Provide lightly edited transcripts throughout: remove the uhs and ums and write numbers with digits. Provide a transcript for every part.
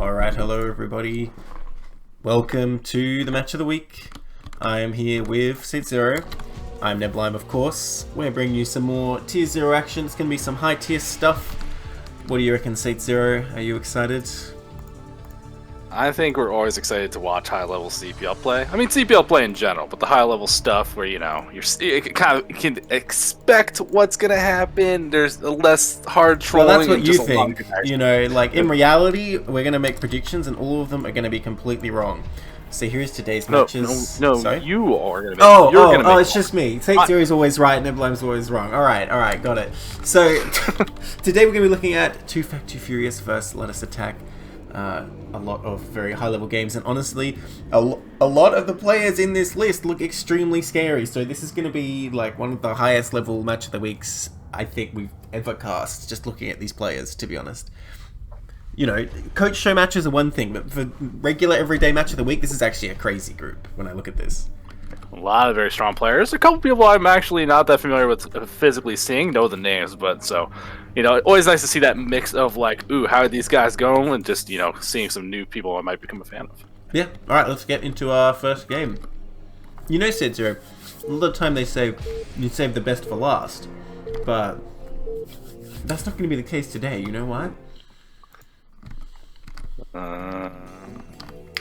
Alright, hello everybody. Welcome to the match of the week. I am here with Saetzero. I'm Neblime, of course. We're bringing you some more tier 0 action. It's going to be some high tier stuff. What do you reckon, Saetzero? Are you excited? I think we're always excited to watch high-level CPL play. I mean, CPL play in general, but the high-level stuff where, you know, you can expect what's going to happen. There's less hard trolling. Well, that's what and you just think. You know, like, in reality, we're going to make predictions, and all of them are going to be completely wrong. So here's today's matches. No, Sorry? you are going to make it's just me. Saetzero's always right, Neblime's always wrong. Alright, got it. So, today we're going to be looking at Too Fat, Too Furious vs. Let Us Attack. A lot of very high-level games, and honestly, a lot of the players in this list look extremely scary, so this is going to be like one of the highest level match of the weeks I think we've ever cast, just looking at these players, to be honest. You know, coach show matches are one thing, but for regular everyday match of the week, this is actually a crazy group when I look at this. A lot of very strong players. A couple people I'm actually not that familiar with physically seeing, know the names, but so, you know, always nice to see that mix of like, ooh, how are these guys going, and just, you know, seeing some new people I might become a fan of. Yeah, alright, let's get into our first game. You know, Saetzero, a lot of the time they say you save the best for last, but that's not going to be the case today, you know why?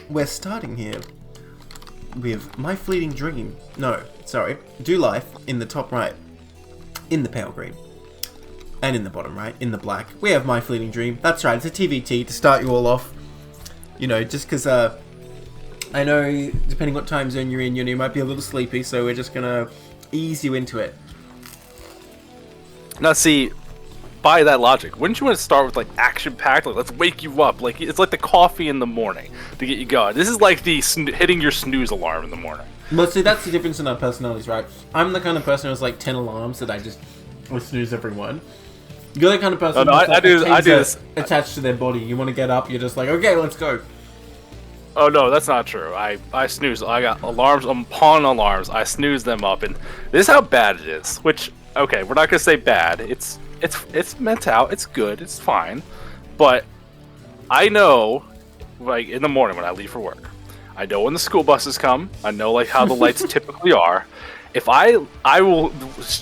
We're starting here with MyfleetingDream. No, sorry. Dolife in the top right. In the pale green. And in the bottom right. In the black. We have MyfleetingDream. That's right, it's a TVT to start you all off. You know, just because, I know, depending what time zone you're in, you might be a little sleepy, so we're just gonna ease you into it. Now see, by that logic, wouldn't you want to start with like action-packed? Like, let's wake you up. Like, it's like the coffee in the morning to get you going. This is like the hitting your snooze alarm in the morning. Well, see, that's the difference in our personalities, right? I'm the kind of person who has like 10 alarms that I just snooze every one. You're the kind of person who's I do this attached to their body. You want to get up, you're just like, okay, let's go. Oh no, that's not true. I snooze. I got alarms upon alarms. I snooze them up, and this is how bad it is. Which, okay, we're not gonna say bad. It's meant out. It's good. It's fine. But I know, like in the morning when I leave for work, I know when the school buses come. I know like how the lights typically are. If I will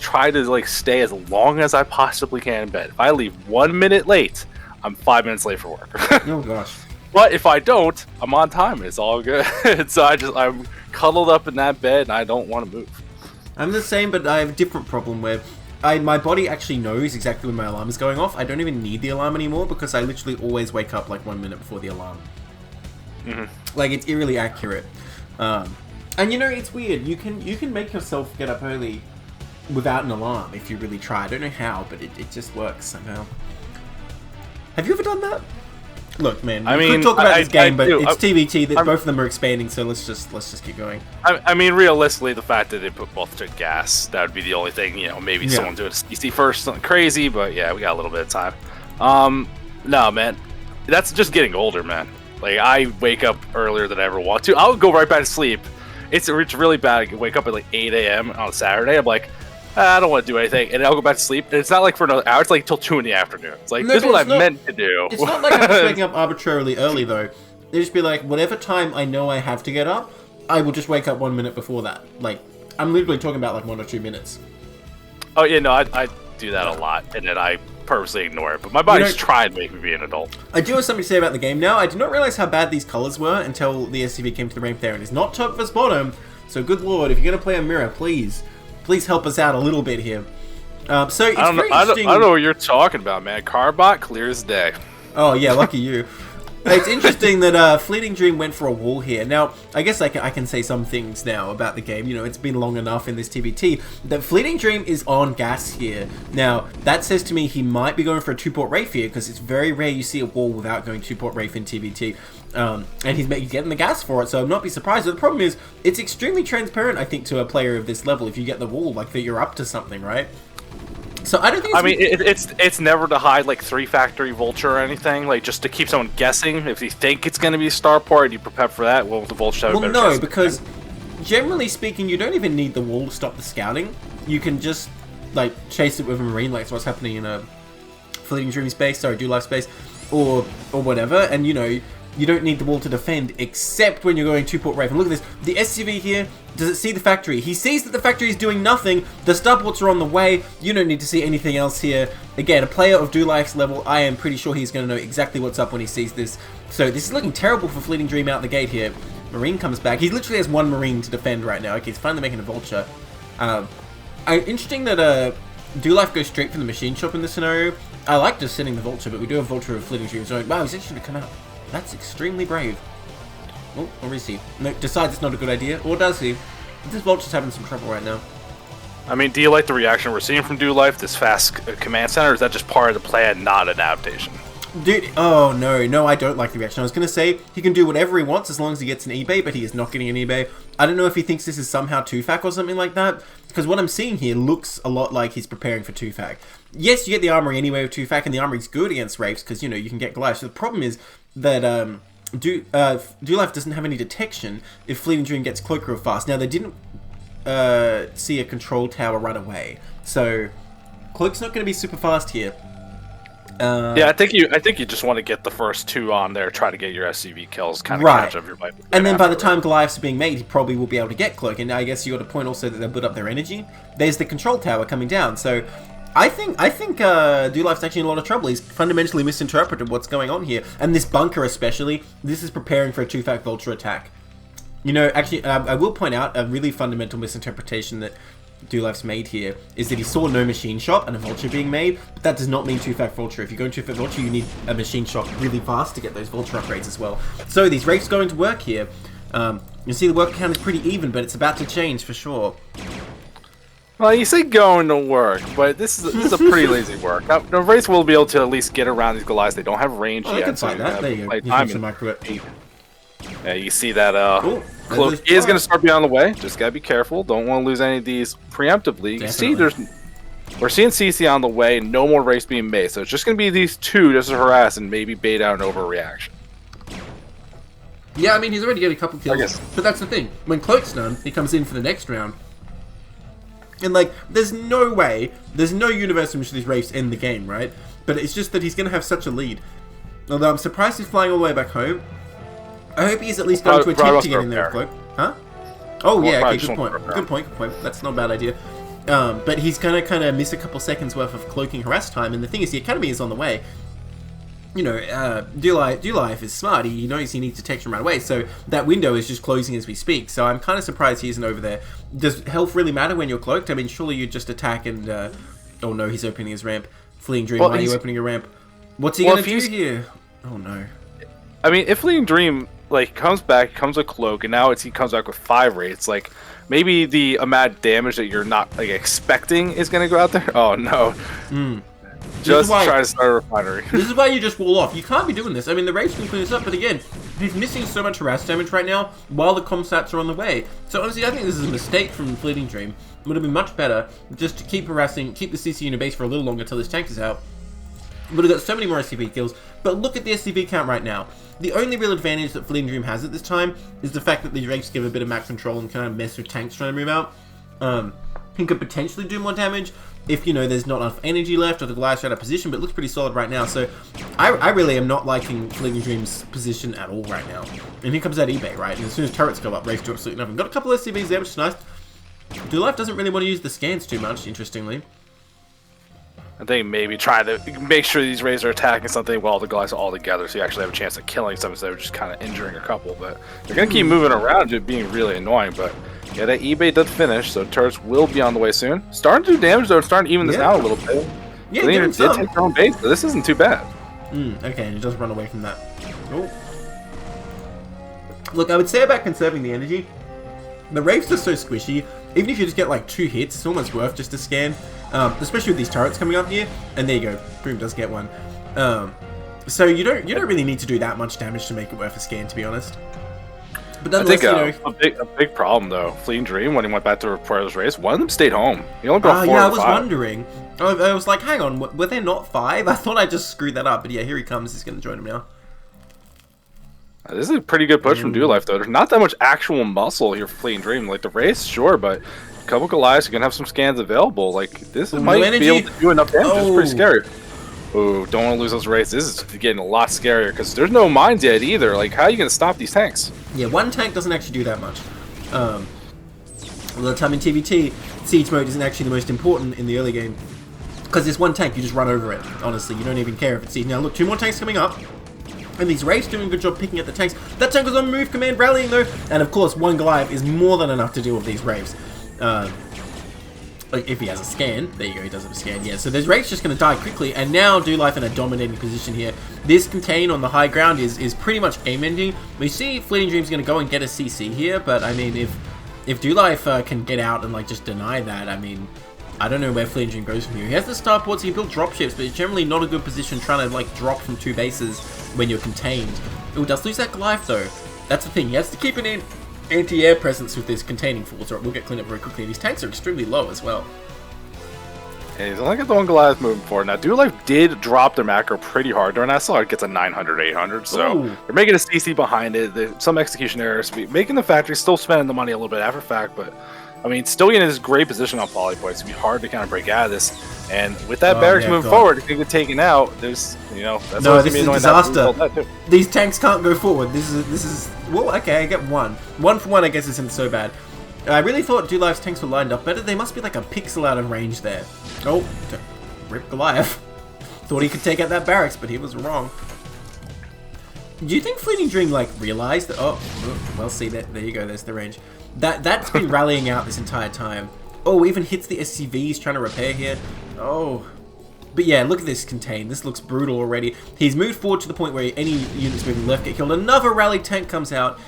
try to like stay as long as I possibly can in bed. If I leave 1 minute late, I'm 5 minutes late for work. Oh gosh. But if I don't, I'm on time. It's all good. So I'm cuddled up in that bed and I don't want to move. I'm the same, but I have a different problem where my body actually knows exactly when my alarm is going off. I don't even need the alarm anymore because I literally always wake up like 1 minute before the alarm. Like, it's eerily accurate. And you know, it's weird. You can make yourself get up early without an alarm if you really try. I don't know how, but it just works somehow. Have you ever done that? Look, man, we could talk about this game, but it's TVT. That both of them are expanding, so let's just keep going. I mean, realistically, the fact that they put both to gas, that would be the only thing. You know, maybe someone do it CC first, something crazy, but yeah, we got a little bit of time. No, man, that's just getting older, man. Like, I wake up earlier than I ever want to. I'll go right back to sleep. It's really bad. I wake up at like 8 a.m. on a Saturday. I'm like, I don't want to do anything, and I'll go back to sleep. And it's not like for another hour. It's like till 2 in the afternoon. It's like, this is what I meant to do. It's not like I'm just waking up arbitrarily early, though. They just be like, whatever time I know I have to get up, I will just wake up 1 minute before that. Like, I'm literally talking about like 1 or 2 minutes. Oh yeah, no, I do that a lot, and then I purposely ignore it. But my body's trying to make me be an adult. I do have something to say about the game now. I did not realize how bad these colors were until the SCV came to the ramp there, and it's not top versus bottom. So good lord, if you're gonna play a mirror, please help us out a little bit here. So it's very interesting. I don't know what you're talking about, man. Carbot clear as day. Oh yeah, lucky you. It's interesting that MyfleetingDream went for a wall here. Now, I guess I can say some things now about the game. You know, it's been long enough in this TVT that MyfleetingDream is on gas here. Now, that says to me he might be going for a 2-port Wraith here because it's very rare you see a wall without going 2-port Wraith in TVT. And he's getting the gas for it, so I'm not be surprised. But the problem is, it's extremely transparent, I think, to a player of this level if you get the wall, like that you're up to something, right? So I don't think it's never to hide like 3 factory vulture or anything, like just to keep someone guessing. If you think it's going to be a starport and you prepare for that, well, the vulture have a better chance. No, because generally speaking, you don't even need the wall to stop the scouting. You can just like chase it with a marine, like what's happening in a MyfleetingDream space, sorry, Dolife space, or whatever, and you know, you don't need the wall to defend, except when you're going 2-port Raven. Look at this. The SCV here, does it see the factory? He sees that the factory is doing nothing. The starports are on the way. You don't need to see anything else here. Again, a player of Dolife's level, I am pretty sure he's going to know exactly what's up when he sees this. So this is looking terrible for Fleeting Dream out the gate here. Marine comes back. He literally has one Marine to defend right now. Okay, he's finally making a Vulture. Interesting that Dolife goes straight for the machine shop in this scenario. I like just sending the Vulture, but we do have Vulture of Fleeting Dream. So, wow, he's actually going to come out. That's extremely brave. Oh, or is he? No, decides it's not a good idea. Or does he? This Vulture's having some trouble right now. I mean, do you like the reaction we're seeing from Dolife, this fast command center, or is that just part of the plan, not an adaptation? Dude, oh no, I don't like the reaction. I was going to say, he can do whatever he wants as long as he gets an eBay, but he is not getting an eBay. I don't know if he thinks this is somehow 2-fac or something like that, because what I'm seeing here looks a lot like he's preparing for 2-fac. Yes, you get the armory anyway with 2-fac, and the armory's good against Wraiths, because, you know, you can get Goliath. So the problem is that Dolife doesn't have any detection if Fleeting Dream gets Cloak real fast. Now, they didn't see a control tower run away, so Cloak's not going to be super fast here. Yeah, I think you just want to get the first 2 on there, try to get your SCV kills, kind of catch up your life. And then by the time Goliath's being made, he probably will be able to get Cloak. And I guess you got a point also that they'll build up their energy. There's the control tower coming down. So I think Dolife's actually in a lot of trouble. He's fundamentally misinterpreted what's going on here. And this bunker especially, this is preparing for a 2-fac Vulture attack. You know, actually, I will point out a really fundamental misinterpretation that Dolife's made here is that he saw no machine shop and a Vulture being made, but that does not mean 2-fac Vulture. If you're going 2-fac Vulture, you need a machine shop really fast to get those Vulture upgrades as well. So these Wraiths going to work here. You see the work count is pretty even, but it's about to change for sure. Well, you say going to work, but this is a pretty lazy work. Now, the Wraiths will be able to at least get around these Goliaths. They don't have range yet. They can fight that. There you go. Yeah, you see that Cloak is going to start being on the way. Just got to be careful. Don't want to lose any of these preemptively. Definitely. You see, we're seeing CC on the way. No more Wraiths being made. So it's just going to be these 2 just to harass and maybe bait out an overreaction. Yeah, I mean, he's already getting a couple kills. But that's the thing. When Cloak's done, he comes in for the next round. And, like, there's no way, there's no universe in which these Wraiths end the game, right? But it's just that he's going to have such a lead. Although I'm surprised he's flying all the way back home. I hope he's at least going to attempt to get in there with Cloak. Huh? Oh, yeah, okay, good point. Good point. That's not a bad idea. But he's going to kind of miss a couple seconds worth of cloaking harass time. And the thing is, the Academy is on the way. You know, Dolife is smart. He knows he needs detection right away. So that window is just closing as we speak. So I'm kind of surprised he isn't over there. Does health really matter when you're cloaked? I mean, surely you just attack and... oh, no, he's opening his ramp. Fleeting Dream, why are you opening your ramp? What's he going to do here? Oh, no. I mean, if Fleeting Dream... like comes with Cloak, and now he comes back with 5 Wraiths. Like maybe the amount of damage that you're not like expecting is gonna go out there. Oh no! Just try to start a refinery. This is why you just wall off. You can't be doing this. I mean, the Wraiths can clean this up, but again, he's missing so much harass damage right now while the comsats are on the way. So honestly, I think this is a mistake from Fleeting Dream. It would have been much better just to keep harassing, keep the CC in a base for a little longer until this tank is out. Would have got so many more SCV kills. But look at the SCV count right now. The only real advantage that Fleeting Dream has at this time is the fact that the Wraiths give a bit of max control and kind of mess with tanks trying to move out. He could potentially do more damage if, you know, there's not enough energy left or the Goliath's out of position, but it looks pretty solid right now. So I really am not liking Fleeting Dream's position at all right now. And here comes that eBay, right? And as soon as turrets go up, Wraiths do absolutely nothing. Got a couple of SCVs there, which is nice. Dolife doesn't really want to use the scans too much, interestingly. I think maybe trying to make sure these Wraiths are attacking something while the Goliaths are all together, so you actually have a chance of killing some instead of just kind of injuring a couple. But they're going to keep moving around, it being really annoying. But yeah, that eBay does finish, so turrets will be on the way soon. Starting to do damage, though. Starting to even this out a little bit. Yeah, they did take their own base, but this isn't too bad. Okay, and it does run away from that. Oh. Look, I would say about conserving the energy. The Wraiths are so squishy. Even if you just get like 2 hits, it's almost worth just a scan. Especially with these turrets coming up here. And there you go. Boom does get one. So you don't really need to do that much damage to make it worth a scan, to be honest. But I think a big problem though, Fleeting Dream, when he went back to report his race, one of them stayed home. He only brought 4 yeah, or I was 5. wondering. I was like, hang on, were there not 5? I thought I just screwed that up. But yeah, here he comes. He's going to join him now. This is a pretty good push from Dolife though. There's not that much actual muscle here for Fleeting Dream. Like the race, sure, but a couple Goliaths, you're gonna have some scans available. Like this might be able to do enough damage. It's pretty scary. Ooh, don't want to lose those raids. This is getting a lot scarier because there's no mines yet either. Like, how are you going to stop these tanks? Yeah, one tank doesn't actually do that much. A lot of time in TVT, siege mode isn't actually the most important in the early game. Because there's one tank, you just run over it. Honestly, you don't even care if it's siege. Now look, 2 more tanks coming up. And these Wraiths doing a good job picking at the tanks. That tank was on move command rallying though. And of course, 1 Goliath is more than enough to deal with these Wraiths. Like if he has a scan, there you go, he does have a scan, yeah. So there's Wraiths just going to die quickly, and now Dolife in a dominating position here. This contain on the high ground is pretty much game ending. We see Fleeting Dream's going to go and get a CC here, but I mean, if Dolife can get out and like just deny that, I mean, I don't know where Fleeting Dream goes from here. He has the starports, he can build dropships, but it's generally not a good position trying to like drop from 2 bases when you're contained. Oh, does lose that Goliath though. That's the thing, he has to keep an anti-air presence with this containing force, or it will get cleaned up very quickly. These tanks are extremely low as well. Yeah, he's only got the 1 Goliath moving forward. Now, Dolife did drop their macro pretty hard during that, so it gets a 900, 800, so Ooh. they're making a CC behind it. Some execution errors. Making the factory, still spending the money a little bit after fact, but I mean, still in this great position on poly points. It'd be hard to kind of break out of this. And with that barracks moving forward, if they get taken out, there's, you know, that's no, this is a disaster. That These tanks can't go forward. This is well, okay, I get 1. 1 for 1, I guess, isn't so bad. I really thought Dolife's tanks were lined up better. They must be like a pixel out of range there. Oh, rip Goliath. Thought he could take out that barracks, but he was wrong. Do you think Fleeting Dream like realized that? Oh, well, see that. There you go. There's the range. That's been rallying out this entire time. Oh, even hits the SCVs trying to repair here. Oh. But yeah, look at this contain. This looks brutal already. He's moved forward to the point where any units moving left get killed. Another rally tank comes out.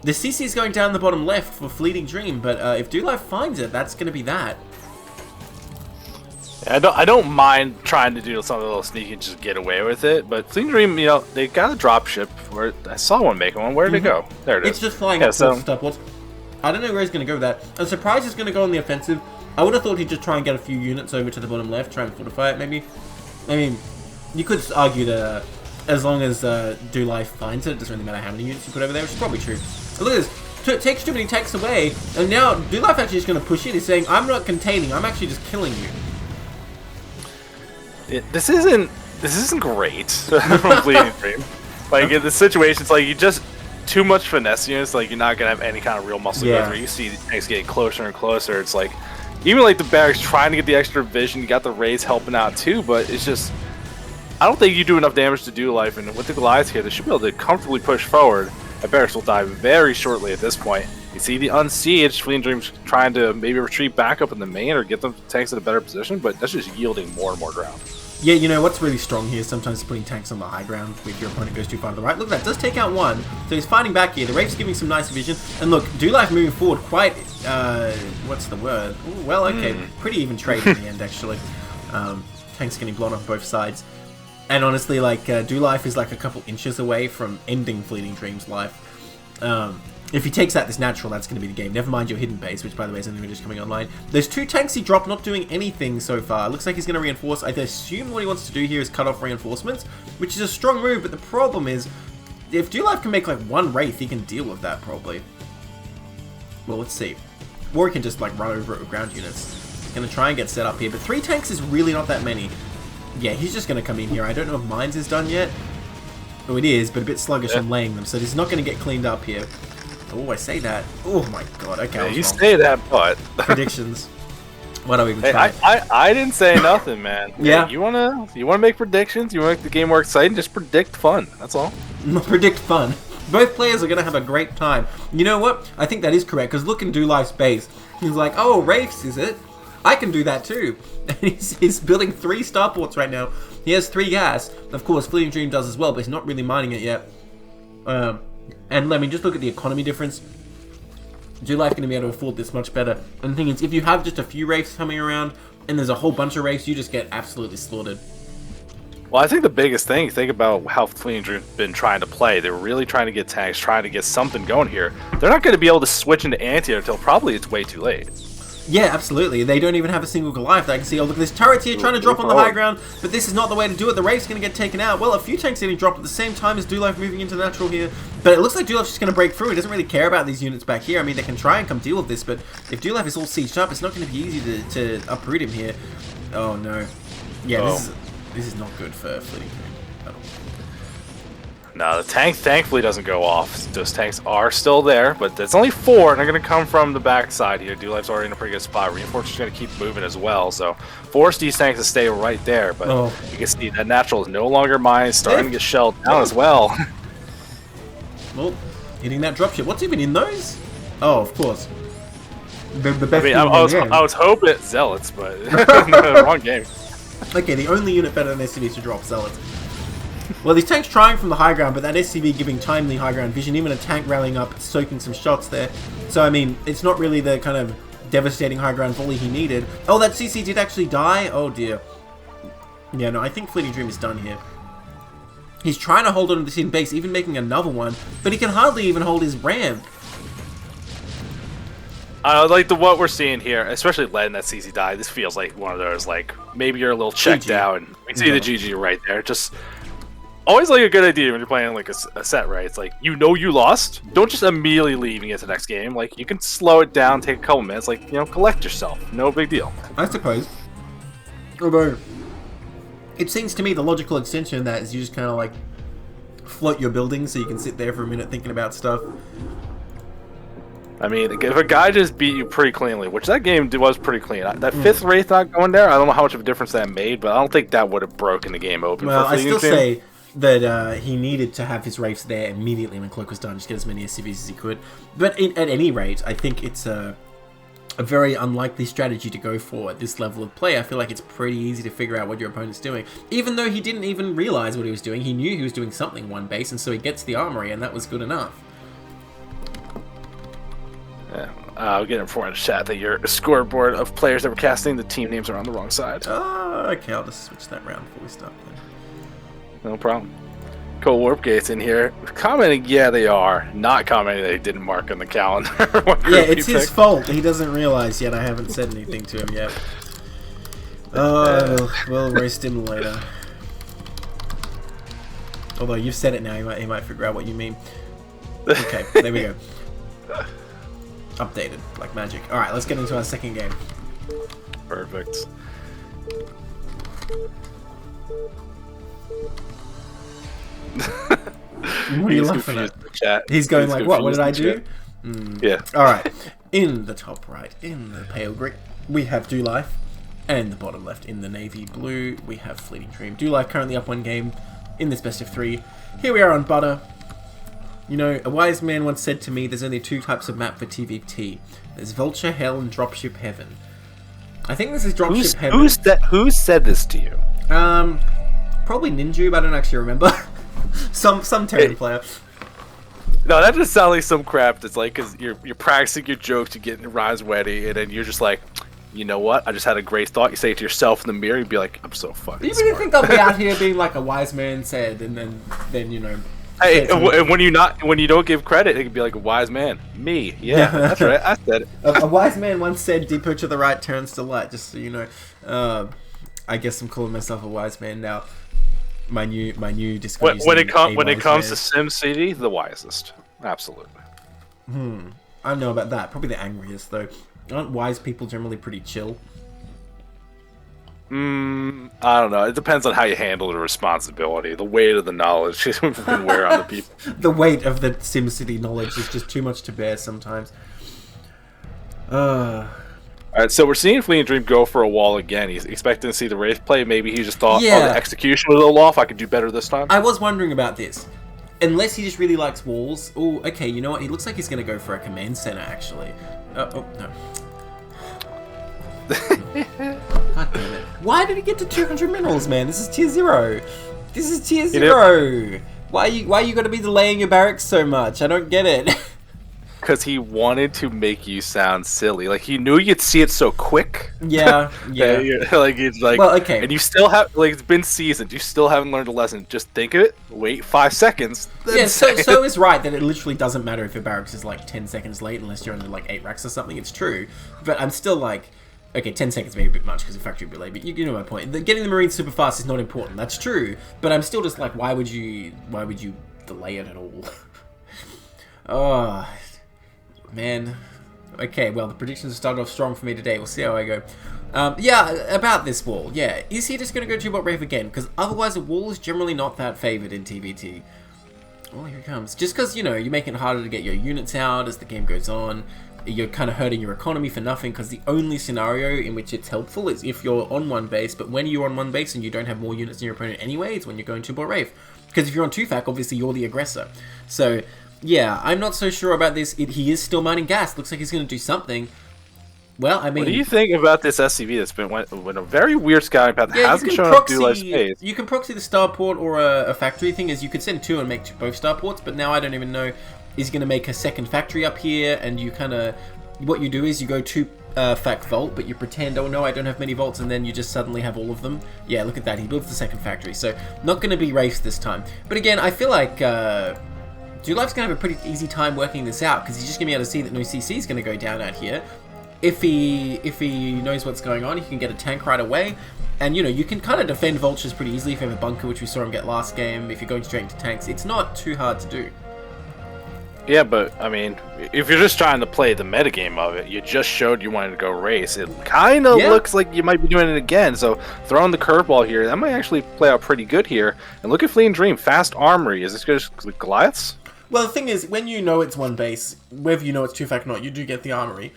The CC is going down the bottom left for Fleeting Dream, but if Dolife finds it, that's going to be that. I don't mind trying to do something a little sneaky and just get away with it, but Fleeting Dream, you know, they got a drop ship. Where I saw one making one. Where did it go? There it is. It's just flying up towards the starports. I don't know where he's going to go with that. I'm surprised he's going to go on the offensive. I would have thought he'd just try and get a few units over to the bottom left, try and fortify it maybe. I mean, you could argue that as long as Dolife finds it, it doesn't really matter how many units you put over there, which is probably true. But look at this. It takes too many tanks away, and now Dolife actually is going to push in. He's saying, I'm not containing, I'm actually just killing you. This isn't great from Fleeting Dream. Like, in the situations, like, you just... too much finesse units, like, you're not going to have any kind of real muscle go through. You see the tanks getting closer and closer. It's like... even like the barracks trying to get the extra vision, you got the raids helping out too, but it's just, I don't think you do enough damage to Dolife, and with the Goliaths here, they should be able to comfortably push forward. The barracks will die very shortly at this point. You see the unsieged Fleeting Dream's trying to maybe retreat back up in the main or get the tanks in a better position, but that's just yielding more and more ground. Yeah, you know, what's really strong here sometimes putting tanks on the high ground if your opponent goes too far to the right. Look, that does take out 1, so he's fighting back here. The Wraith's giving some nice vision, and look, Dolife moving forward quite, what's the word? Ooh, well, okay, pretty even trade in the end, actually. Tanks getting blown off both sides. And honestly, like, Dolife is like a couple inches away from ending Fleeting Dream's life. If he takes out this natural, that's going to be the game. Never mind your hidden base, which, by the way, is only just coming online. There's 2 tanks he dropped, not doing anything so far. Looks like he's going to reinforce. I assume what he wants to do here is cut off reinforcements, which is a strong move, but the problem is, if Dolife can make, like, 1 Wraith, he can deal with that, probably. Well, let's see. Or he can just, like, run over it with ground units. Going to try and get set up here, but 3 tanks is really not that many. Yeah, he's just going to come in here. I don't know if Mines is done yet. Oh, it is, but a bit sluggish on laying them, so he's not going to get cleaned up here. Oh, I say that. Oh my god, okay. Yeah, you say that, but... predictions. What are we even trying? I didn't say nothing, man. Yeah. Hey, you wanna make predictions? You wanna make the game more exciting? Just predict fun. That's all. Predict fun. Both players are gonna have a great time. You know what? I think that is correct, because look in Dolife's base. He's like, oh, Wraiths, is it? I can do that too. And he's building 3 starports right now. He has 3 gas. Of course, Fleeting Dream does as well, but he's not really mining it yet. And let me just look at the economy difference. Dolife going to be able to afford this much better. And the thing is, if you have just a few Wraiths coming around, and there's a whole bunch of Wraiths, you just get absolutely slaughtered. Well, I think the biggest thing, think about how Fleeting Dream's been trying to play. They're really trying to get tanks, trying to get something going here. They're not going to be able to switch into anti-air until probably it's way too late. Yeah, absolutely. They don't even have a single Goliath. I can see, oh, look at this turret here trying to drop on the high ground, but this is not the way to do it. The Wraith's going to get taken out. Well, a few tanks getting dropped at the same time as Dolife moving into natural here, but it looks like Dolife's just going to break through. He doesn't really care about these units back here. I mean, they can try and come deal with this, but if Dolife is all sieged up, it's not going to be easy to uproot him here. Oh, no. Yeah, This is not good for Fleeting Dream at all. No, the tank thankfully doesn't go off. Those tanks are still there, but there's only 4, and they're going to come from the backside here. Dolife's already in a pretty good spot. Reinforcement's going to keep moving as well, so force these tanks to stay right there. But you can see that natural is no longer mine, starting to get shelled down as well. Well, hitting that dropship. What's even in those? Oh, of course. The best I was hoping it's Zealots, but no, wrong game. Okay, the only unit better than SCV to drop Zealots. Well, these tanks trying from the high ground, but that SCV giving timely high ground vision, even a tank rallying up, soaking some shots there. So, I mean, it's not really the kind of devastating high ground volley he needed. Oh, that CC did actually die? Oh, dear. Yeah, no, I think Fleeting Dream is done here. He's trying to hold on to this in base, even making another one, but he can hardly even hold his ramp. Like what we're seeing here, especially letting that CC die, this feels like one of those, like, maybe you're a little checked out, and we see the GG right there. Just always like a good idea when you're playing like a set, right? It's like, you know you lost, don't just immediately leave and get to the next game. Like, you can slow it down, take a couple minutes, like, you know, collect yourself. No big deal. I suppose. Although, it seems to me the logical extension of that is you just kind of like float your building so you can sit there for a minute thinking about stuff. I mean, if a guy just beat you pretty cleanly, which that game was pretty clean. That 5th Wraith not going there, I don't know how much of a difference that made, but I don't think that would have broken the game open. Well, I still say that he needed to have his Wraiths there immediately when Cloak was done, just get as many SCVs as he could. But at any rate, I think it's a very unlikely strategy to go for at this level of play. I feel like it's pretty easy to figure out what your opponent's doing. Even though he didn't even realize what he was doing, he knew he was doing something one base, and so he gets the armory, and that was good enough. Yeah, I'll get informed in the chat that your scoreboard of players that were casting, the team names are on the wrong side. Oh, okay, I'll just switch that round before we start then. No problem. Cool, Warpgate's in here. Commenting, yeah, they are. Not commenting they didn't mark on the calendar. Yeah, it's his fault. He doesn't realize yet. I haven't said anything to him yet. Oh, we'll roast him later. Although you've said it now, he might figure out what you mean. Okay, there we go. Updated, like magic. Alright, let's get into our second game. Perfect. What are you laughing at? He's going like, what did I do? Yeah. Alright, in the top right, in the pale green, we have Dolife. And the bottom left, in the navy blue, we have Fleeting Dream. Dolife currently up 1 game in this best of 3. Here we are on Butter. You know, a wise man once said to me, there's only 2 types of map for TVT. There's Vulture Hell and Dropship Heaven. I think this is Dropship Heaven. Who said this to you? Probably Ninju, but I don't actually remember. some Terran player. No, that just sounds like some crap that's like, because you're practicing your jokes, you're getting your rhymes ready, and then you're just like, you know what? I just had a great thought. You say it to yourself in the mirror, you'd be like, I'm so fucking Even smart. you think I'll be out here being like a wise man said, and then you know. Hey, and when you don't give credit, it could be like a wise man. Me, yeah, that's right. I said it. A wise man once said, "Deep to the right turns to light." Just so you know, I guess I'm calling myself a wise man now. My new discovery. When it comes to SimCity, the wisest, absolutely. I don't know about that. Probably the angriest though. Aren't wise people generally pretty chill? I don't know. It depends on how you handle the responsibility. The weight of the knowledge can wear on the people. The weight of the SimCity knowledge is just too much to bear sometimes. Alright, so we're seeing Fleeting Dream go for a wall again. He's expecting to see the Wraith play. Maybe he just thought, yeah. Oh, the execution was a little off. I could do better this time. I was wondering about this. Unless he just really likes walls. Oh, okay, you know what? He looks like he's going to go for a command center, actually. Oh, no. God damn it. Why did he get to 200 minerals, man? This is tier 0. This is tier 0. Why you gotta be delaying your barracks so much? I don't get it. Because he wanted to make you sound silly. Like, he knew you'd see it so quick. Yeah. Like, it's like, well, okay. And you still have, like, it's been seasoned. You still haven't learned a lesson. Just think of it, wait 5 seconds. Yeah, so is right that it literally doesn't matter if your barracks is, like, 10 seconds late unless you're under, like, 8 racks or something. It's true. But I'm still, like... Okay, 10 seconds may be a bit much because of factory delay, but you know my point. Getting the Marines super fast is not important. That's true, but I'm still just like, why would you delay it at all? Oh, man. Okay, well, the predictions have started off strong for me today. We'll see how I go. Yeah, about this wall. Yeah, is he just going to go 2-bot-Rev again? Because otherwise, a wall is generally not that favored in TVT. Oh, here he comes. Just because, you know, you're making it harder to get your units out as the game goes on. You're kind of hurting your economy for nothing, because the only scenario in which it's helpful is if you're on one base, but when you're on one base and you don't have more units than your opponent anyway, it's when you're going 2-bot-Rev. Because if you're on 2-fac, obviously you're the aggressor. So, yeah, I'm not so sure about this. He is still mining gas. Looks like he's going to do something. Well, I mean... What do you think about this SCV that's been went a very weird scouting path that hasn't shown up Dolife space? You can proxy the starport or a factory thing, as you could send 2 and make both starports, but now I don't even know... Is going to make a second factory up here, and you kind of... What you do is you go 2-fac vault, but you pretend, oh no, I don't have many vaults, and then you just suddenly have all of them. Yeah, look at that, he builds the second factory, so not going to be race this time. But again, I feel like Dolife's going to have a pretty easy time working this out, because he's just going to be able to see that no CC is going to go down out here. If he knows what's going on, he can get a tank right away. And, you know, you can kind of defend vultures pretty easily if you have a bunker, which we saw him get last game. If you're going straight into tanks, it's not too hard to do. Yeah, but, I mean, if you're just trying to play the metagame of it, you just showed you wanted to go race. It kind of looks like you might be doing it again, so throwing the curveball here, that might actually play out pretty good here. And look at FleetingDream, fast armory. Is this good with Goliaths? Well, the thing is, when you know it's one base, whether you know it's 2-fac or not, you do get the armory.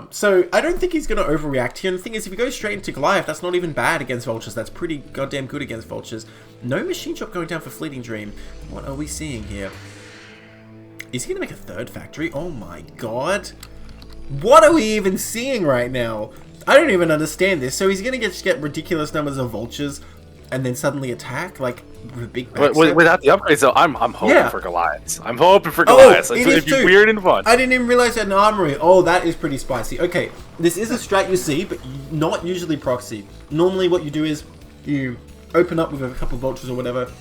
So I don't think he's going to overreact here. And the thing is, if you go straight into Goliath, that's not even bad against vultures. That's pretty goddamn good against vultures. No machine shop going down for FleetingDream. What are we seeing here? Is he going to make a third factory? Oh my god. What are we even seeing right now? I don't even understand this. So he's going to just get ridiculous numbers of vultures and then suddenly attack? Like, with a big backstab? Without the upgrades, though, I'm hoping for Goliaths. I'm hoping for Goliaths. It'd be weird and fun. I didn't even realize that an armory. Oh, that is pretty spicy. Okay, this is a strat you see, but not usually proxy. Normally what you do is you open up with a couple of vultures or whatever,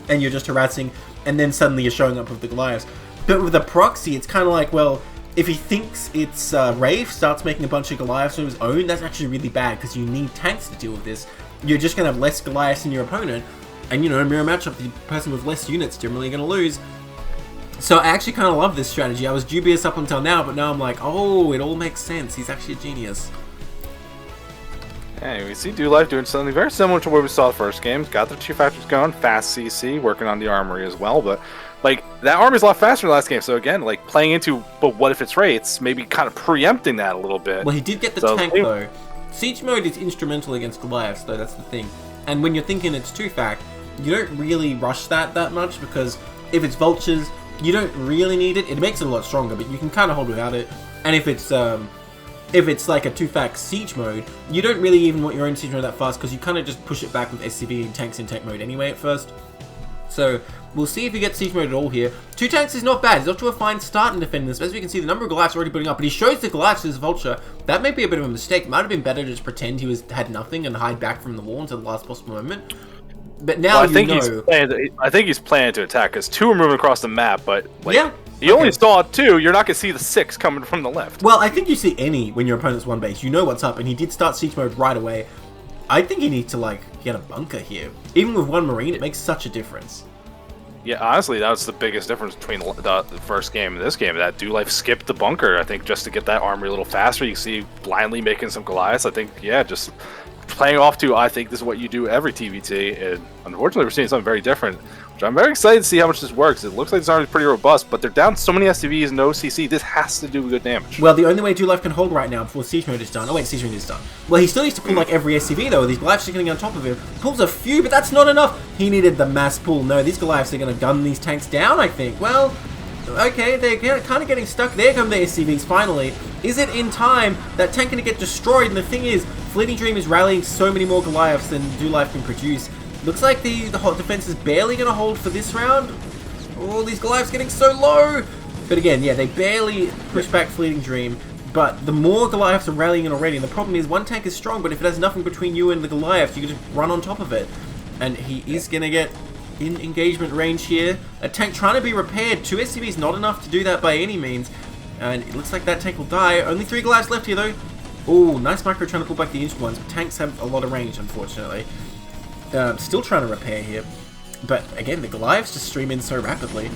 and you're just harassing, and then suddenly you're showing up with the Goliaths. But with a proxy, it's kind of like, well, if he thinks it's Rafe, starts making a bunch of Goliaths of his own, that's actually really bad, because you need tanks to deal with this. You're just going to have less Goliaths than your opponent, and, you know, mirror matchup, the person with less units generally going to lose. So I actually kind of love this strategy. I was dubious up until now, but now I'm like, oh, it all makes sense. He's actually a genius. Hey, we see Dolife doing something very similar to what we saw the first game. Got the 2 factories going, fast CC, working on the armory as well, but like that armory's a lot faster in the last game. So again, like playing into, but what if it's rates? Maybe kind of preempting that a little bit. Well, he did get the tank though. Siege mode is instrumental against Goliaths, though. That's the thing. And when you're thinking it's 2-fac, you don't really rush that much, because if it's vultures, you don't really need it. It makes it a lot stronger, but you can kind of hold without it. And if it's like a 2-fac siege mode, you don't really even want your own siege mode that fast, because you kind of just push it back with SCV and tanks in tank mode anyway at first. So we'll see if he gets siege mode at all here. 2 tanks is not bad. He's off to a fine start in defending this. As we can see, the number of Goliaths already putting up, but he shows the Goliaths as vulture. That may be a bit of a mistake. Might have been better to just pretend he had nothing and hide back from the wall until the last possible moment. But now I think he's planning to attack, because 2 are moving across the map, but like, yeah. You only saw 2, you're not going to see the 6 coming from the left. Well, I think you see any when your opponent's one base. You know what's up, and he did start siege mode right away. I think he needs to, like, get a bunker here. Even with 1 Marine, it makes such a difference. Yeah, honestly, that was the biggest difference between the first game and this game. That Dolife skipped the bunker, I think, just to get that armory a little faster. You see blindly making some Goliaths. I think, yeah, just playing off to, I think this is what you do every TVT. And unfortunately, we're seeing something very different. I'm very excited to see how much this works. It looks like this army is pretty robust, but they're down so many SCVs, no CC. This has to do good damage. Well, the only way Dolife can hold right now before siege mode is done. Oh wait, siege mode is done. Well, he still needs to pull like every SCV though. These Goliaths are getting on top of him. Pulls a few, but that's not enough. He needed the mass pull. No, these Goliaths are going to gun these tanks down, I think. Well, okay, they're kind of getting stuck. There come the SCVs finally. Is it in time? That tank going to get destroyed? And the thing is, FleetingDream is rallying so many more Goliaths than Dolife can produce. Looks like the hot defense is barely going to hold for this round. Oh, these Goliaths getting so low. But again, yeah, they barely push back FleetingDream. But the more Goliaths are rallying in already. And the problem is, one tank is strong, but if it has nothing between you and the Goliaths, you can just run on top of it. And he is going to get in engagement range here. A tank trying to be repaired. 2 SCVs not enough to do that by any means. And it looks like that tank will die. Only 3 Goliaths left here, though. Oh, nice micro trying to pull back the injured ones. But tanks have a lot of range, unfortunately. Still trying to repair here. But again, the Goliaths just stream in so rapidly.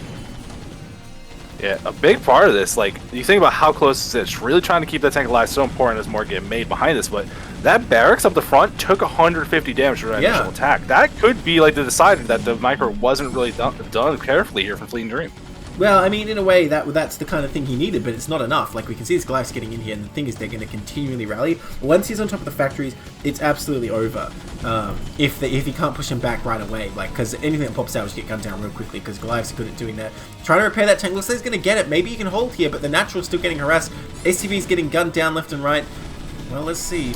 Yeah, a big part of this, like, you think about how close this is, really trying to keep that tank alive is so important as more get made behind this, but that barracks up the front took 150 damage from that initial attack. That could be, like, the decider that the micro wasn't really done carefully here from Fleeting Dream. Well, I mean, in a way, that's the kind of thing he needed, but it's not enough. Like, we can see his Goliaths getting in here, and the thing is, they're going to continually rally. Once he's on top of the factories, it's absolutely over. If he can't push him back right away, like, because anything that pops out will just get gunned down real quickly, because Goliaths are good at doing that. Trying to repair that tank, looks like he's going to get it. Maybe he can hold here, but the Natural's still getting harassed. SCV's getting gunned down left and right. Well, let's see.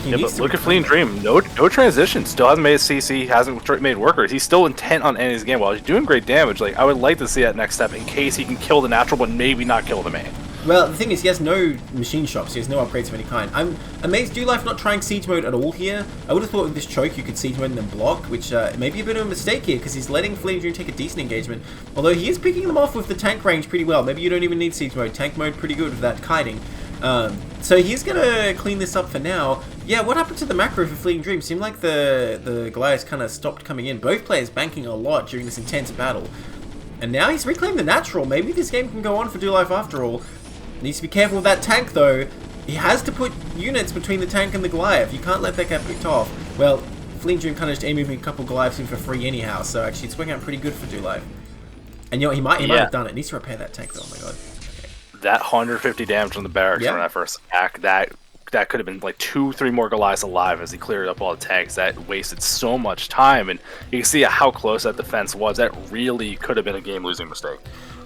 Yeah, but look at Fleeting Dream. No transition. Still hasn't made a CC. Hasn't made workers. He's still intent on ending his game. While he's doing great damage, like I would like to see that next step in case he can kill the natural, but maybe not kill the main. Well, the thing is, he has no machine shops. He has no upgrades of any kind. I'm amazed Dolife not trying siege mode at all here. I would have thought with this choke you could siege mode and then block, which may be a bit of a mistake here because he's letting Fleeting Dream take a decent engagement. Although he is picking them off with the tank range pretty well. Maybe you don't even need siege mode. Tank mode pretty good with that kiting. So he's gonna clean this up for now. Yeah, what happened to the macro for Fleeting Dream? Seemed like the Goliaths kind of stopped coming in. Both players banking a lot during this intense battle. And now he's reclaimed the natural. Maybe this game can go on for Dolife after all. Needs to be careful with that tank though. He has to put units between the tank and the Goliath. You can't let that get picked off. Well, Fleeting Dream kind of just moving a couple Goliaths in for free anyhow. So actually it's working out pretty good for Dolife. And you know what, he might have done it. Needs to repair that tank though, oh my god. That 150 damage on the barracks from that first attack, that could have been like 2-3 more Goliaths alive as he cleared up all the tanks. That wasted so much time, and you can see how close that defense was. That really could have been a game-losing mistake.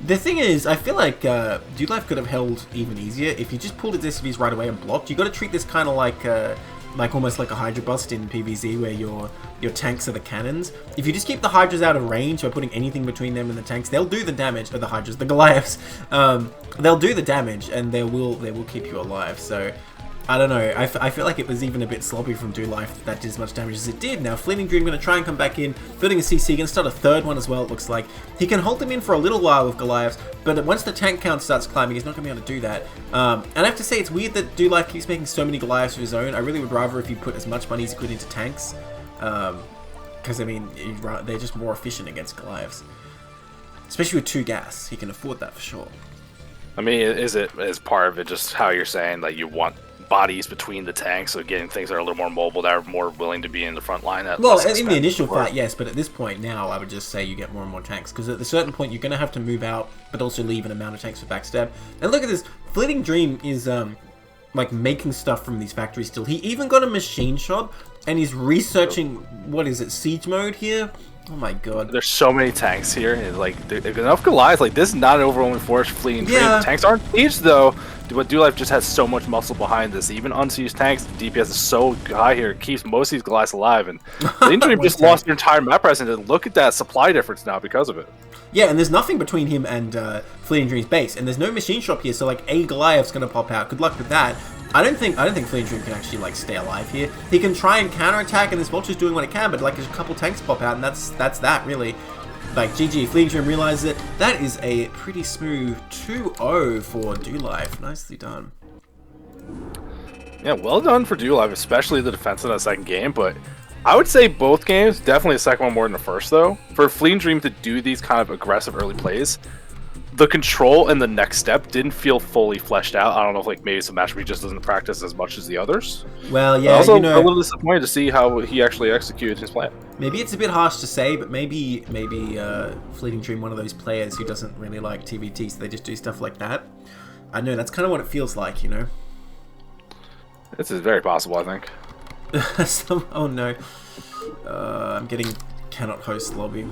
The thing is, I feel like Dolife could have held even easier if you just pulled his SCVs right away and blocked. You got to treat this kind of like almost like a Hydra bust in PvZ where your tanks are the cannons. If you just keep the Hydras out of range by putting anything between them and the tanks, they'll do the damage. Or the Hydras, the Goliaths, they'll do the damage and they will keep you alive. So I don't know. I feel like it was even a bit sloppy from Dolife that did as much damage as it did. Now Fleeting Dream going to try and come back in, building a CC, going to start a third one as well. It looks like he can hold them in for a little while with Goliaths, but once the tank count starts climbing, he's not going to be able to do that. And I have to say, it's weird that Dolife keeps making so many Goliaths of his own. I really would rather if you put as much money as you could into tanks, because I mean they're just more efficient against Goliaths, especially with 2 gas. He can afford that for sure. I mean, is part of it just how you're saying that you want bodies between the tanks, so getting things that are a little more mobile, that are more willing to be in the front line? Well, in the initial fight, yes, but at this point now, I would just say you get more and more tanks, because at a certain point you're going to have to move out, but also leave an amount of tanks for backstab. And look at this, Fleeting Dream is like making stuff from these factories still. He even got a machine shop, and he's researching, what is it, siege mode here? Oh my god. There's so many tanks here, and like enough Goliaths. Like, this is not an overwhelming force Fleeting Dream. The tanks aren't sieged though, but Dolife just has so much muscle behind this. Even unsieged tanks, the DPS is so high here, it keeps most of these Goliaths alive, and Fleeting Dream just lost their entire map presence, and look at that supply difference now because of it. Yeah, and there's nothing between him and Fleeting Dream's base, and there's no machine shop here, so like a Goliath's gonna pop out. Good luck with that. I don't think Fleeting Dream can actually like stay alive here. He can try and counterattack, and this Vulture's doing what it can, but like there's a couple tanks pop out, and that's that really. Like GG, Fleeting Dream realizes it. That is a pretty smooth 2-0 for Dolife. Nicely done. Yeah, well done for Dolife, especially the defense in that second game, but I would say both games, definitely the second one more than the first though. For Fleeting Dream to do these kind of aggressive early plays, the control and the next step didn't feel fully fleshed out. I don't know if like maybe some match he just doesn't practice as much as the others. Well, yeah, also, a little disappointed to see how he actually executed his plan. Maybe it's a bit harsh to say, but maybe Fleeting Dream one of those players who doesn't really like TVT, so they just do stuff like that. I know that's kind of what it feels like, you know. This is very possible, I think. Oh no, I'm getting cannot host lobby.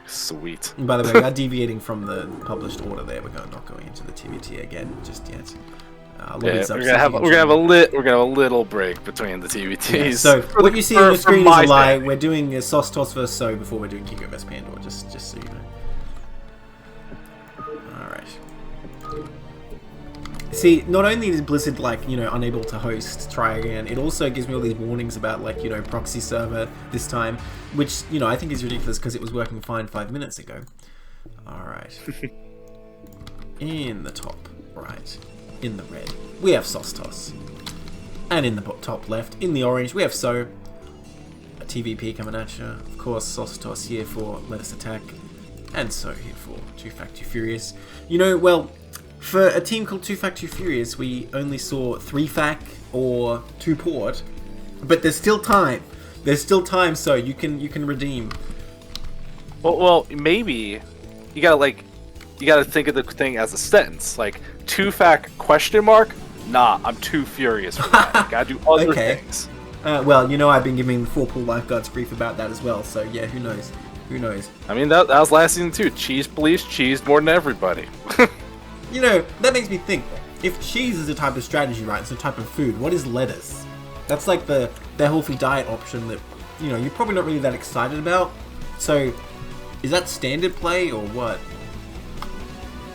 Sweet. And by the way, we are deviating from the published order there. We're not going into the TVT again just yet. We're gonna have a little break between the TVTs. Yeah, so what you see on the screen is a lie. We're doing a Sostoss vs. So before we're doing Kiko vs. Pandora, just so you know. Alright. See, not only is Blizzard, like, you know, unable to host, try again, it also gives me all these warnings about, like, you know, proxy server this time, which, you know, I think is ridiculous because it was working fine 5 minutes ago. Alright. In the top right, in the red, we have Sostoss. And in the top left, in the orange, we have So. A TVP coming at you. Of course, Sostoss here for Let Us Attack. And so here for 2 Fact 2 Furious. You know, well, for a team called 2 Fact 2 Furious, we only saw 3 Fac or 2 Port, but there's still time. There's still time, so you can redeem. Well, maybe you gotta think of the thing as a sentence, like 2 Fac question mark. Nah, I'm too furious for that. Gotta do other things. Well, you know, I've been giving 4 pool lifeguards grief about that as well, so yeah, who knows? Who knows? I mean, that was last season too. Cheese police cheesed more than everybody. You know, that makes me think, if cheese is a type of strategy, right, it's a type of food, what is lettuce? That's like the healthy diet option that, you know, you're probably not really that excited about. So, is that standard play or what?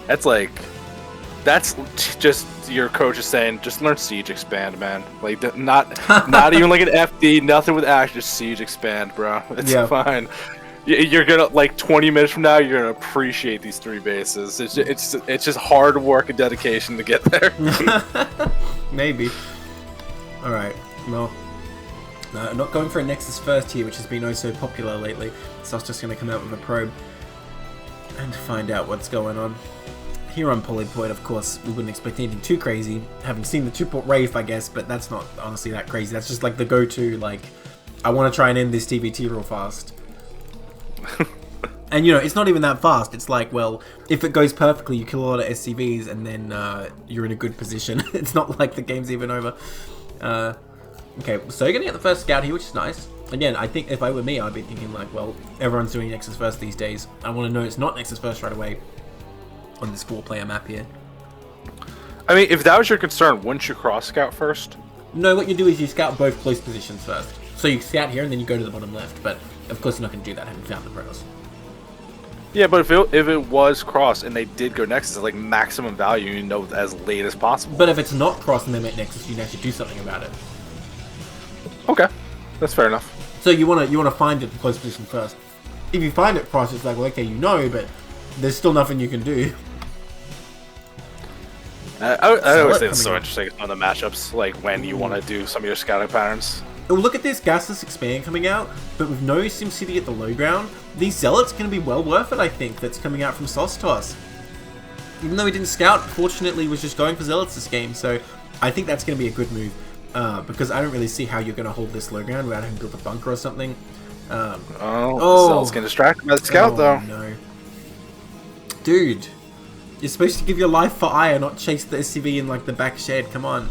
That's just your coach is saying, just learn siege expand, man. Like, not even like an FD, nothing with action, just siege expand, bro. It's fine. You're gonna, like, 20 minutes from now, you're gonna appreciate these 3 bases. It's just hard work and dedication to get there. Maybe. Alright, well, not going for a Nexus first here, which has been oh so popular lately. So I was just gonna come out with a probe and find out what's going on. Here on Polypoid, of course, we wouldn't expect anything too crazy. Having seen the 2-port Wraith, I guess, but that's not honestly that crazy. That's just like the go-to, like, I want to try and end this TVT real fast. And, you know, it's not even that fast. It's like, well, if it goes perfectly, you kill a lot of SCVs, and then you're in a good position. It's not like the game's even over. Okay, so you're going to get the first scout here, which is nice. Again, I think if I were me, I'd be thinking, like, well, everyone's doing Nexus first these days. I want to know it's not Nexus first right away on this 4-player map here. I mean, if that was your concern, wouldn't you cross-scout first? No, what you do is you scout both close positions first. So you scout here, and then you go to the bottom left, but of course you're not going to do that having found the Protoss. Yeah, but if it was cross and they did go Nexus, it's like maximum value, you know, as late as possible. But if it's not cross and they make Nexus, you can actually do something about it. Okay, that's fair enough. So you wanna find it in close position first. If you find it cross, it's like, well, okay, you know, but there's still nothing you can do. I always think it's so interesting on the matchups, like when you want to do some of your scouting patterns. Well, look at this gasless expand coming out, but with no SimCity at the low ground, these zealots can be well worth it, I think, that's coming out from Sostoss. Even though he didn't scout, fortunately, he was just going for zealots this game, so I think that's going to be a good move, because I don't really see how you're going to hold this low ground without having built a bunker or something. Zealots get distracted by the scout, though. No. Dude, you're supposed to give your life for Aya, not chase the SCV in, like, the back shed, come on.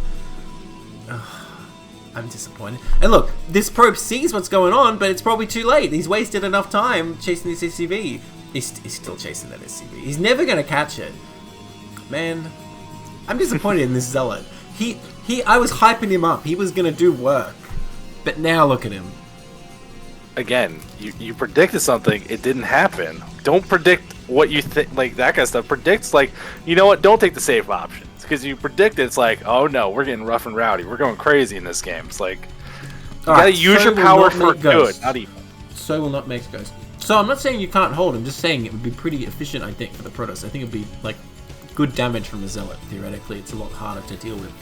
I'm disappointed. And look, this probe sees what's going on, but it's probably too late. He's wasted enough time chasing this SCV. He's still chasing that SCV. He's never going to catch it. Man, I'm disappointed in this Zealot. I was hyping him up. He was going to do work. But now look at him. Again, you predicted something. It didn't happen. Don't predict what you think, like that kind of stuff. Predicts, like, you know what? Don't take the safe option. Because you predict it's like, oh no, we're getting rough and rowdy. We're going crazy in this game. It's like, you gotta use your power for good, not evil. So will not make Ghost. So I'm not saying you can't hold. I'm just saying it would be pretty efficient, I think, for the Protoss. I think it would be, like, good damage from the Zealot, theoretically. It's a lot harder to deal with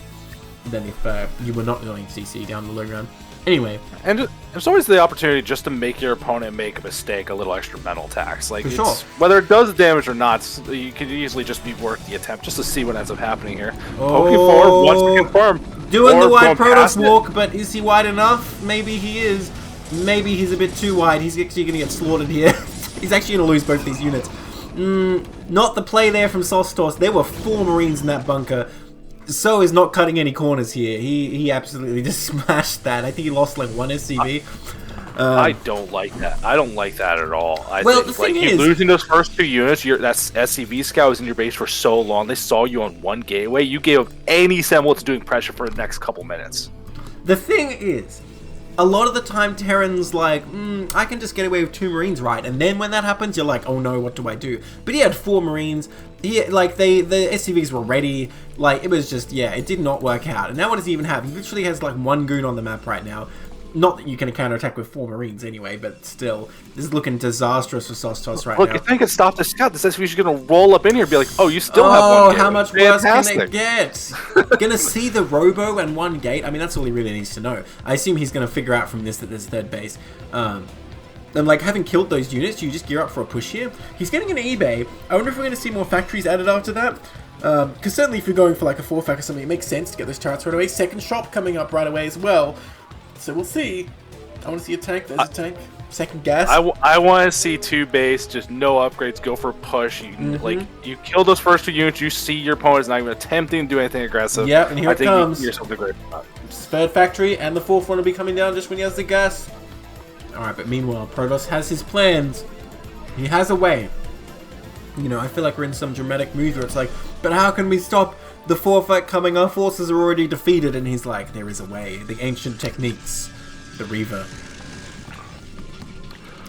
than if you were not going CC down the low ground. Anyway. And there's always the opportunity just to make your opponent make a mistake, a little extra mental tax. Like, sure. Whether it does damage or not, you could easily just be worth the attempt just to see what ends up happening here. Oh, Poke forward, once we confirm. Doing the wide Protoss walk, but is he wide enough? Maybe he is. Maybe he's a bit too wide. He's actually going to get slaughtered here. He's actually going to lose both these units. Not the play there from Sostoss. There were 4 Marines in that bunker. So is not cutting any corners here. He absolutely just smashed that. I think he lost like 1 SCV. I don't like that. I don't like that at all. I well, think, the thing like, is, losing those first 2 units, that SCV scout was in your base for so long. They saw you on 1 gateway. You gave up any semblance of doing pressure for the next couple minutes. The thing is, a lot of the time Terran's like, I can just get away with 2 Marines, right? And then when that happens, you're like, oh no, what do I do? But he had 4 Marines. The SCVs were ready. Like, it was just, yeah, it did not work out. And now what does he even have? He literally has like 1 goon on the map right now. Not that you can counterattack with 4 Marines anyway, but still, this is looking disastrous for Sostoss right now. Look, if they could stop the scout, this SCV is going to roll up in here and be like, oh, you still have 1 gate. Oh, how much worse can it get? Gonna see the Robo and 1 gate? I mean, that's all he really needs to know. I assume he's going to figure out from this that there's 3rd base. And like having killed those units, you just gear up for a push here. He's getting an eBay. I wonder if we're going to see more factories added after that. Because certainly if you're going for like a 4-fac or something, it makes sense to get those turrets right away. Second shop coming up right away as well. So we'll see. I want to see a tank. There's a tank. Second gas. I want to see 2 base, just no upgrades, go for a push. You like you kill those first 2 units, you see your opponent's not even attempting to do anything aggressive. Yeah, and here it comes. Here's something great. Third factory and the 4th one will be coming down just when he has the gas. Alright, but meanwhile, Protoss has his plans. He has a way. You know, I feel like we're in some dramatic mood where it's like, but how can we stop the 4-fac coming? Our forces are already defeated. And he's like, there is a way. The ancient techniques. The Reaver.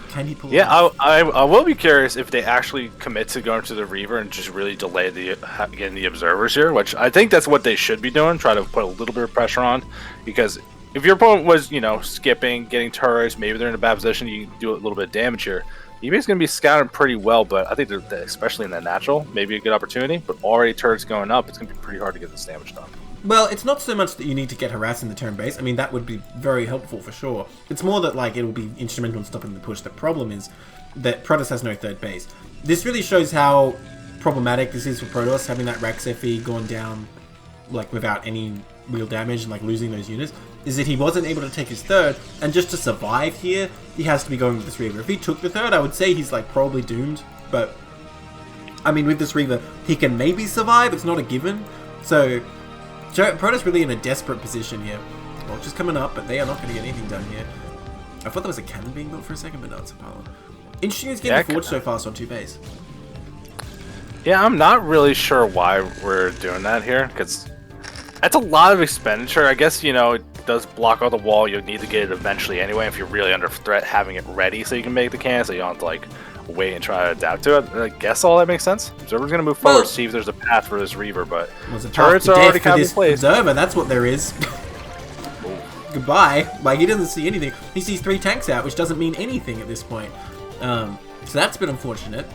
Can he pull it off? I will be curious if they actually commit to going to the Reaver and just really delay getting the observers here, which I think that's what they should be doing. Try to put a little bit of pressure on, because if your opponent was, you know, skipping, getting turrets, maybe they're in a bad position, you can do a little bit of damage here. eBay's going to be scouting pretty well, but I think they're, especially in that natural, maybe a good opportunity. But already turrets going up, it's going to be pretty hard to get this damage done. Well, it's not so much that you need to get harassed in the turn base. I mean, that would be very helpful for sure. It's more that, like, it'll be instrumental in stopping the push. The problem is that Protoss has no third base. This really shows how problematic this is for Protoss, having that Rax FE gone down, like, without any real damage and, like, losing those units, is that he wasn't able to take his third, and just to survive here, he has to be going with this Reaver. If he took the third, I would say he's, like, probably doomed, but, I mean, with this Reaver, he can maybe survive. It's not a given, so Protoss really in a desperate position here. Vulture's coming up, but they are not going to get anything done here. I thought there was a cannon being built for a second, but no, it's a pylon. Interesting he's getting forged so fast on 2 base. Yeah, I'm not really sure why we're doing that here, because that's a lot of expenditure. I guess, you know, it does block out the wall. You'll need to get it eventually anyway if you're really under threat, having it ready so you can make the cannon, so you don't have to, like, wait and try to adapt to it. I guess all that makes sense. Observer's going to move forward, see if there's a path for this Reaver, but turrets are already kind of in place. Observer, that's what there is. Goodbye. Like, he doesn't see anything. He sees 3 tanks out, which doesn't mean anything at this point. So that's been unfortunate.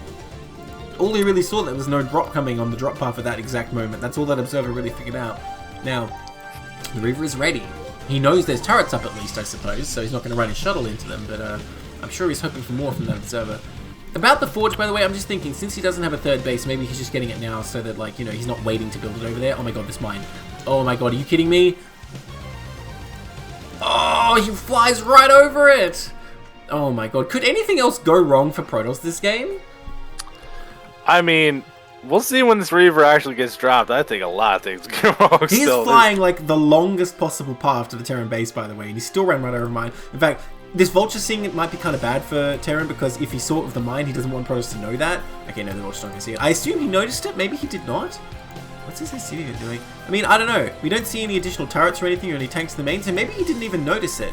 All he really saw, there was no drop coming on the drop path at that exact moment. That's all that Observer really figured out. Now, the Reaver is ready. He knows there's turrets up at least, I suppose, so he's not going to run his shuttle into them, but I'm sure he's hoping for more from that Observer. About the Forge, by the way, I'm just thinking, since he doesn't have a third base, maybe he's just getting it now so that, like, you know, he's not waiting to build it over there. Oh my god, this mine. Oh my god, are you kidding me? Oh, he flies right over it! Oh my god, could anything else go wrong for Protoss this game? I mean, we'll see when this Reaver actually gets dropped. I think a lot of things go wrong. He's flying, like, the longest possible path to the Terran base, by the way, and he still ran right over mine. In fact, this Vulture seeing it might be kind of bad for Terran, because if he saw it with the mine, he doesn't want Protoss to know that. Okay, no, the Vulture's not going to see it. I assume he noticed it. Maybe he did not. What's this SCV doing? I mean, I don't know. We don't see any additional turrets or anything, or any tanks in the main, so maybe he didn't even notice it.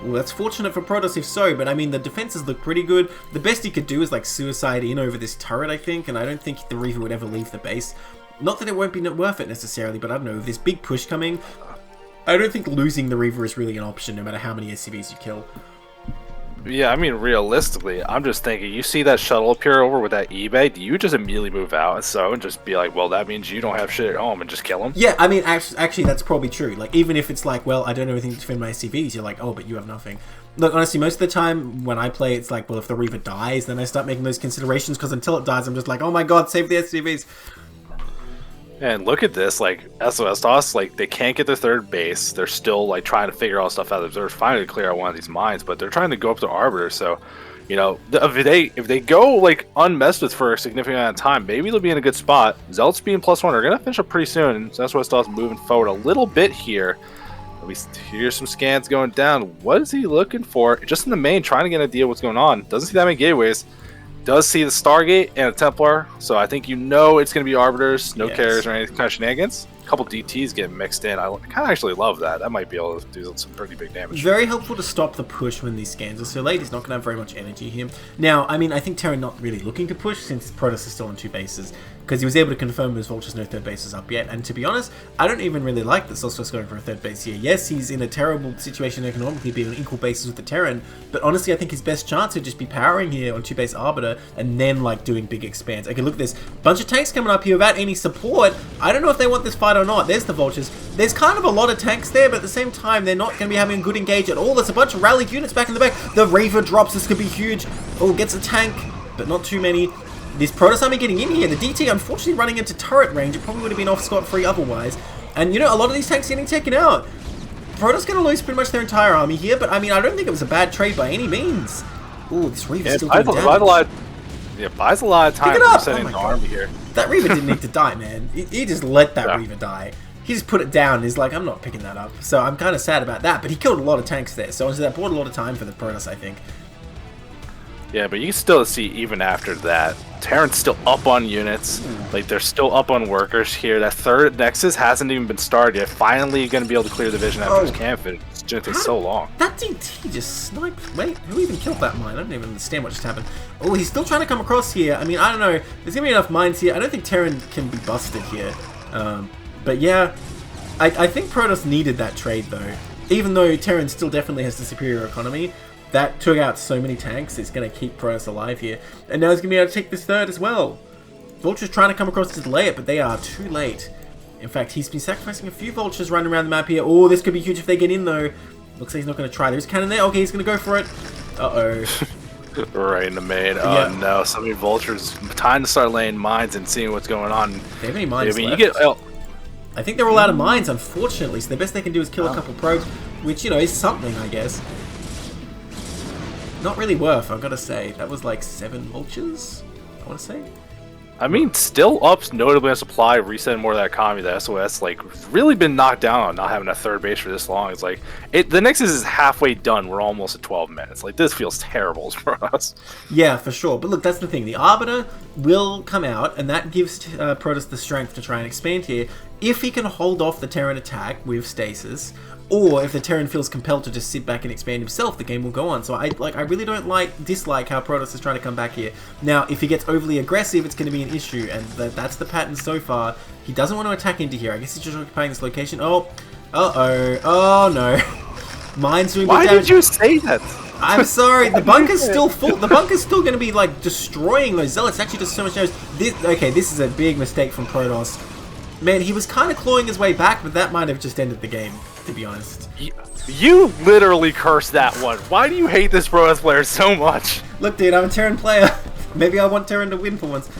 Well, that's fortunate for Protoss if so, but I mean, the defenses look pretty good. The best he could do is, like, suicide in over this turret, I think, and I don't think the Reaver would ever leave the base. Not that it won't be worth it necessarily, but I don't know, with this big push coming, I don't think losing the Reaver is really an option, no matter how many SCVs you kill. Yeah, I mean, realistically, I'm just thinking, you see that shuttle appear over with that eBay, do you just immediately move out and just be like, well, that means you don't have shit at home, and just kill him? Yeah, I mean, actually, that's probably true. Like, even if it's like, well, I don't know anything to defend my SCVs, you're like, oh, but you have nothing. Look, honestly, most of the time when I play, it's like, well, if the Reaver dies, then I start making those considerations, because until it dies, I'm just like, oh my god, save the SCVs. And look at this, like, Sostoss, like, they can't get their third base. They're still, like, trying to figure all stuff out. They're finally to clear out one of these mines, but they're trying to go up to Arbiter, so, you know, if they go, like, unmessed with for a significant amount of time, maybe they'll be in a good spot. Zealots being +1 are going to finish up pretty soon, and Sostoss moving forward a little bit here. We hear some scans going down. What is he looking for? Just in the main, trying to get an idea of what's going on. Doesn't see that many gateways. Does see the Stargate and a Templar, so I think you know it's going to be Arbiters, no carriers or any kind of shenanigans. A couple DTs getting mixed in. I kind of actually love that. That might be able to do some pretty big damage. Very helpful to stop the push when these scans are so late. He's not going to have very much energy here. Now, I mean, I think Terran not really looking to push since Protoss is still on 2 bases. because he was able to confirm his Vulture's no third base is up yet. And to be honest, I don't even really like that Sostoss going for a third base here. Yes, he's in a terrible situation economically, being on equal bases with the Terran, but honestly, I think his best chance would just be powering here on 2-base Arbiter and then like doing big expands. Okay, look at this. Bunch of tanks coming up here without any support. I don't know if they want this fight or not. There's the Vultures. There's kind of a lot of tanks there, but at the same time, they're not going to be having a good engage at all. There's a bunch of rallied units back in the back. The Reaver drops. This could be huge. Oh, gets a tank, but not too many. This Protoss army getting in here. The DT, unfortunately, running into turret range. It probably would have been off scot-free otherwise. And, you know, a lot of these tanks getting taken out. Protoss going to lose pretty much their entire army here, but, I mean, I don't think it was a bad trade by any means. Ooh, this Reaver's still doing damage. Buys a lot of time resetting the army here. That Reaver didn't need to die, man. He just let that Reaver die. He just put it down and he's like, I'm not picking that up. So I'm kind of sad about that, but he killed a lot of tanks there. So that bought a lot of time for the Protoss, I think. Yeah, but you can still see, even after that, Terran's still up on units. Like, they're still up on workers here. That third Nexus hasn't even been started yet. Finally going to be able to clear the vision after his camp. It's going to take so long. That DT just sniped. Wait, who even killed that mine? I don't even understand what just happened. Oh, he's still trying to come across here. I mean, I don't know. There's going to be enough mines here. I don't think Terran can be busted here. But yeah, I think Protoss needed that trade, though. Even though Terran still definitely has the superior economy, that took out so many tanks, it's going to keep Protoss alive here. And now he's going to be able to take this third as well. Vulture's trying to come across to delay it, but they are too late. In fact, he's been sacrificing a few Vultures running around the map here. Oh, this could be huge if they get in, though. Looks like he's not going to try. There's a cannon there. Okay, he's going to go for it. Uh-oh. Right in the main. Oh, no. So many Vultures. Time to start laying mines and seeing what's going on. They have any mines left? You get... I think they're all out of mines, unfortunately. So the best they can do is kill a couple probes, which, you know, is something, I guess. Not really worth, I've got to say. That was like 7 Vultures, I want to say. I mean, still ups notably on supply, resetting more of that economy. The SOS, like, really been knocked down on not having a third base for this long. It's like, the Nexus is halfway done. We're almost at 12 minutes. Like, this feels terrible for us. Yeah, for sure. But look, that's the thing. The Arbiter will come out, and that gives Protoss the strength to try and expand here. If he can hold off the Terran attack with stasis, or if the Terran feels compelled to just sit back and expand himself, the game will go on. So I really don't dislike how Protoss is trying to come back here. Now, if he gets overly aggressive, it's going to be an issue, and that's the pattern so far. He doesn't want to attack into here. I guess he's just occupying this location. Oh, oh no. Mine's doing Why damage. did you say that? I'm sorry, the bunker's still full. The bunker's still going to be like destroying those zealots. Actually, does so much damage. This is a big mistake from Protoss. Man, he was kind of clawing his way back, but that might have just ended the game, to be honest. You literally cursed that one. Why do you hate this Protoss player so much? Look, dude, I'm a Terran player. Maybe I want Terran to win for once.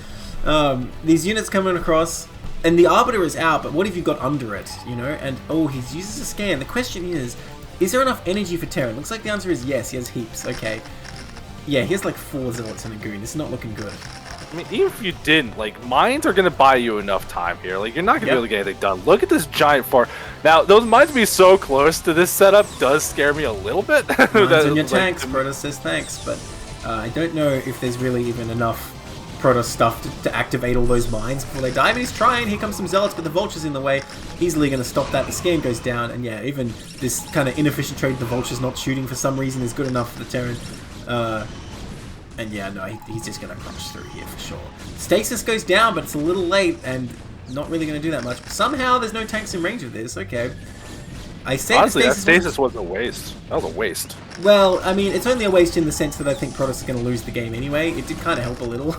These units coming across, and the Arbiter is out, but what have you got under it, you know? And, oh, he uses a scan. The question is there enough energy for Terran? Looks like the answer is yes, he has heaps. Okay. Yeah, he has like 4 zealots and a goon. This is not looking good. I mean, even if you didn't, like, mines are going to buy you enough time here. Like, you're not going to be able to get anything done. Look at this giant farm. Now, those mines being so close to this setup does scare me a little bit. Mines on your tanks, Protoss says thanks, but I don't know if there's really even enough Protoss stuff to activate all those mines before they die. I mean, he's trying. Here comes some Zealots, but the Vulture's in the way. Easily going to stop that. The scan goes down, and yeah, even this kind of inefficient trade, the Vulture's not shooting for some reason, is good enough for the Terran. And yeah, no, he's just going to crunch through here for sure. Stasis goes down, but it's a little late and not really going to do that much. Somehow there's no tanks in range of this. Okay. I say honestly, that stasis was a waste. That was a waste. Well, I mean, it's only a waste in the sense that I think Protoss is going to lose the game anyway. It did kind of help a little.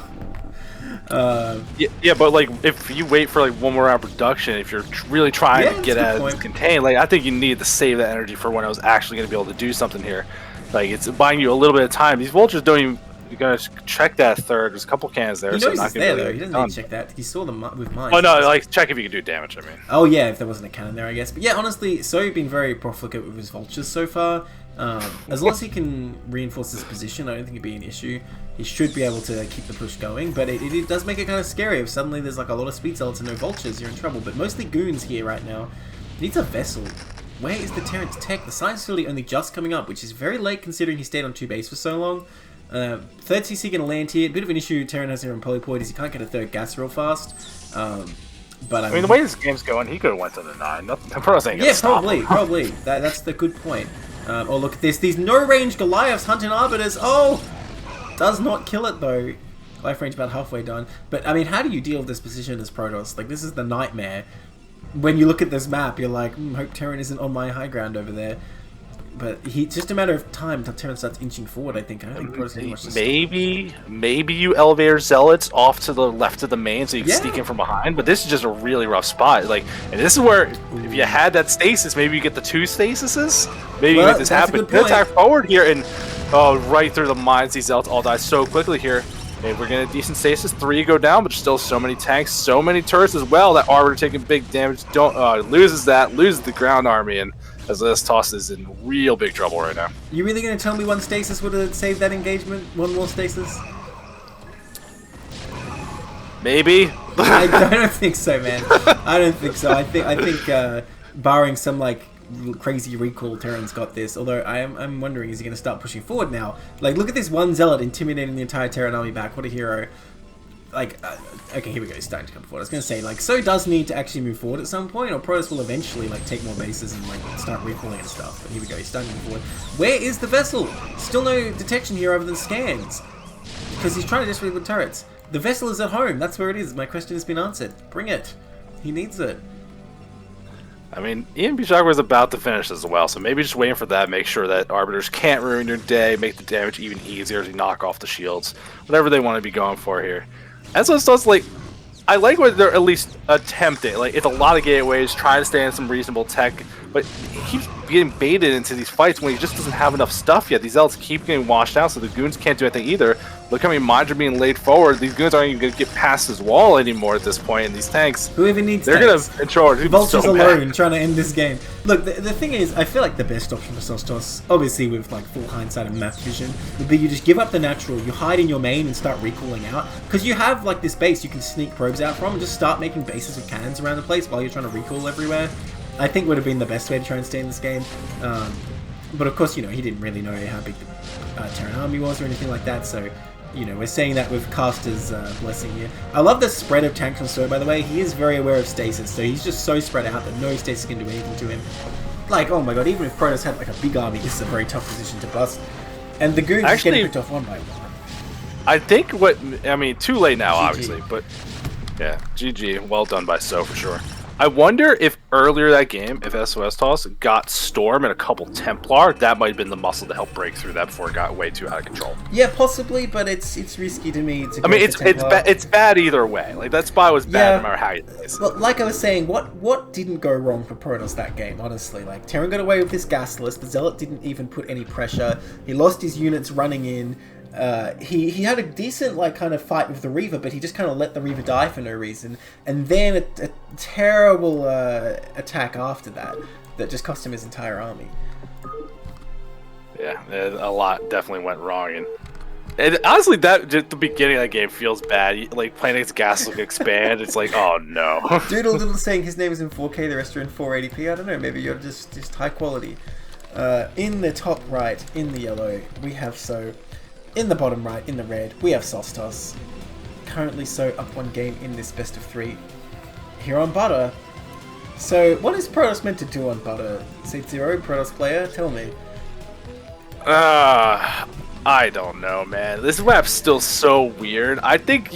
Yeah, but like if you wait for like one more round of production, if you're really trying to get at it contained, like I think you need to save that energy for when I was actually going to be able to do something here. Like it's buying you a little bit of time. These Vultures don't even. You're gonna check that third. There's a couple cannons there. He knows he's there though. He doesn't need to check that. He saw them with mine. Oh no, like check if you can do damage. I mean. Oh yeah, if there wasn't a cannon there, I guess. But yeah, honestly, So's been very profligate with his Vultures so far. As long as he can reinforce his position, I don't think it'd be an issue. He should be able to keep the push going. But it does make it kind of scary if suddenly there's like a lot of speed zealots and no Vultures. You're in trouble. But mostly goons here right now. Needs a vessel. Where is the Terran's tech? The science facility only just coming up, which is very late considering he stayed on 2 base for so long. Third CC going to land here. A bit of an issue Terran has here on Polypoid is he can't get a third gas real fast. But I mean, the way this game's going, he could have went to the 9. Yeah, probably. That's the good point. Oh, look at this. These no-range Goliaths hunting Arbiters. Oh! Does not kill it, though. Life range about halfway done. But, I mean, how do you deal with this position as Protoss? Like, this is the nightmare. When you look at this map, you're like, hope Terran isn't on my high ground over there. But it's just a matter of time until Terran starts inching forward, I think. I don't think Protoss much to maybe you elevate your Zealots off to the left of the main so you can sneak in from behind, but this is just a really rough spot. Like, and this is where, if you had that stasis, maybe you get the 2 stasises? Maybe you make this happen. Good attack forward here, and right through the mines, these Zealots all die so quickly here. Maybe we're getting a decent stasis. 3 go down, but still so many tanks, so many turrets as well. That Arbiter taking big damage. Loses the ground army, and as Sostoss is in real big trouble right now. You really going to tell me one stasis would have saved that engagement? One more stasis? Maybe. I don't think so, man. I don't think so. I think barring some like crazy recall, Terran's got this. Although I'm wondering, is he going to start pushing forward now? Like, look at this one Zealot intimidating the entire Terran army back. What a hero. Like, okay, here we go. He's starting to come forward. I was going to say, like, So does need to actually move forward at some point, or Protoss will eventually, like, take more bases and, like, start recalling and stuff. But here we go. He's starting to move forward. Where is the vessel? Still no detection here other than scans. Because he's trying to desperately with turrets. The vessel is at home. That's where it is. My question has been answered. Bring it. He needs it. I mean, Ian Bichak was about to finish as well, so maybe just waiting for that, make sure that Arbiters can't ruin your day, make the damage even easier as you knock off the shields. Whatever they want to be going for here. And so it's like, I like what they're at least attempting. Like, it's a lot of gateways, trying to stay in some reasonable tech, but he keeps getting baited into these fights when he just doesn't have enough stuff yet. These Zealots keep getting washed out, so the goons can't do anything either. Look how many mines are being laid forward. These goons aren't even going to get past his wall anymore at this point, and these tanks, who even needs they're going to control it. Vultures alone trying to end this game. Look, the thing is, I feel like the best option for Sostoss, obviously with like full hindsight and map vision, would be you just give up the natural, you hide in your main and start recalling out, because you have like this base you can sneak probes out from and just start making bases with cannons around the place while you're trying to recall everywhere. I think would have been the best way to try and stay in this game. But of course, you know, he didn't really know how big the Terran army was or anything like that, so, you know, we're saying that with Caster's blessing here. I love the spread of tanks on So, by the way. He is very aware of stasis, so he's just so spread out that no stasis can do anything to him. Like, oh my god, even if Protoss had like a big army, this is a very tough position to bust. And the goons are getting picked off one by one. I think too late now, obviously, but yeah, GG, well done by So for sure. I wonder if earlier that game, if Sostoss got Storm and a couple Templar, that might have been the muscle to help break through that before it got way too out of control. Yeah, possibly, but it's risky to me. It's bad either way. Like, that spot was bad no matter how you play. Well, like I was saying, what didn't go wrong for Protoss that game, honestly? Like, Terran got away with this gasless, the Zealot didn't even put any pressure, he lost his units running in, he had a decent like kind of fight with the Reaver, but he just kind of let the Reaver die for no reason, and then a terrible attack after that just cost him his entire army. Yeah, a lot definitely went wrong, and honestly, that just the beginning of that game feels bad. Like playing against Gas look expand, it's like, oh no. DoodleDoodle saying his name is in 4K, the rest are in 480p. I don't know, maybe you're just high quality. In the top right, in the yellow, we have So. In the bottom right, in the red, we have Sostoss. Currently So up 1 game in this best of 3. Here on Butter. So, what is Protoss meant to do on Butter? Saetzero, Protoss player, tell me. I don't know, man. This map's still so weird. I think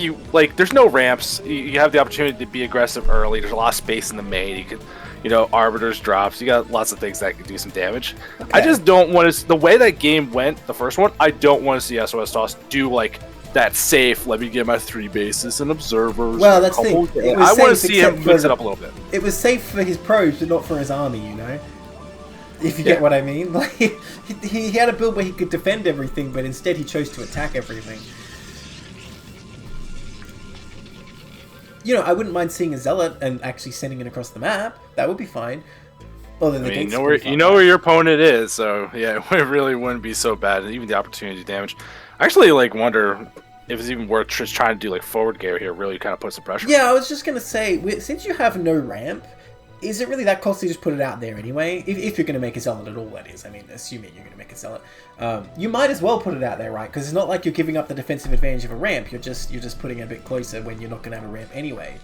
there's no ramps. You have the opportunity to be aggressive early. There's a lot of space in the main. You could, Arbiters drops. You got lots of things that can do some damage. Okay. I just don't want to. The way that game went, the first one, I don't want to see Sostoss do like that safe. Let me get my 3 bases and observers. Well, that's the thing. I want to see him mix it up a little bit. It was safe for his probes, but not for his army. If you get what I mean. Like he had a build where he could defend everything, but instead he chose to attack everything. I wouldn't mind seeing a Zealot and actually sending it across the map. That would be fine. Although you know where your opponent is, so yeah, it really wouldn't be so bad. And even the opportunity damage. I actually wonder if it's even worth just trying to do forward gear here. Really kind of put some pressure. Yeah, I was just gonna say, since you have no ramp, is it really that costly to just put it out there anyway? If you're going to make a Zealot at all, that is. I mean, assuming you're going to make a Zealot. You might as well put it out there, right? Because it's not like you're giving up the defensive advantage of a ramp. You're just putting it a bit closer when you're not going to have a ramp anyway.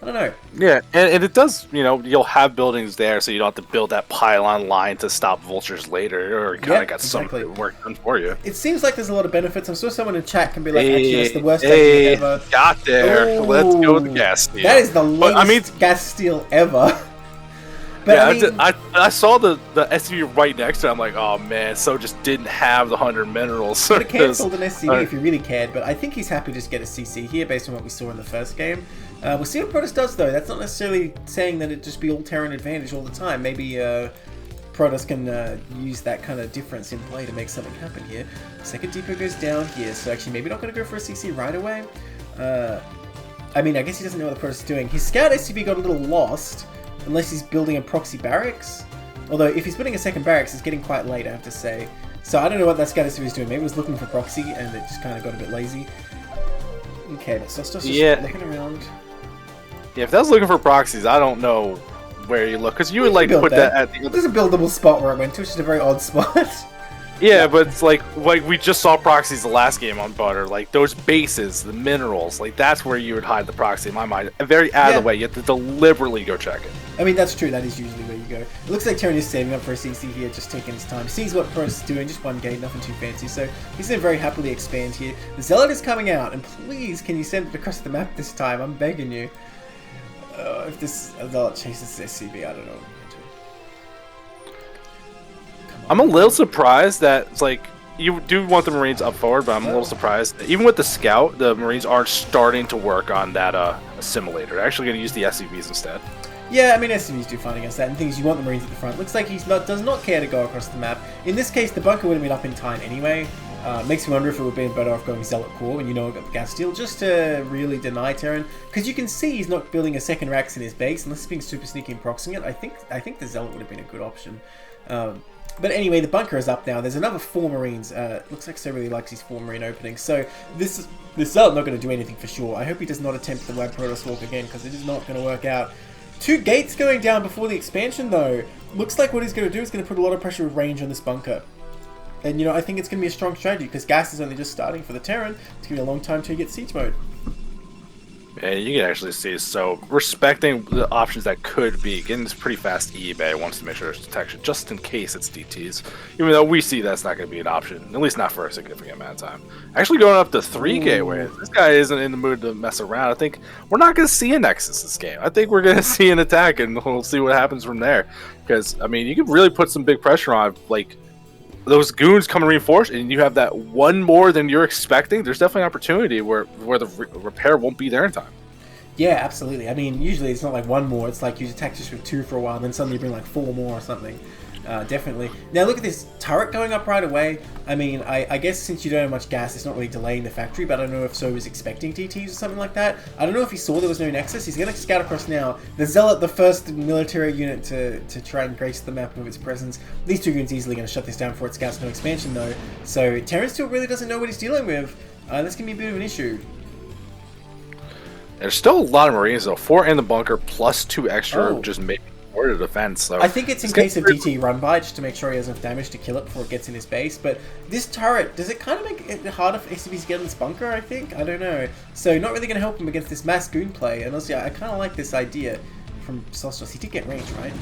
I don't know. Yeah, and it does, you know, you'll have buildings there, so you don't have to build that pylon line to stop vultures later, or you kind of got some work done for you. It seems like there's a lot of benefits. I'm sure someone in chat can be like, actually, that's the worst idea ever. Got there. Ooh, let's go with the gas steal. That is the latest gas steal ever. But yeah, I saw the SCV right next to it. I'm like, oh man, so just didn't have the 100 minerals. Could have cancelled an SCV if you really cared, but I think he's happy to just get a CC here based on what we saw in the first game. We'll see what Protoss does though. That's not necessarily saying that it just be all Terran advantage all the time. Maybe Protoss can use that kind of difference in play to make something happen here. Second depot goes down here, so actually maybe not going to go for a CC right away. I mean, I guess he doesn't know what the Protoss is doing. His scout SCV got a little lost. Unless he's building a proxy barracks. Although, if he's putting a second barracks, it's getting quite late, I have to say. So, I don't know what that scout SCV is doing. Maybe it was looking for proxy, and it just kind of got a bit lazy. Okay, but Sostoss just looking around. Yeah, if that was looking for proxies, I don't know where you look. Because you would, like, put that at the... There's a buildable spot where I went to, which is a very odd spot. Yeah, but it's like we just saw proxies the last game on Butter. Like, those bases, the minerals, like, that's where you would hide the proxy, in my mind. Very out of the way. You have to deliberately go check it. I mean, that's true. That is usually where you go. It looks like Terran is saving up for a CC here, just taking his time. Sees what Protoss is doing, just one gate, nothing too fancy. So he's going to very happily expand here. The Zealot is coming out, and please, can you send it across the map this time? I'm begging you. If this Zealot chases this SCV, I don't know what I'm going to do. I'm a little surprised that it's like you do want the Marines up forward, but I'm a little surprised that even with the scout, the Marines aren't starting to work on that assimilator. They're actually going to use the SCVs instead. Yeah, I mean, SCVs do fine against that, and things you want the Marines at the front. Looks like he does not care to go across the map. In this case, the bunker would have been up in time anyway. Makes me wonder if it would have been better off going Zealot Core when you know I've got the gas steal, just to really deny Terran. Because you can see he's not building a second racks in his base, unless he's being super sneaky and proxying it. I think the Zealot would have been a good option. But anyway, the bunker is up now. There's another 4 Marines. Looks like So really likes his 4 Marine openings. So this Zealot not going to do anything for sure. I hope he does not attempt the Web Protoss walk again, because it is not going to work out. 2 gates going down before the expansion though. Looks like what he's going to do is going to put a lot of pressure with range on this bunker. And you know, I think it's going to be a strong strategy, because gas is only just starting for the Terran. It's going to be a long time till you get siege mode. Yeah, you can actually see, so respecting the options that could be, getting this pretty fast eBay wants to make sure there's detection, just in case it's DTs. Even though we see that's not going to be an option, at least not for a significant amount of time. Actually going up to 3 gateways. This guy isn't in the mood to mess around. I think we're not going to see a Nexus this game. I think we're going to see an attack, and we'll see what happens from there. Because, I mean, you can really put some big pressure on, like, those goons come and reinforce, and you have that one more than you're expecting. There's definitely an opportunity where the repair won't be there in time. Yeah, absolutely. I mean, usually it's not like 1 more. It's like you attack just with 2 for a while, and then suddenly you bring like 4 more or something. Definitely. Now look at this turret going up right away. I mean, I guess since you don't have much gas, it's not really delaying the factory, but I don't know if So was expecting TTs or something like that. I don't know if he saw there was no Nexus. He's going to scout across now. The Zealot, the first military unit to try and grace the map with its presence. These 2 units easily going to shut this down before it scouts no expansion though. So Terran still really doesn't know what he's dealing with. That's going to be a bit of an issue. There's still a lot of Marines though. 4 in the bunker plus 2 extra just maybe for the defense. So I think it's in case of DT run by, just to make sure he has enough damage to kill it before it gets in his base. But this turret, does it kind of make it harder for SCVs to get in this bunker, I think? I don't know. So not really going to help him against this mass goon play. And also, I kind of like this idea from Sostoss. He did get range, right?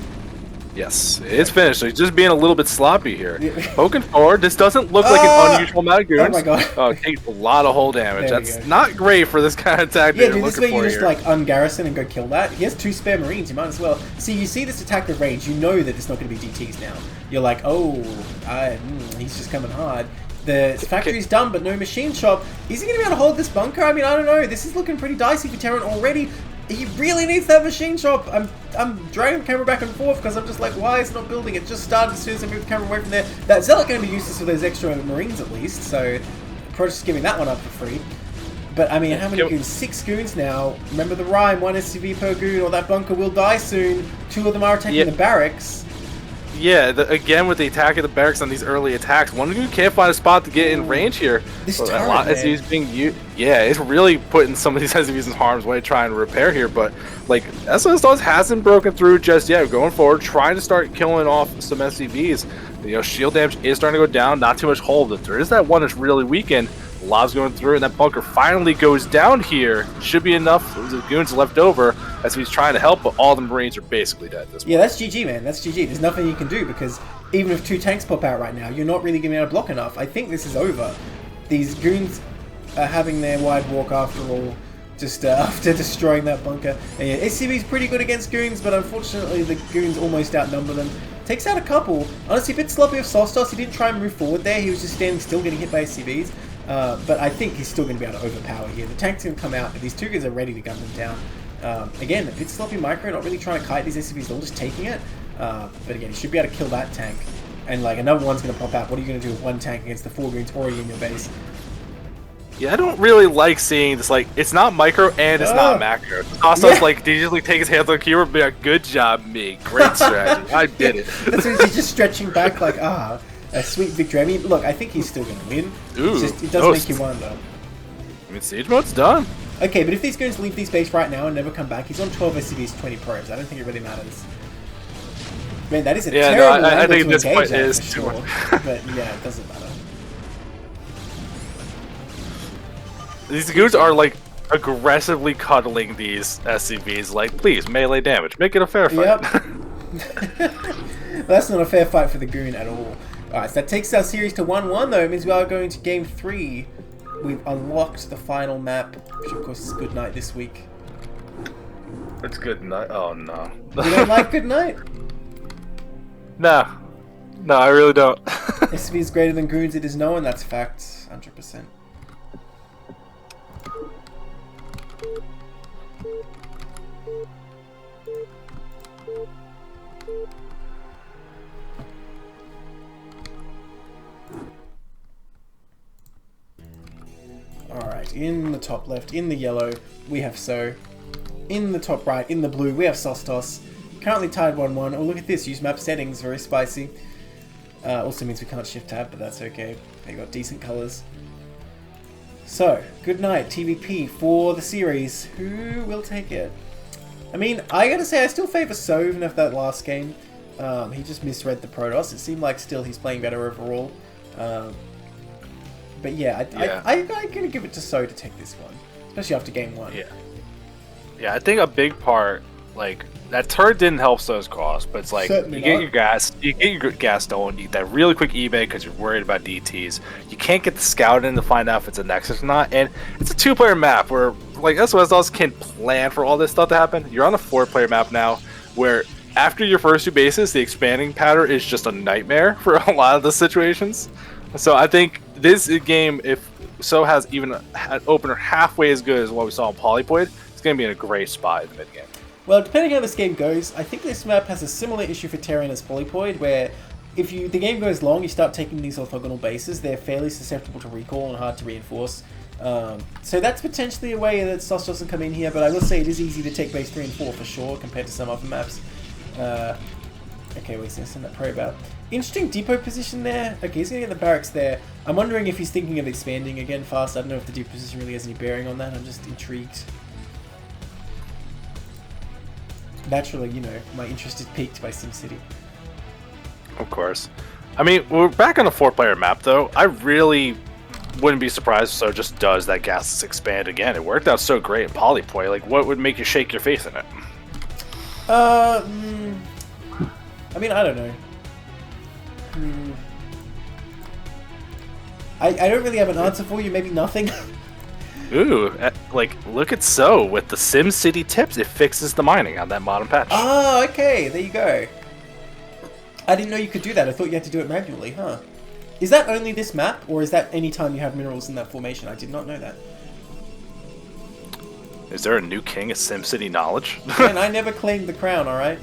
Yes, it's finished. So he's just being a little bit sloppy here. Poking forward. This doesn't look like an unusual amount of goons. Oh my god. Takes a lot of hull damage. That's not great for this kind of attack. Yeah, dude, this way you just like ungarrison and go kill that. He has 2 spare Marines. You might as well. See, you see this attack with range. You know that it's not going to be DTs now. You're like, oh, he's just coming hard. The factory's done, but no machine shop. Is he going to be able to hold this bunker? I mean, I don't know. This is looking pretty dicey for Terran already. He really needs that machine shop. I'm dragging the camera back and forth because I'm just like, why is it not building? It just started as soon as I moved the camera away from there. That Zealot going to be useless for those extra Marines at least, so Protoss is giving that one up for free. But I mean, how many goons? 6 goons now. Remember the rhyme, 1 SCV per goon, or that bunker will die soon. 2 of them are attacking the barracks. Yeah, again with the attack of the barracks on these early attacks, one dude can't find a spot to get in range here. This turret, man. SCVs being used, yeah, it's really putting some of these SCVs in harm's way trying to repair here. But like, Sostoss hasn't broken through just yet. Going forward, trying to start killing off some SCVs. You know, shield damage is starting to go down. Not too much hull, but there is that one that's really weakened. Lob's going through, and that bunker finally goes down here. Should be enough. The goons left over as he's trying to help, but all the Marines are basically dead at this point. Yeah, that's GG, man. That's GG. There's nothing you can do because even if 2 tanks pop out right now, you're not really going to be able to block enough. I think this is over. These goons are having their wide walk after all, just after destroying that bunker. And yeah, SCV's pretty good against goons, but unfortunately the goons almost outnumber them. Takes out a couple. Honestly, a bit sloppy of Sostoss. He didn't try and move forward there. He was just standing still, getting hit by SCVs. But I think he's still going to be able to overpower here. The tank's going to come out, and these 2 guys are ready to gun them down. Again, a bit sloppy micro, not really trying to kite these SCVs, they're all just taking it. But again, he should be able to kill that tank. And like another one's going to pop out. What are you going to do with 1 tank against the 4 goons already in your base? Yeah, I don't really like seeing this. Like, it's not micro and it's not macro. Sostoss, like, did he just like take his hands on the keyboard and be like, "Good job, me. Great strategy. I did it." That's what he's just stretching back like, a sweet victory. I mean, look, I think he's still going to win. Ooh, it does make you wonder. I mean, siege mode's done. Okay, but if these goons leave this base right now and never come back, he's on 12 SCVs, 20 probes. I don't think it really matters. Man, that is a terrible I think to this engage point is for too sure. much. But yeah, it doesn't matter. These goons are like aggressively cuddling these SCVs. Like, please, melee damage. Make it a fair fight. Yep. That's not a fair fight for the goon at all. Alright, so that takes our series to 1-1 though. It means we are going to game 3. We've unlocked the final map, which of course is Good Night this week. It's Good Night. Oh no. You don't like Good Night? No. No, I really don't. SCV is greater than goons, it is known, that's fact. 100%. Alright, in the top left, in the yellow, we have So. In the top right, in the blue, we have Sostoss. Currently tied 1-1. Oh, look at this. Use map settings. Very spicy. Also means we can't shift tab, but that's okay. They got decent colours. So, Good Night, TVP for the series. Who will take it? I mean, I gotta say, I still favour So, even after that last game. He just misread the Protoss. It seemed like still he's playing better overall. But yeah, I'm gonna give it to So to take this one. Especially after game 1. Yeah. Yeah, I think a big part, like, that turret didn't help So's cause, but it's like, you get your gas stolen, you get that really quick eBay because you're worried about DTs. You can't get the scout in to find out if it's a Nexus or not, and it's a 2-player map where, like, SOS can plan for all this stuff to happen. You're on a 4-player map now, where after your first 2 bases, the expanding pattern is just a nightmare for a lot of the situations. So I think this game, if So has even an opener halfway as good as what we saw in Polypoid, it's going to be in a great spot in the mid game. Well, depending how this game goes, I think this map has a similar issue for Terran as Polypoid, where if the game goes long, you start taking these orthogonal bases, they're fairly susceptible to recall and hard to reinforce. So that's potentially a way that Sostoss doesn't come in here, but I will say it is easy to take base 3 and 4 for sure, compared to some other maps. Okay, we're going to send that probe out. Interesting depot position there. Okay, he's going to get the barracks there. I'm wondering if he's thinking of expanding again fast. I don't know if the depot position really has any bearing on that. I'm just intrigued. Naturally, you know, my interest is piqued by SimCity. Of course. I mean, we're back on a 4-player map, though. I really wouldn't be surprised if So just does that gasless expand again. It worked out so great in Polypoid. Like, what would make you shake your faith in it? I mean, I don't know. I don't really have an answer for you. Maybe nothing. Ooh, like, look at So with the SimCity tips. It fixes the mining on that modern patch. Oh, okay. There you go. I didn't know you could do that. I thought you had to do it manually, huh? Is that only this map, or is that any time you have minerals in that formation? I did not know that. Is there a new king of SimCity knowledge? Man, I never claimed the crown, alright?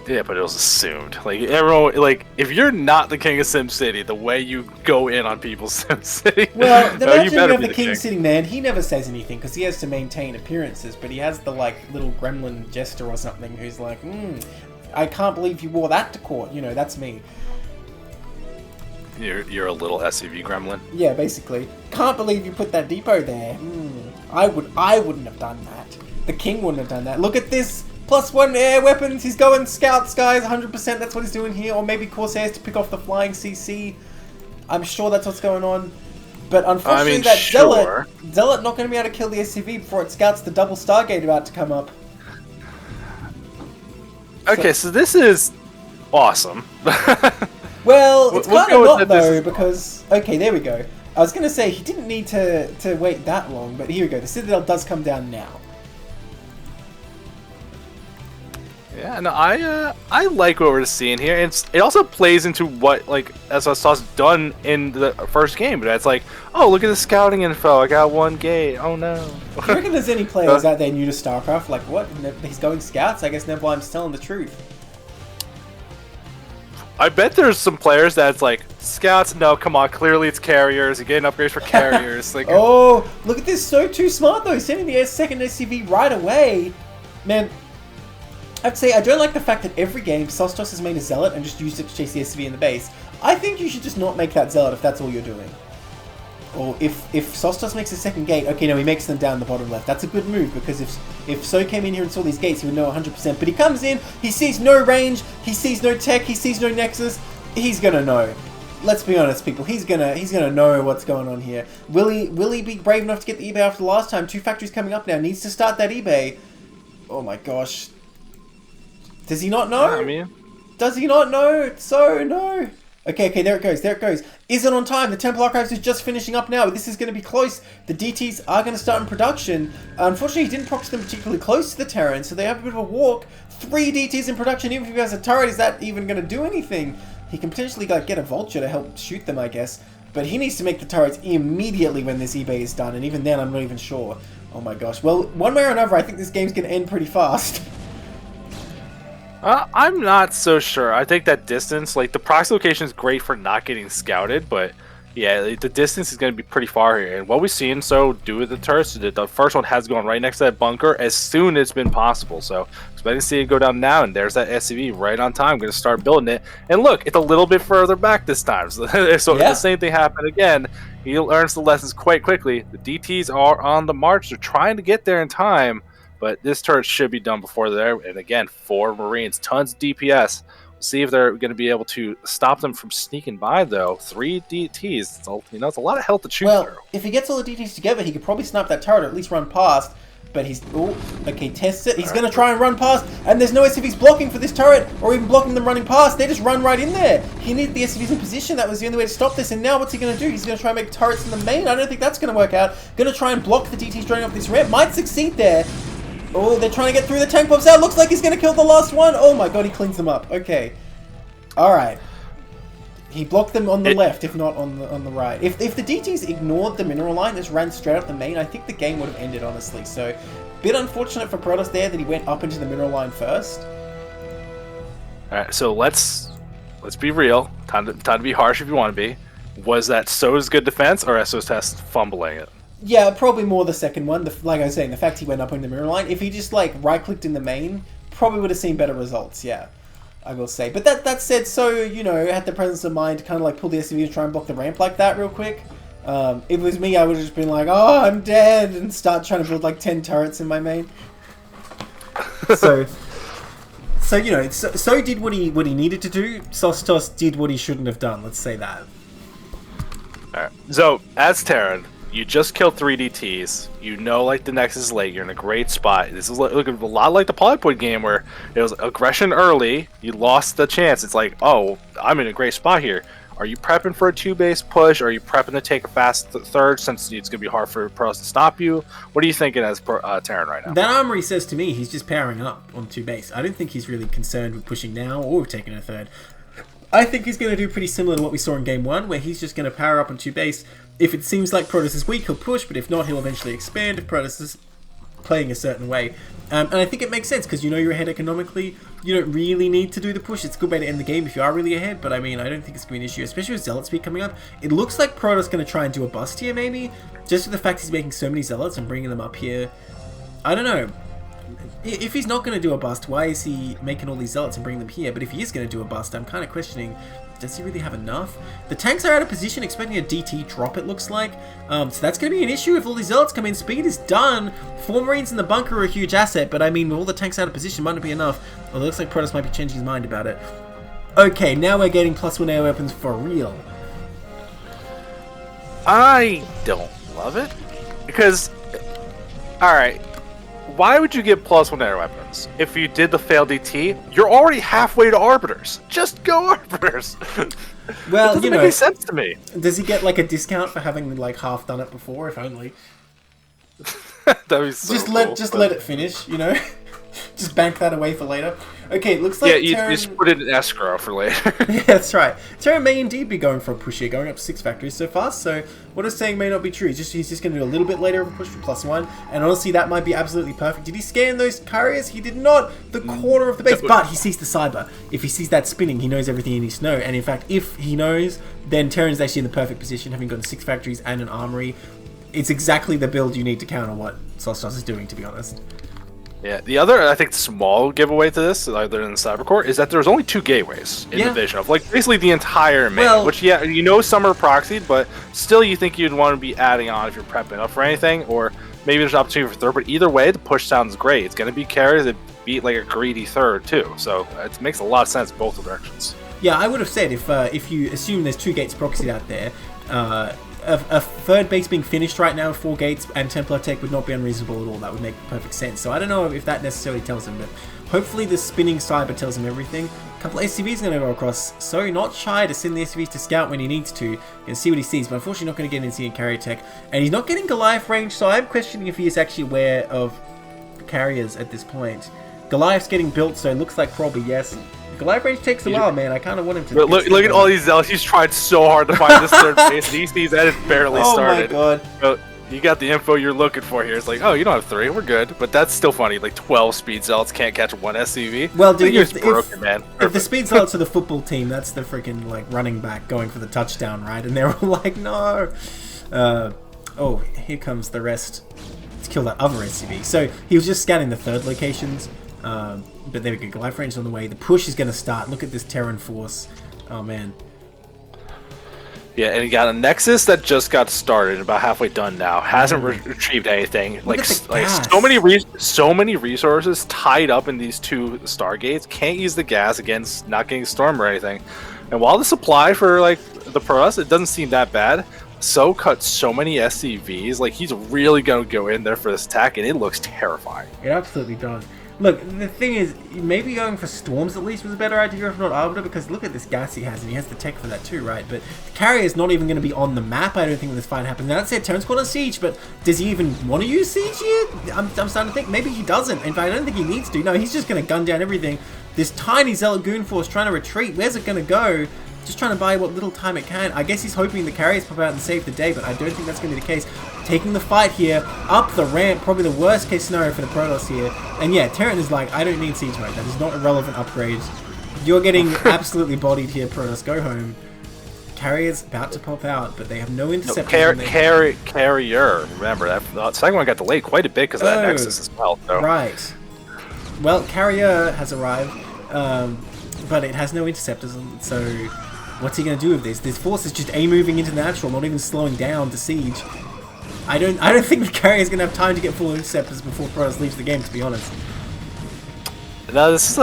Yeah, but it was assumed. Like, everyone, like, if you're not the king of SimCity, the way you go in on people's SimCity, well, the you you have be the king sitting there, and he never says anything because he has to maintain appearances. But he has the like little gremlin jester or something who's like, I can't believe you wore that to court. You know, that's me. You're a little SUV gremlin. Yeah, basically. Can't believe you put that depot there. I wouldn't have done that. The king wouldn't have done that. Look at this. +1 air weapons. He's going scouts, guys. 100%. That's what he's doing here. Or maybe Corsairs to pick off the flying CC. I'm sure that's what's going on. But unfortunately, I mean, that sure. Zealot not going to be able to kill the SCV before it scouts the double Stargate about to come up. Okay, so this is awesome. Well, it's kind of not though, is... because... Okay, there we go. I was going to say, he didn't need to wait that long, but here we go. The Citadel does come down now. Yeah, no, I like what we're seeing here. It also plays into what like Sostoss done in the first game, but it's like, oh, look at the scouting info. I got one gate. Oh no. Do you reckon there's any players out there new to StarCraft? Like, what? He's going scouts? I guess Neblime's telling the truth. I bet there's some players that's like, scouts, no, come on, clearly it's carriers. You're getting upgrades for carriers. Like, oh, look at this. So too smart though. Sending the second SCV right away. Man, I'd say I don't like the fact that every game Sostoss has made a Zealot and just used it to chase the SCV in the base. I think you should just not make that Zealot if that's all you're doing. Or if Sostoss makes a second gate, okay, no, he makes them down the bottom left. That's a good move, because if So came in here and saw these gates, he would know 100%. But he comes in, he sees no range, he sees no tech, he sees no nexus, he's gonna know. Let's be honest, people. He's gonna know what's going on here. Will he be brave enough to get the eBay after the last time? 2 factories coming up now. Needs to start that eBay. Oh my gosh. Does he not know? I mean, does he not know? So no. Okay, there it goes. There it goes. Is it on time? The Temple Archives is just finishing up now. This is going to be close. The DTs are going to start in production. Unfortunately, he didn't proxy them particularly close to the Terran, so they have a bit of a walk. 3 DTs in production. Even if he has a turret, is that even going to do anything? He can potentially get a Vulture to help shoot them, I guess. But he needs to make the turrets immediately when this eBay is done, and even then, I'm not even sure. Oh my gosh. Well, one way or another, I think this game's going to end pretty fast. I'm not so sure. I think that distance, like the proxy location is great for not getting scouted, but yeah, the distance is going to be pretty far here. And what we've seen So do with the turrets, the first one has gone right next to that bunker as soon as it's been possible. So expecting to see it go down now, and there's that SCV right on time. Going to start building it. And look, it's a little bit further back this time. So yeah. The same thing happened again. He learns the lessons quite quickly. The DTs are on the march. They're trying to get there in time. But this turret should be done before there. And again, 4 Marines, tons of DPS. We'll see if they're going to be able to stop them from sneaking by, though. 3 DTs. It's a lot of health to shoot through. If he gets all the DTs together, he could probably snipe that turret or at least run past. But he's... Oh, okay, tests it. He's going to try and run past. And there's no SCVs blocking for this turret or even blocking them running past. They just run right in there. He needed the SCVs in position. That was the only way to stop this. And now what's he going to do? He's going to try and make turrets in the main. I don't think that's going to work out. Going to try and block the DTs driving up this ramp. Might succeed there. Oh, they're trying to get through the tank bombs out. Looks like he's going to kill the last one. Oh my god, he cleans them up. Okay. Alright. He blocked them on the left, if not on the right. If the DTs ignored the mineral line, just ran straight up the main, I think the game would have ended, honestly. So, bit unfortunate for Protoss there that he went up into the mineral line first. Alright, so let's be real. Time to be harsh if you want to be. Was that So's good defense or Sostoss fumbling it? Yeah, probably more the second one. Like I was saying, the fact he went up on the mirror line. If he just right-clicked in the main, probably would have seen better results, yeah. I will say. But that said, So, had the presence of mind to kind of pull the SCV and try and block the ramp like that real quick. If it was me, I would have just been like, oh, I'm dead, and start trying to build 10 turrets in my main. So did what he needed to do. Sostoss did what he shouldn't have done, let's say that. Alright, so, as Terran, you just killed 3 DTs. The Nexus is late. You're in a great spot. This is looking a lot like the Polypoid game where it was aggression early. You lost the chance. It's like, oh, I'm in a great spot here. Are you prepping for a 2-base push? Or are you prepping to take a fast third since it's going to be hard for Protoss to stop you? What are you thinking as Terran right now? That armory says to me he's just powering up on 2-base. I don't think he's really concerned with pushing now or taking a third. I think he's going to do pretty similar to what we saw in Game 1, where he's just going to power up on 2-base. If it seems like Protoss is weak, he'll push, but if not, he'll eventually expand if Protoss is playing a certain way. And I think it makes sense, because you're ahead economically. You don't really need to do the push. It's a good way to end the game if you are really ahead, but I mean, I don't think it's going to be an issue, especially with Zealot speed coming up. It looks like Protoss going to try and do a bust here, maybe, just with the fact he's making so many Zealots and bringing them up here. I don't know. If he's not going to do a bust, why is he making all these Zealots and bringing them here? But if he is going to do a bust, I'm kind of questioning, does he really have enough? The tanks are out of position, expecting a DT drop, it looks like. So that's going to be an issue if all these Zealots come in. Speed is done. 4 Marines in the bunker are a huge asset, but I mean, with all the tanks out of position, might not be enough. Although it looks like Protoss might be changing his mind about it. Okay, now we're getting +1 air weapons for real. I don't love it because, all right, why would you get +1 air weapons if you did the failed DT? You're already halfway to arbiters. Just go arbiters. Well, it doesn't make any sense to me. Does he get like a discount for having like half done it before? If only. That'd be so let it finish. Just bank that away for later. Okay, it looks like you just put it in escrow for later. Yeah, that's right. Terran may indeed be going for a push here, going up to 6 factories so fast, so what it's saying may not be true. He's just going to do a little bit later of a push for +1, and honestly, that might be absolutely perfect. Did he scan those carriers? He did not! The corner of the base, but he sees the cyber. If he sees that spinning, he knows everything he needs to know, and in fact, if he knows, then Terran's actually in the perfect position, having gotten 6 factories and an armory. It's exactly the build you need to counter what Sostoss is doing, to be honest. Yeah, the other, I think, small giveaway to this, other than the Cybercore, is that there's only 2 gateways in the vision of, like, basically the entire main, which, yeah, some are proxied, but still you think you'd want to be adding on if you're prepping up for anything, or maybe there's an opportunity for third, but either way, the push sounds great. It's going to be carries that beat, like, a greedy third, too, so it makes a lot of sense both directions. Yeah, I would have said, if you assume there's 2 gates proxied out there, a third base being finished right now with 4 gates and Templar Tech would not be unreasonable at all. That would make perfect sense. So I don't know if that necessarily tells him, but hopefully the spinning cyber tells him everything. A couple of SCVs going to go across, so not shy to send the SCVs to scout when he needs to and see what he sees, but unfortunately not going to get in seeing carrier tech. And he's not getting Goliath range, so I'm questioning if he is actually aware of carriers at this point. Goliath's getting built, so it looks like probably yes. Goliath range takes a while, man. I kind of want him to... Look at all these zealots. He's tried so hard to find this third base, and he sees that it's barely started. Oh my god. So you got the info you're looking for here. It's like, oh, you don't have 3. We're good. But that's still funny. Like, 12 speed zealots can't catch 1 SCV. Well, dude, if the speed zealots are the football team, that's the freaking, like, running back going for the touchdown, right? And they're all like, no. Oh, here comes the rest. Let's kill that other SCV. So he was just scanning the third locations. But there we go, Goliath range on the way. The push is going to start. Look at this Terran force. Oh, man. Yeah, and he got a Nexus that just got started, about halfway done now. Hasn't retrieved anything. Like so many resources tied up in these 2 Stargates. Can't use the gas against not getting storm or anything. And while the supply for like the Protoss, it doesn't seem that bad. So cut so many SCVs. Like he's really going to go in there for this attack, and it looks terrifying. It absolutely does. Look, the thing is, maybe going for Storms at least was a better idea if not Arbiter, because look at this gas he has, and he has the tech for that too, right? But the carrier is not even going to be on the map, I don't think, when this fight happens. Now, let's say Terran's caught on Siege, but does he even want to use Siege here? I'm starting to think maybe he doesn't. In fact, I don't think he needs to. No, he's just going to gun down everything. This tiny Zealot Goon Force trying to retreat. Where's it going to go? Just trying to buy what little time it can. I guess he's hoping the carriers pop out and save the day, but I don't think that's going to be the case. Taking the fight here, up the ramp, probably the worst case scenario for the Protoss here. And yeah, Terran is like, I don't need Siege Mode. That is not a relevant upgrade. You're getting absolutely bodied here, Protoss. Go home. Carrier's about to pop out, but they have no interceptors. Carrier. Remember, that second one got delayed quite a bit because of that Nexus as well. So. Right. Well, Carrier has arrived, but it has no interceptors, so... What's he going to do with this? This force is just A-moving into natural, not even slowing down to siege. I don't think the carrier is going to have time to get full interceptors before Protoss leaves the game, to be honest. Now this is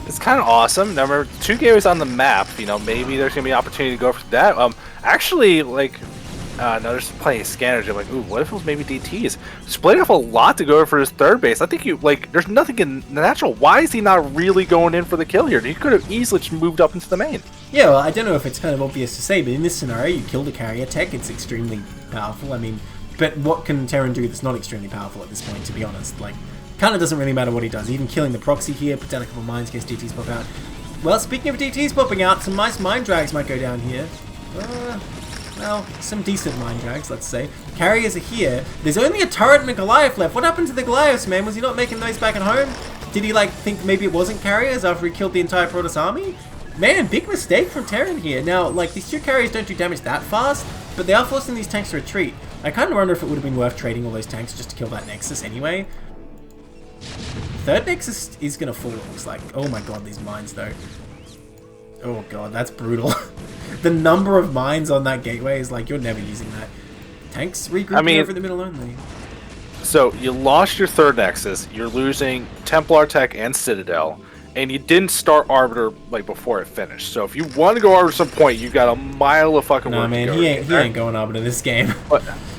it's kind of awesome. Number 2 gateways on the map. Maybe there's going to be an opportunity to go for that. Actually, like, no, there's plenty of scanners. You're like, ooh, what if it was maybe DTs? Splitting off a lot to go for his third base. I think there's nothing in the natural. Why is he not really going in for the kill here? He could have easily just moved up into the main. Yeah, well, I don't know if it's kind of obvious to say, but in this scenario, you kill the carrier tech, it's extremely powerful. I mean, but what can Terran do that's not extremely powerful at this point, to be honest? Like, kind of doesn't really matter what he does. Even killing the proxy here, put down a couple of mines in case DTs pop out. Well, speaking of DTs popping out, some nice mine drags might go down here. Well, some decent mine drags, let's say. Carriers are here. There's only a turret and a Goliath left. What happened to the Goliaths, man? Was he not making those back at home? Did he, like, think maybe it wasn't carriers after he killed the entire Protoss army? Man, big mistake from Terran here. Now, like, these 2 carriers don't do damage that fast, but they are forcing these tanks to retreat. I kind of wonder if it would have been worth trading all those tanks just to kill that Nexus anyway. Third Nexus is going to fall, it looks like. Oh my god, these mines, though. Oh god, that's brutal. The number of mines on that gateway is like, you're never using that. Tanks regrouping over the middle only. So, you lost your third Nexus, you're losing Templar Tech and Citadel, and you didn't start Arbiter like before it finished. So if you want to go Arbiter at some point, you got a mile of fucking work man, to go. he ain't going Arbiter this game.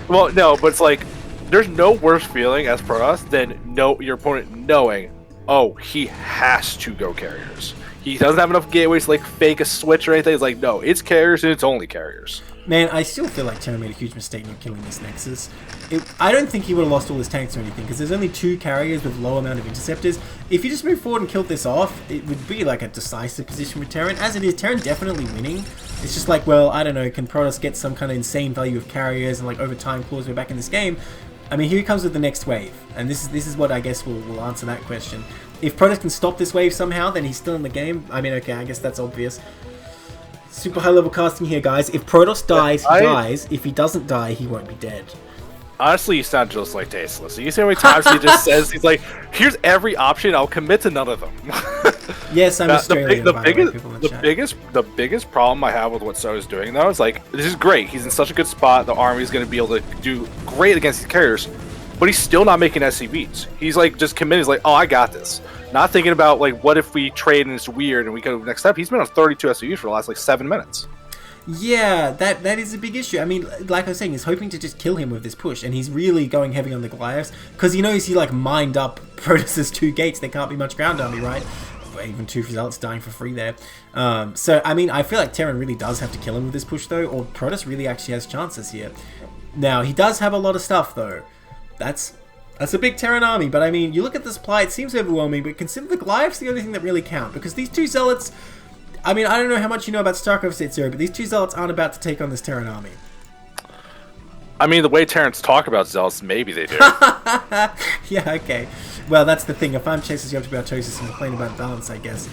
Well, no, but it's like there's no worse feeling as Protoss than your opponent knowing, oh, he has to go carriers. He doesn't have enough gateways to like fake a switch or anything. It's like, no, it's carriers and it's only carriers. Man, I still feel like Terran made a huge mistake not killing this Nexus. I don't think he would have lost all his tanks or anything, because there's only 2 carriers with low amount of interceptors. If you just move forward and killed this off, it would be like a decisive position with Terran. As it is, Terran definitely winning. It's just like, well, I don't know, can Protoss get some kind of insane value of carriers and like over time claws we're back in this game? I mean, here he comes with the next wave, and this is what I guess will answer that question. If Protoss can stop this wave somehow, then he's still in the game. I mean, okay, I guess that's obvious. Super high level casting here, guys. If Protoss dies, he dies. If he doesn't die, he won't be dead. Honestly, you sound just like Tasteless. You see how many times he just says, he's like, here's every option, I'll commit to none of them. Yes, I'm Australian, the biggest problem I have with what So's doing, though, is like, this is great. He's in such a good spot. The army's going to be able to do great against these carriers, but he's still not making SCVs. He's like, just committed. He's like, oh, I got this. Not thinking about, like, what if we trade and it's weird and we go next step. He's been on 32 SCVs for the last, like, 7 minutes. Yeah, that is a big issue. I mean, like I was saying, he's hoping to just kill him with this push, and he's really going heavy on the Goliaths, because he knows he, like, mined up Protoss's 2 gates. There can't be much ground army, right? Even 2 results dying for free there. So, I mean, I feel like Terran really does have to kill him with this push, though, or Protoss really actually has chances here. Now, he does have a lot of stuff, though. That's a big Terran army, but I mean, you look at the supply, it seems overwhelming, but consider the Goliaths the only thing that really count, because these 2 Zealots... I mean, I don't know how much you know about StarCraft Saetzero, but these 2 Zealots aren't about to take on this Terran army. I mean, the way Terrans talk about Zealots, maybe they do. Yeah, okay. Well, that's the thing. If I'm chasing you up to Baltosis and complain about balance, I guess.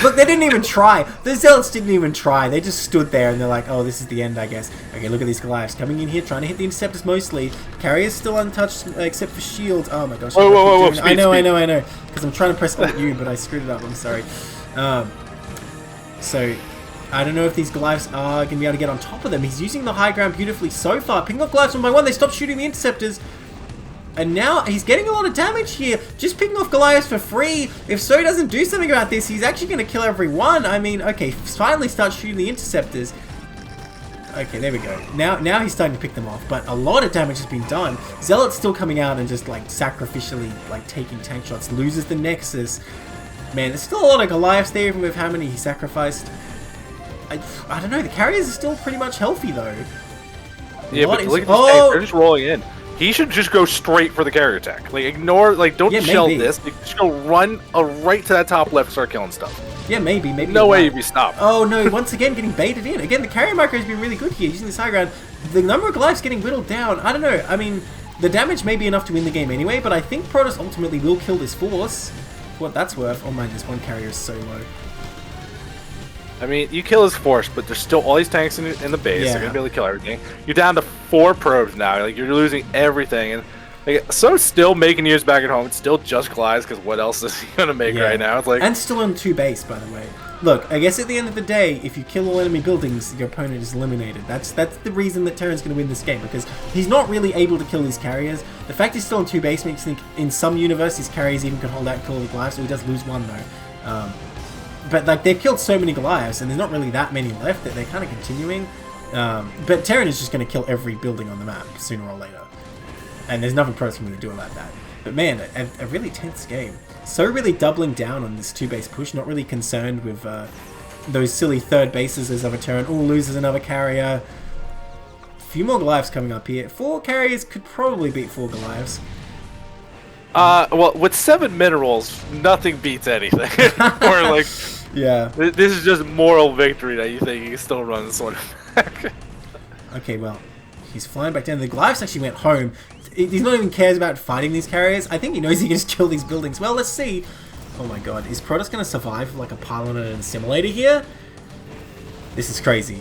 Look, they didn't even try. The Zealots didn't even try. They just stood there and they're like, oh, this is the end, I guess. Okay, look at these Goliaths coming in here, trying to hit the Interceptors mostly. Carrier's still untouched, except for shields. Oh my gosh. Whoa. Speed, I know. Because I'm trying to press Alt U, but I screwed it up. I'm sorry. So, I don't know if these Goliaths are going to be able to get on top of them. He's using the high ground beautifully so far. Picking off Goliaths one by one. They stopped shooting the Interceptors. And now he's getting a lot of damage here. Just picking off Goliaths for free. If So doesn't do something about this, he's actually going to kill everyone. I mean, okay, finally start shooting the Interceptors. Okay, there we go. Now he's starting to pick them off, but a lot of damage has been done. Zealot's still coming out and just, like, sacrificially, like, taking tank shots. Loses the Nexus. Man, there's still a lot of Goliaths there, even with how many he sacrificed. I don't know, the carriers are still pretty much healthy, though. Yeah, but look at this tank, they're just rolling in. He should just go straight for the carrier attack. Like, ignore, like, don't shell this. Like, just go run right to that top left and start killing stuff. Yeah, maybe. No way you'd be stopped. Oh, no, once again, getting baited in. Again, the carrier micro has been really good here, using this high ground. The number of Goliaths getting whittled down, I don't know. I mean, the damage may be enough to win the game anyway, but I think Protoss ultimately will kill this force. For what that's worth. Oh my, this one carrier is so low. I mean, you kill his force, but there's still all these tanks in the base. Yeah. They're gonna be able to kill everything. You're down to 4 probes now. Like, you're losing everything, and like, so still making use back at home. It's still just Goliaths, because what else is he gonna make right now? It's like, and still on 2 base, by the way. Look, I guess at the end of the day, if you kill all enemy buildings, your opponent is eliminated. That's the reason that Terran's going to win this game, because he's not really able to kill these carriers. The fact he's still on 2 base makes me think in some universe his carriers even can hold out and kill the Goliaths, so he does lose 1 though. But like, they've killed so many Goliaths, and there's not really that many left that they're kind of continuing. But Terran is just going to kill every building on the map sooner or later. And there's nothing Protoss can really do about that. But man, a really tense game. So really doubling down on this 2-base push, not really concerned with those silly 3rd bases as of a Terran. All loses another carrier. A few more Goliaths coming up here. 4 carriers could probably beat 4 Goliaths. Well, with 7 minerals, nothing beats anything. Or like, yeah, this is just moral victory that you think you can still run this one back. Okay, well, he's flying back down. The Goliaths actually went home. He's not even cares about fighting these carriers. I think he knows he can just kill these buildings. Well, let's see. Oh my god, is Protoss going to survive like a pylon and an assimilator here? This is crazy.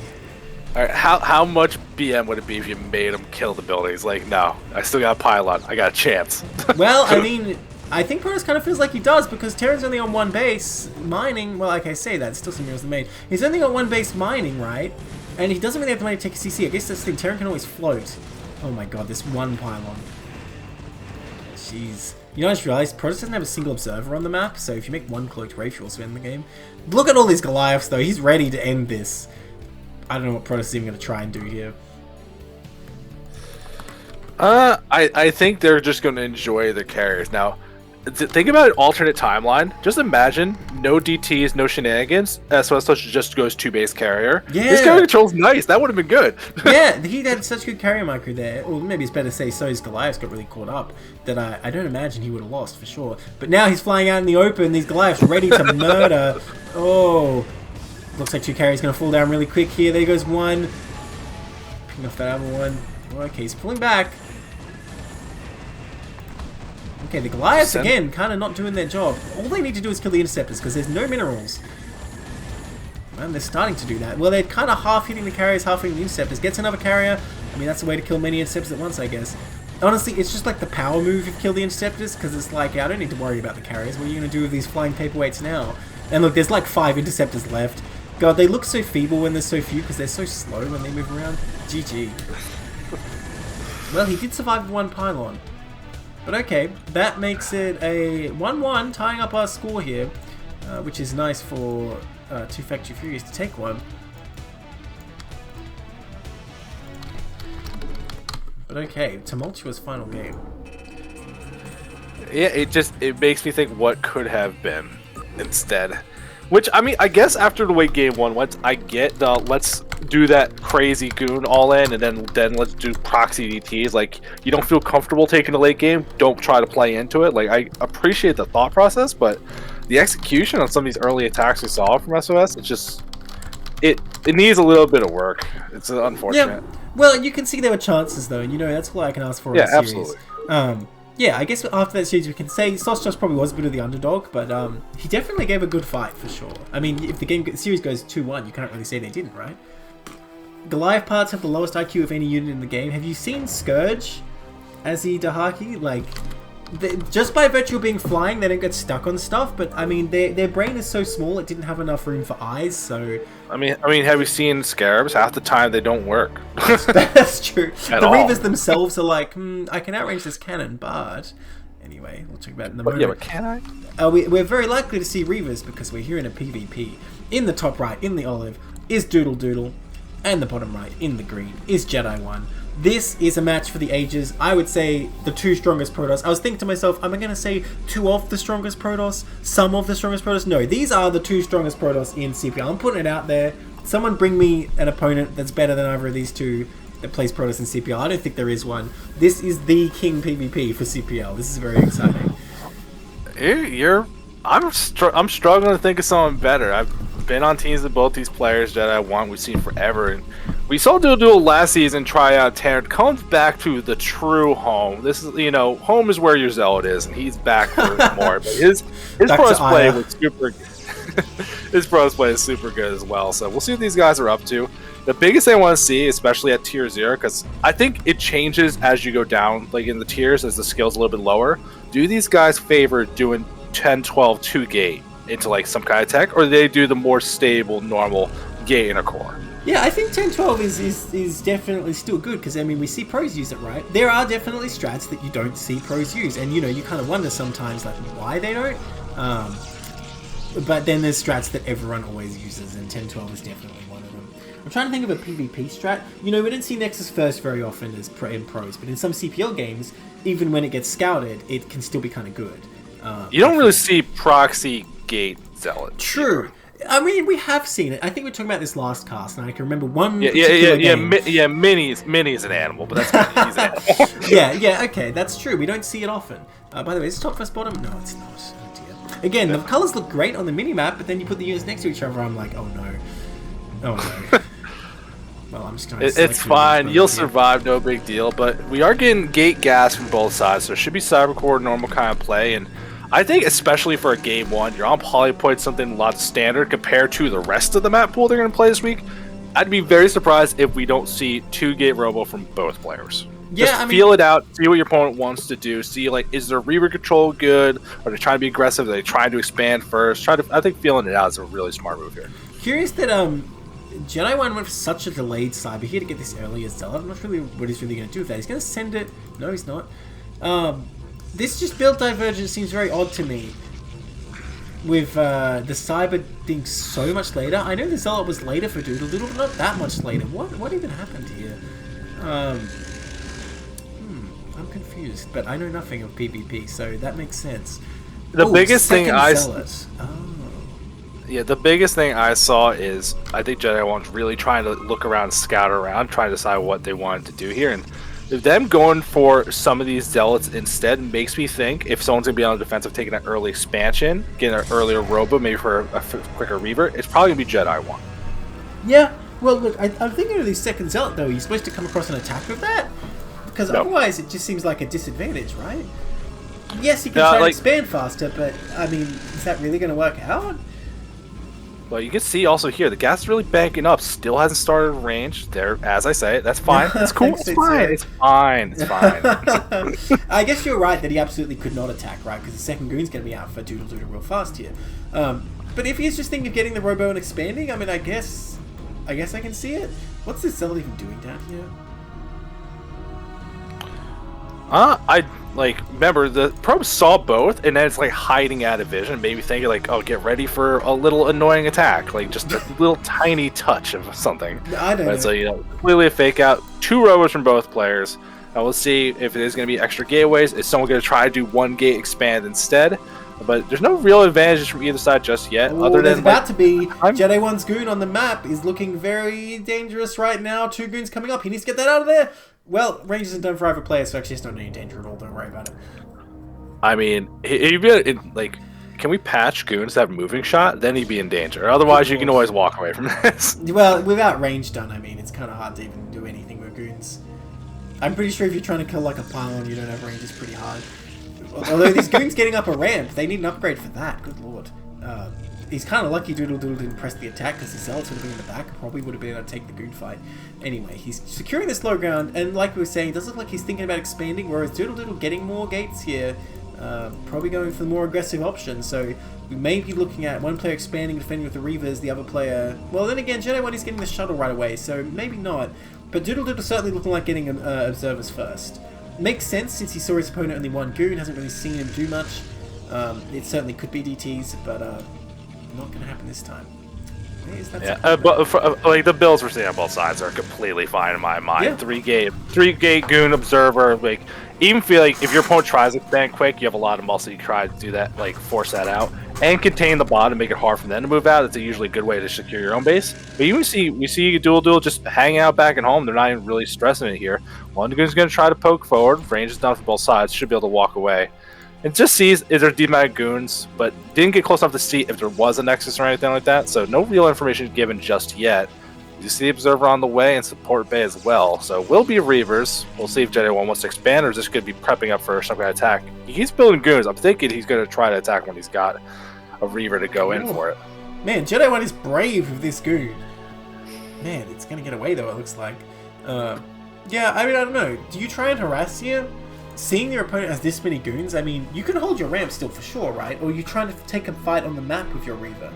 Alright, how much BM would it be if you made him kill the buildings? Like, no, I still got a pylon. I got a chance. Well, I mean, I think Protoss kind of feels like he does, because Terran's only on 1 base mining. Well, like I say, that's still some heroes made. He's only got 1 base mining, right? And he doesn't really have the money to take a CC. I guess that's the thing. Terran can always float. Oh my god, this 1 pylon. Jeez. You know, I just realized Protoss doesn't have a single observer on the map, so if you make one cloaked wraith, you also end the game. Look at all these Goliaths, though. He's ready to end this. I don't know what Protoss is even going to try and do here. I think they're just going to enjoy the carriers. Now, think about an alternate timeline. Just imagine no DTs, no shenanigans. Sostoss just goes 2-base carrier. Yeah. His carrier control's nice. That would have been good. Yeah, he had such good carrier micro there. Or maybe it's better to say so his Goliaths got really caught up that I don't imagine he would have lost for sure. But now he's flying out in the open. These Goliaths ready to murder. Oh. Looks like 2 carriers going to fall down really quick here. There goes one. Picking off that other one. Okay, he's pulling back. Okay, the Goliaths, again, kind of not doing their job. All they need to do is kill the Interceptors, because there's no minerals. And they're starting to do that. Well, they're kind of half hitting the carriers, half hitting the Interceptors. Gets another carrier. I mean, that's a way to kill many Interceptors at once, I guess. Honestly, it's just like the power move if you kill the Interceptors, because it's like, yeah, I don't need to worry about the carriers. What are you going to do with these flying paperweights now? And look, there's like 5 Interceptors left. God, they look so feeble when there's so few, because they're so slow when they move around. GG. Well, he did survive with 1 pylon. But okay, that makes it a 1-1, tying up our score here, which is nice for 2 Factory Furies to take one. But okay, tumultuous final game. Yeah, it makes me think what could have been instead. Which, I mean, I guess after the way game 1 went, I get the let's do that crazy goon all in, and then let's do proxy DTs. Like, you don't feel comfortable taking the late game, don't try to play into it. Like, I appreciate the thought process, but the execution on some of these early attacks we saw from SOS, it's just, it needs a little bit of work. It's unfortunate. Yeah, well, you can see there were chances, though, and you know, that's all I can ask for in a series. Absolutely. Yeah, I guess after that series we can say Sostoss probably was a bit of the underdog, but he definitely gave a good fight for sure. I mean, if the series goes 2-1, you can't really say they didn't, right? Goliath parts have the lowest IQ of any unit in the game. Have you seen Scourge as the Dahaki? Like, just by virtue of being flying, they don't get stuck on stuff, but I mean, their brain is so small it didn't have enough room for eyes, so... I mean, have you seen Scarabs? Half the time they don't work. That's true. The all. Reavers themselves are like, I can outrange this cannon, but... Anyway, we'll talk about it in the moment. Yeah, but can I? We're very likely to see Reavers because we're here in a PvP. In the top right, in the olive, is DoodleDoodle, and the bottom right, in the green, is Jedi 1. This is a match for the ages. I would say the 2 strongest Protoss. I was thinking to myself, am I going to say 2 of the strongest Protoss? Some of the strongest Protoss? No, these are the 2 strongest Protoss in CPL. I'm putting it out there. Someone bring me an opponent that's better than either of these 2 that plays Protoss in CPL. I don't think there is one. This is the king PvP for CPL. This is very exciting. I'm struggling to think of someone better. I've been on teams with both these players that I want. We've seen forever, and we saw DoodleDoodle last season try out Tanner. Comes back to the true home. This is, you know, home is where your zealot is, and he's back for more. But his Protoss play was super. His Protoss play is super good as well. So we'll see what these guys are up to. The biggest thing I want to see, especially at tier 0, because I think it changes as you go down, like in the tiers, as the skill's a little bit lower. Do these guys favor doing 10, 12, 2 gate into like some kind of tech, or do they do the more stable, normal gate in a core? Yeah, I think 10-12 is definitely still good, because, I mean, we see pros use it, right? There are definitely strats that you don't see pros use, and, you know, you kind of wonder sometimes, like, why they don't. But then there's strats that everyone always uses, and 10-12 is definitely one of them. I'm trying to think of a PvP strat. You know, we don't see Nexus First very often as in pros, but in some CPL games, even when it gets scouted, it can still be kind of good. You don't really see proxy gate zealot. True. I mean, we have seen it. I think we were talking about this last cast, and I can remember one game. Mini is an animal, but that's Mini's an animal. yeah, okay, that's true. We don't see it often. By the way, is it top versus bottom? No, it's not. Oh dear. Again, the colors look great on the mini-map, but then you put the units next to each other, I'm like, oh no. Oh no. Well, I'm just gonna it's fine. You'll survive, no big deal. But we are getting gate gas from both sides, so it should be cybercore normal kind of play. And I think, especially for a game 1, you're on polypoid, something a lot standard compared to the rest of the map pool they're going to play this week. I'd be very surprised if we don't see 2 gate robo from both players. Yeah, just feel it out, see what your opponent wants to do, see, like, is their Reaver control good? Are they trying to be aggressive? Are they trying to expand first? I think feeling it out is a really smart move here. Curious that Jedi 1 went for such a delayed cyber here to get this early as Zealot. I'm not really what he's really going to do with that. He's going to send it. No, he's not. This just build divergence seems very odd to me. With the Cyber being so much later. I know the Zealot was later for DoodleDoodle, but not that much later. What even happened here? I'm confused, but I know nothing of PvP, so that makes sense. The biggest thing the biggest thing I saw is I think Jedi one's really trying to look around, scout around, trying to decide what they wanted to do here, and them going for some of these Zealots instead makes me think if someone's going to be on the defensive, taking an early expansion, getting an earlier Robo, maybe for a quicker Reaver, it's probably going to be Jedi 1. Yeah, well, look, I'm thinking of the second Zealot, though. Are you supposed to come across an attack with that? Because otherwise it just seems like a disadvantage, right? Yes, you can try to expand faster, but, I mean, is that really going to work out? Well, you can see also here, the gas is really banking up. Still hasn't started range. There, as I say, that's fine. It's cool. It's fine. It's fine. It's fine. I guess you're right that he absolutely could not attack, right? Because the second Goon's going to be out for DoodleDoodle real fast here. But if he's just thinking of getting the Robo and expanding, I mean, I guess I can see it. What's this Zealot even doing down here? Remember, the probe saw both, and then it's like hiding out of vision, maybe thinking like, oh, get ready for a little annoying attack, like just a little tiny touch of something. I don't know. So, completely a fake out. 2 Robos from both players. We'll see if it is going to be extra gateways. Is someone going to try to do 1 gate expand instead? But there's no real advantages from either side just yet. Other than about to be. Jedi 1's Goon on the map is looking very dangerous right now. 2 Goons coming up. He needs to get that out of there. Well, range isn't done for either player, so actually it's not any danger at all. Don't worry about it. I mean, can we patch Goons to have moving shot? Then he'd be in danger. Otherwise, you can always walk away from this. Well, without range done, I mean, it's kind of hard to even do anything with Goons. I'm pretty sure if you're trying to kill like a pylon, you don't have range, it's pretty hard. Although these Goons getting up a ramp, they need an upgrade for that. Good lord. He's kind of lucky DoodleDoodle didn't press the attack because the Zealots would have been in the back. Probably would have been able to take the Goon fight. Anyway, he's securing this low ground, and like we were saying, it does look like he's thinking about expanding, whereas DoodleDoodle getting more gates here, probably going for the more aggressive option. So we may be looking at one player expanding, defending with the Reavers, the other player... Well, then again, Jedi 1 is getting the shuttle right away, so maybe not. But DoodleDoodle certainly looking like getting observers first. Makes sense since he saw his opponent only 1 Goon, hasn't really seen him do much. It certainly could be DTs, but not going to happen this time. But the builds we're seeing on both sides are completely fine in my mind. Yeah. 3 gate Goon observer. Even feel like if your opponent tries to expand quick, you have a lot of muscle. You try to do that, force that out and contain the bot and make it hard for them to move out. It's usually a good way to secure your own base. But we see DoodleDoodle just hanging out back at home. They're not even really stressing it here. One Goon's going to try to poke forward. Range is done for both sides. Should be able to walk away. And just sees is there DMAG Goons, but didn't get close enough to see if there was a Nexus or anything like that. So no real information given just yet. You see the Observer on the way and support Bay as well. So will be Reavers. We'll see if Jedi 1 wants to expand or is this going to be prepping up for some kind of attack. He's building Goons. I'm thinking he's going to try to attack when he's got a Reaver to go in for it. Man, Jedi 1 is brave with this Goon. Man, it's going to get away though, it looks like. Yeah, I mean, I don't know. Do you try and harass here? Seeing your opponent has this many Goons, I mean, you can hold your ramp still for sure, right? Or are you trying to take a fight on the map with your Reaver?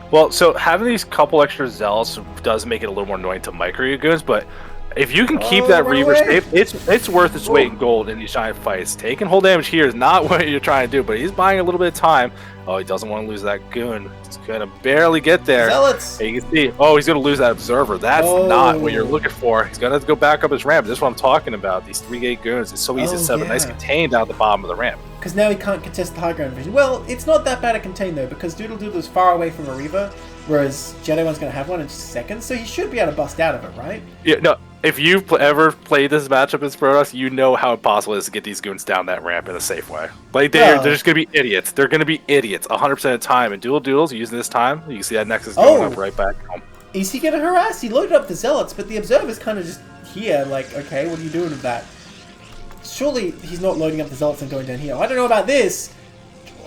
Well, so having these couple extra Zealots does make it a little more annoying to micro your Goons, but if you can keep that Reaver safe, it's worth its weight in gold in these giant fights. Taking whole damage here is not what you're trying to do, but he's buying a little bit of time. Oh, he doesn't want to lose that Goon. He's going to barely get there. Zealots! And you can see, he's going to lose that Observer. That's not what you're looking for. He's going to have to go back up his ramp. This is what I'm talking about. These 3-gate Goons. It's so easy to set up a nice contain down at the bottom of the ramp. Because now he can't contest the high ground vision. Well, it's not that bad a contain though, because DoodleDoodle is far away from a Reaver, whereas Jedi 1's going to have one in just a second, so he should be able to bust out of it, right? Yeah, no. If you've ever played this matchup in Sostoss, you know how impossible it is to get these Goons down that ramp in a safe way. They're just going to be idiots. They're going to be idiots 100% of the time. And DoodleDoodle's using this time. You can see that Nexus going up right back home. Is he going to harass? He loaded up the Zealots, but the Observer's kind of just here, okay, what are you doing with that? Surely he's not loading up the Zealots and going down here. I don't know about this.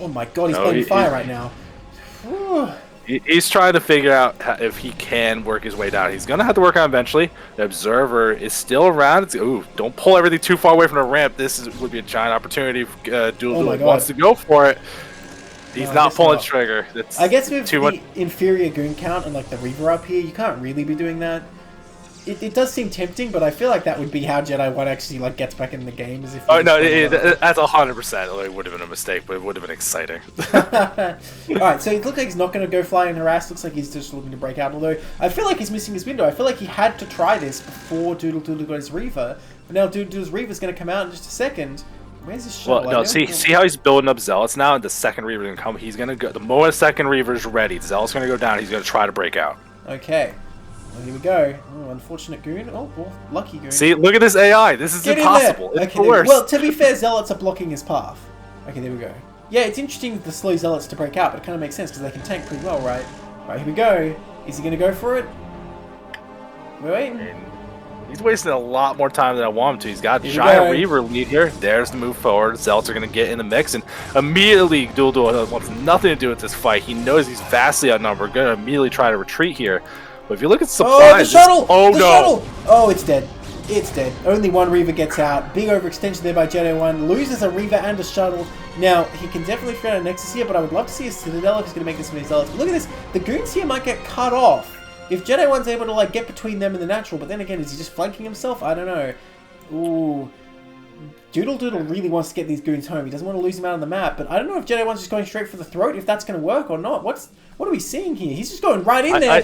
Oh my god, he's playing fire right now. Whew. He's trying to figure out if he can work his way down. He's going to have to work on it eventually. The Observer is still around. Ooh, don't pull everything too far away from the ramp. Would be a giant opportunity if DoodleDoodle wants to go for it. He's not pulling the trigger. I guess with the inferior Goon count and the Reaver up here, you can't really be doing that. it does seem tempting, but I feel like that would be how Jedi 1 actually like gets back in the game. As if oh no, that's 100%. It would have been a mistake, but it would have been exciting. Alright, so it looks like he's not going to go fly and harass. Looks like he's just looking to break out. Although I feel like he's missing his window. I feel like he had to try this before DoodleDoodle got his Reaver. But now DoodleDoodle's Reaver's going to come out in just a second. Where's his shuttle? Well, no, see how he's building up Zealots now, and the second Reaver's gonna come. He's gonna go. The moment the second Reaver's ready, Zealot's gonna go down. He's gonna try to break out. Okay. Well, here we go. Oh, unfortunate goon. Oh, well, lucky goon. See, look at this AI. This is impossible. It's the worst. Well, to be fair, Zealots are blocking his path. Okay, there we go. Yeah, it's interesting the slow Zealots to break out, but it kind of makes sense because they can tank pretty well, right? Right, here we go. Is he gonna go for it? We're waiting. He's wasting a lot more time than I want him to. He's got a giant Reaver lead here. There's the move forward. Zealots are going to get in the mix, and immediately DoodleDoodle wants nothing to do with this fight. He knows he's vastly outnumbered. Going to immediately try to retreat here. But if you look at supplies... Oh, the shuttle! Oh, the no! Shuttle! Oh, it's dead. It's dead. Only one Reaver gets out. Big overextension there by Jedi 1. Loses a Reaver and a shuttle. Now, he can definitely figure out a Nexus here, but I would love to see a Citadel if he's going to make this many Zealots. But look at this. The goons here might get cut off. If Jedi 1's able to like get between them and the natural, but then again, is he just flanking himself? I don't know. Ooh. DoodleDoodle really wants to get these goons home. He doesn't want to lose them out on the map, but I don't know if Jedi 1's just going straight for the throat, if that's going to work or not. What are we seeing here? He's just going right in there.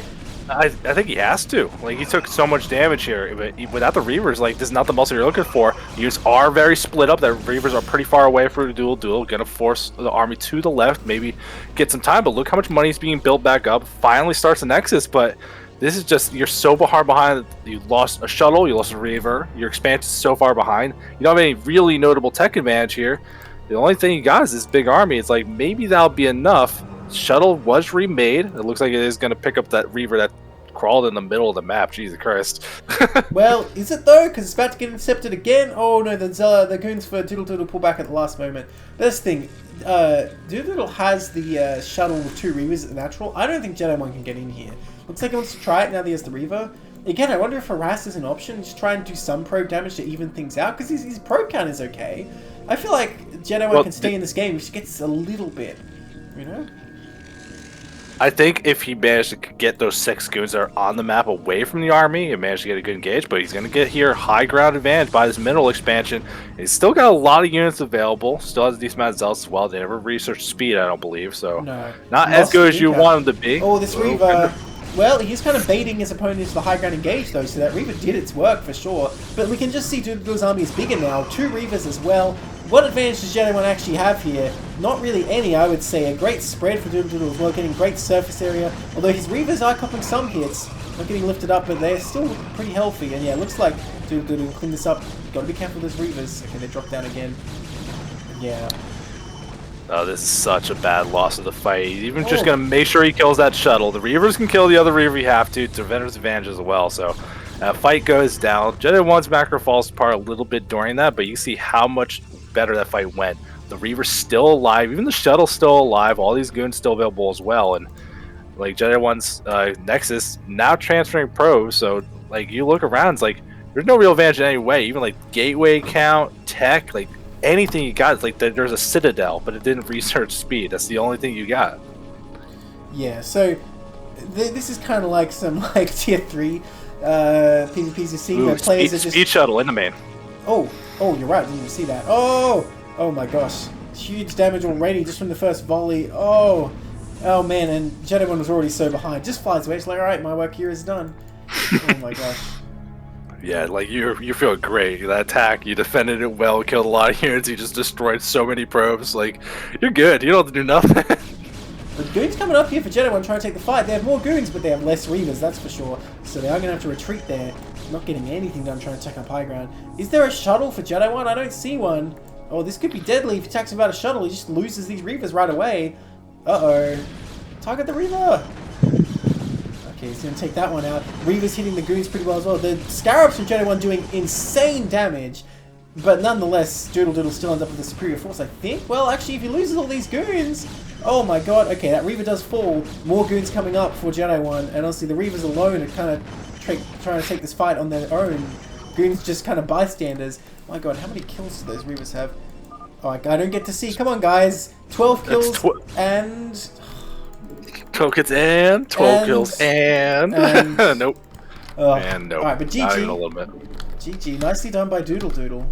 I think he has to. Like, he took so much damage here, but without the Reavers, like, this is not the muscle you're looking for. Units are very split up. The Reavers are pretty far away from DoodleDoodle. Gonna force the army to the left, maybe get some time, but look how much money is being built back up. Finally starts the Nexus, but this is just, you're so far behind. You lost a shuttle, you lost a Reaver, your expansion is so far behind. You don't have any really notable tech advantage here. The only thing you got is this big army. It's like, maybe that'll be enough. Shuttle was remade. It looks like it is going to pick up that Reaver that crawled in the middle of the map. Jesus Christ. Well, is it though? Because it's about to get intercepted again. Oh no, the goons for DoodleDoodle pull back at the last moment. Best thing, DoodleDoodle has the shuttle with 2 Reavers at the natural. I don't think Jedi 1 can get in here. Looks like he wants to try it now that he has the Reaver. Again, I wonder if harass is an option. Just try and do some probe damage to even things out, because his probe count is okay. I feel like Jedi 1 can stay in this game if she gets a little bit, you know? I think if he managed to get those 6 goons that are on the map away from the army, he managed to get a good engage, but he's going to get here high ground advantage by this mineral expansion. He's still got a lot of units available, still has a decent amount of zealots as well. They never researched speed, I don't believe, so no. Not as good as you want him to be. Oh, this Reaver... Well, he's kind of baiting his opponent into the high ground engage, though, so that Reaver did its work for sure. But we can just see DoodleDoodle's army is bigger now. 2 Reavers as well. What advantage does Jedi 1 actually have here? Not really any, I would say. A great spread for DoodleDoodle as well, getting great surface area. Although his Reavers are copping some hits. Not getting lifted up, but they're still pretty healthy. And yeah, it looks like DoodleDoodle will clean this up. Gotta be careful with those Reavers. Okay, they drop down again. Yeah. Oh, this is such a bad loss of the fight. He's even just going to make sure he kills that shuttle. The Reavers can kill the other Reaver you have to defender's advantage as well. So, fight goes down. Jedi 1's macro falls apart a little bit during that, but you see how much better that fight went. The Reaver's still alive. Even the shuttle's still alive. All these goons still available as well. And, like, Jedi 1's Nexus now transferring probes. So, like, you look around, it's like, there's no real advantage in any way. Even, like, gateway count, tech, like, anything you got, like there's a Citadel, but it didn't research speed. That's the only thing you got. Yeah, so this is kind of like some like tier 3 PvPs you're seeing where players are just... Speed shuttle in the main. Oh, you're right, I didn't even see that. Oh my gosh. Huge damage already just from the first volley. Oh man, and Jedi 1 was already so behind. Just flies away. It's like, alright, my work here is done. Oh my gosh. Yeah, like you feel great. That attack, you defended it well, killed a lot of units, you just destroyed so many probes. Like, you're good. You don't have to do nothing. The goons coming up here for Jedi 1 trying to take the fight. They have more goons, but they have less Reavers, that's for sure. So they are going to have to retreat there. Not getting anything done trying to take up high ground. Is there a shuttle for Jedi 1? I don't see one. Oh, this could be deadly. If he attacks without a shuttle, he just loses these Reavers right away. Uh-oh. Target the Reaver. Okay, he's going to take that one out. Reaver's hitting the goons pretty well as well. The Scarabs from Jedi 1 doing insane damage. But nonetheless, DoodleDoodle still ends up with a superior force, I think. Well, actually, if he loses all these goons... Oh my god, okay, that Reaver does fall. More goons coming up for Jedi 1. And honestly, the Reavers alone are kind of trying to take this fight on their own. Goons just kind of bystanders. My god, how many kills do those Reavers have? Oh, I don't get to see. Come on, guys. 12 kills and... 12 kills and 12 kills and... and nope. And no, Alright, but not even a GG. little bit. GG. Nicely done by DoodleDoodle.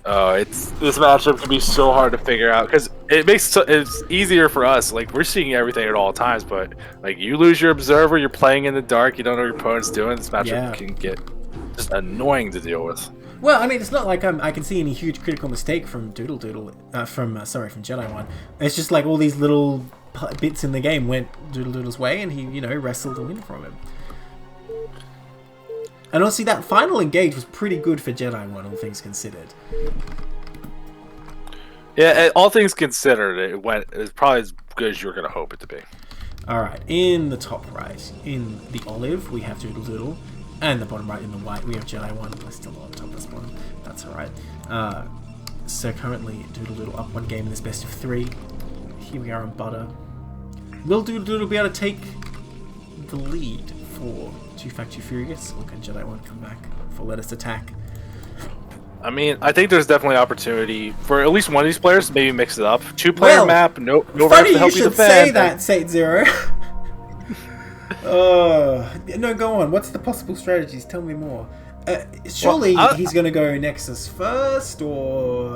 Oh, this matchup can be so hard to figure out because it's easier for us. Like we're seeing everything at all times, but like you lose your observer, you're playing in the dark, you don't know what your opponent's doing. This matchup can get just annoying to deal with. Well, I mean, it's not like I can see any huge critical mistake from DoodleDoodle, from Jedi One. It's just like all these little bits in the game went DoodleDoodle's way, and he, you know, wrestled the win from him. And honestly, that final engage was pretty good for Jedi One, all things considered. Yeah, all things considered, it was probably as good as you were gonna hope it to be. All right, in the top right, in the olive, we have DoodleDoodle. And the bottom right in the white, we have Jedi One. We're still on top of this bottom. That's alright. So currently, DoodleDoodle up one game in this best of 3. Here we are on butter. Will DoodleDoodle be able to take the lead for Too Fat Too Furious? Or can Jedi One come back for Let Us Attack? I mean, I think there's definitely opportunity for at least one of these players to maybe mix it up. 2-player map, no refs to help you defend. Say that, Saetzero. No, go on. What's the possible strategies? Tell me more. Surely he's going to go Nexus first, or...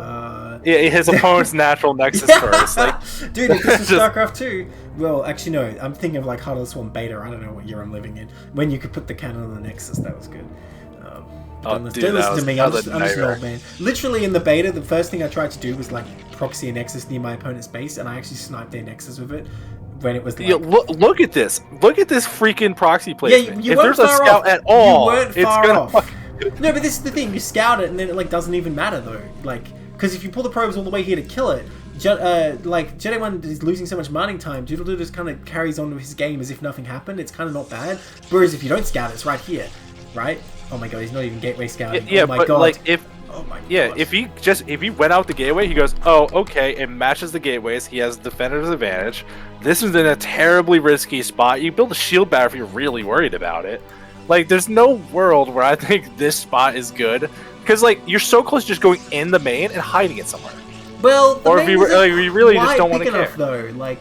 Yeah, his opponent's natural Nexus first. Like... Dude, if this was StarCraft 2... Well, actually, no. I'm thinking of like Heart Swarm Beta. I don't know what year I'm living in. When you could put the cannon on the Nexus, that was good. Don't listen to me. I'm just an old man. Literally in the beta, the first thing I tried to do was like proxy a Nexus near my opponent's base, and I actually sniped their Nexus with it. When it was like... look at this. Look at this freaking proxy placement. Yeah, if there's a scout at all, you weren't far off. No, but this is the thing. You scout it, and then it like doesn't even matter though. Like, because if you pull the probes all the way here to kill it, like Jedi One is losing so much mining time. DoodleDoodle just kind of carries on with his game as if nothing happened. It's kind of not bad. Whereas if you don't scout it, it's right here, right? Oh my god, he's not even gateway scouting. Yeah, oh my but god. Like if... Oh my god. Yeah, if he went out the gateway, he goes, oh, okay, it matches the gateways, he has defender's advantage. This is in a terribly risky spot. You build a shield barrier if you're really worried about it. Like, there's no world where I think this spot is good. Because, like, you're so close to just going in the main and hiding it somewhere. Well, or if you really just don't want to care. Though. Like,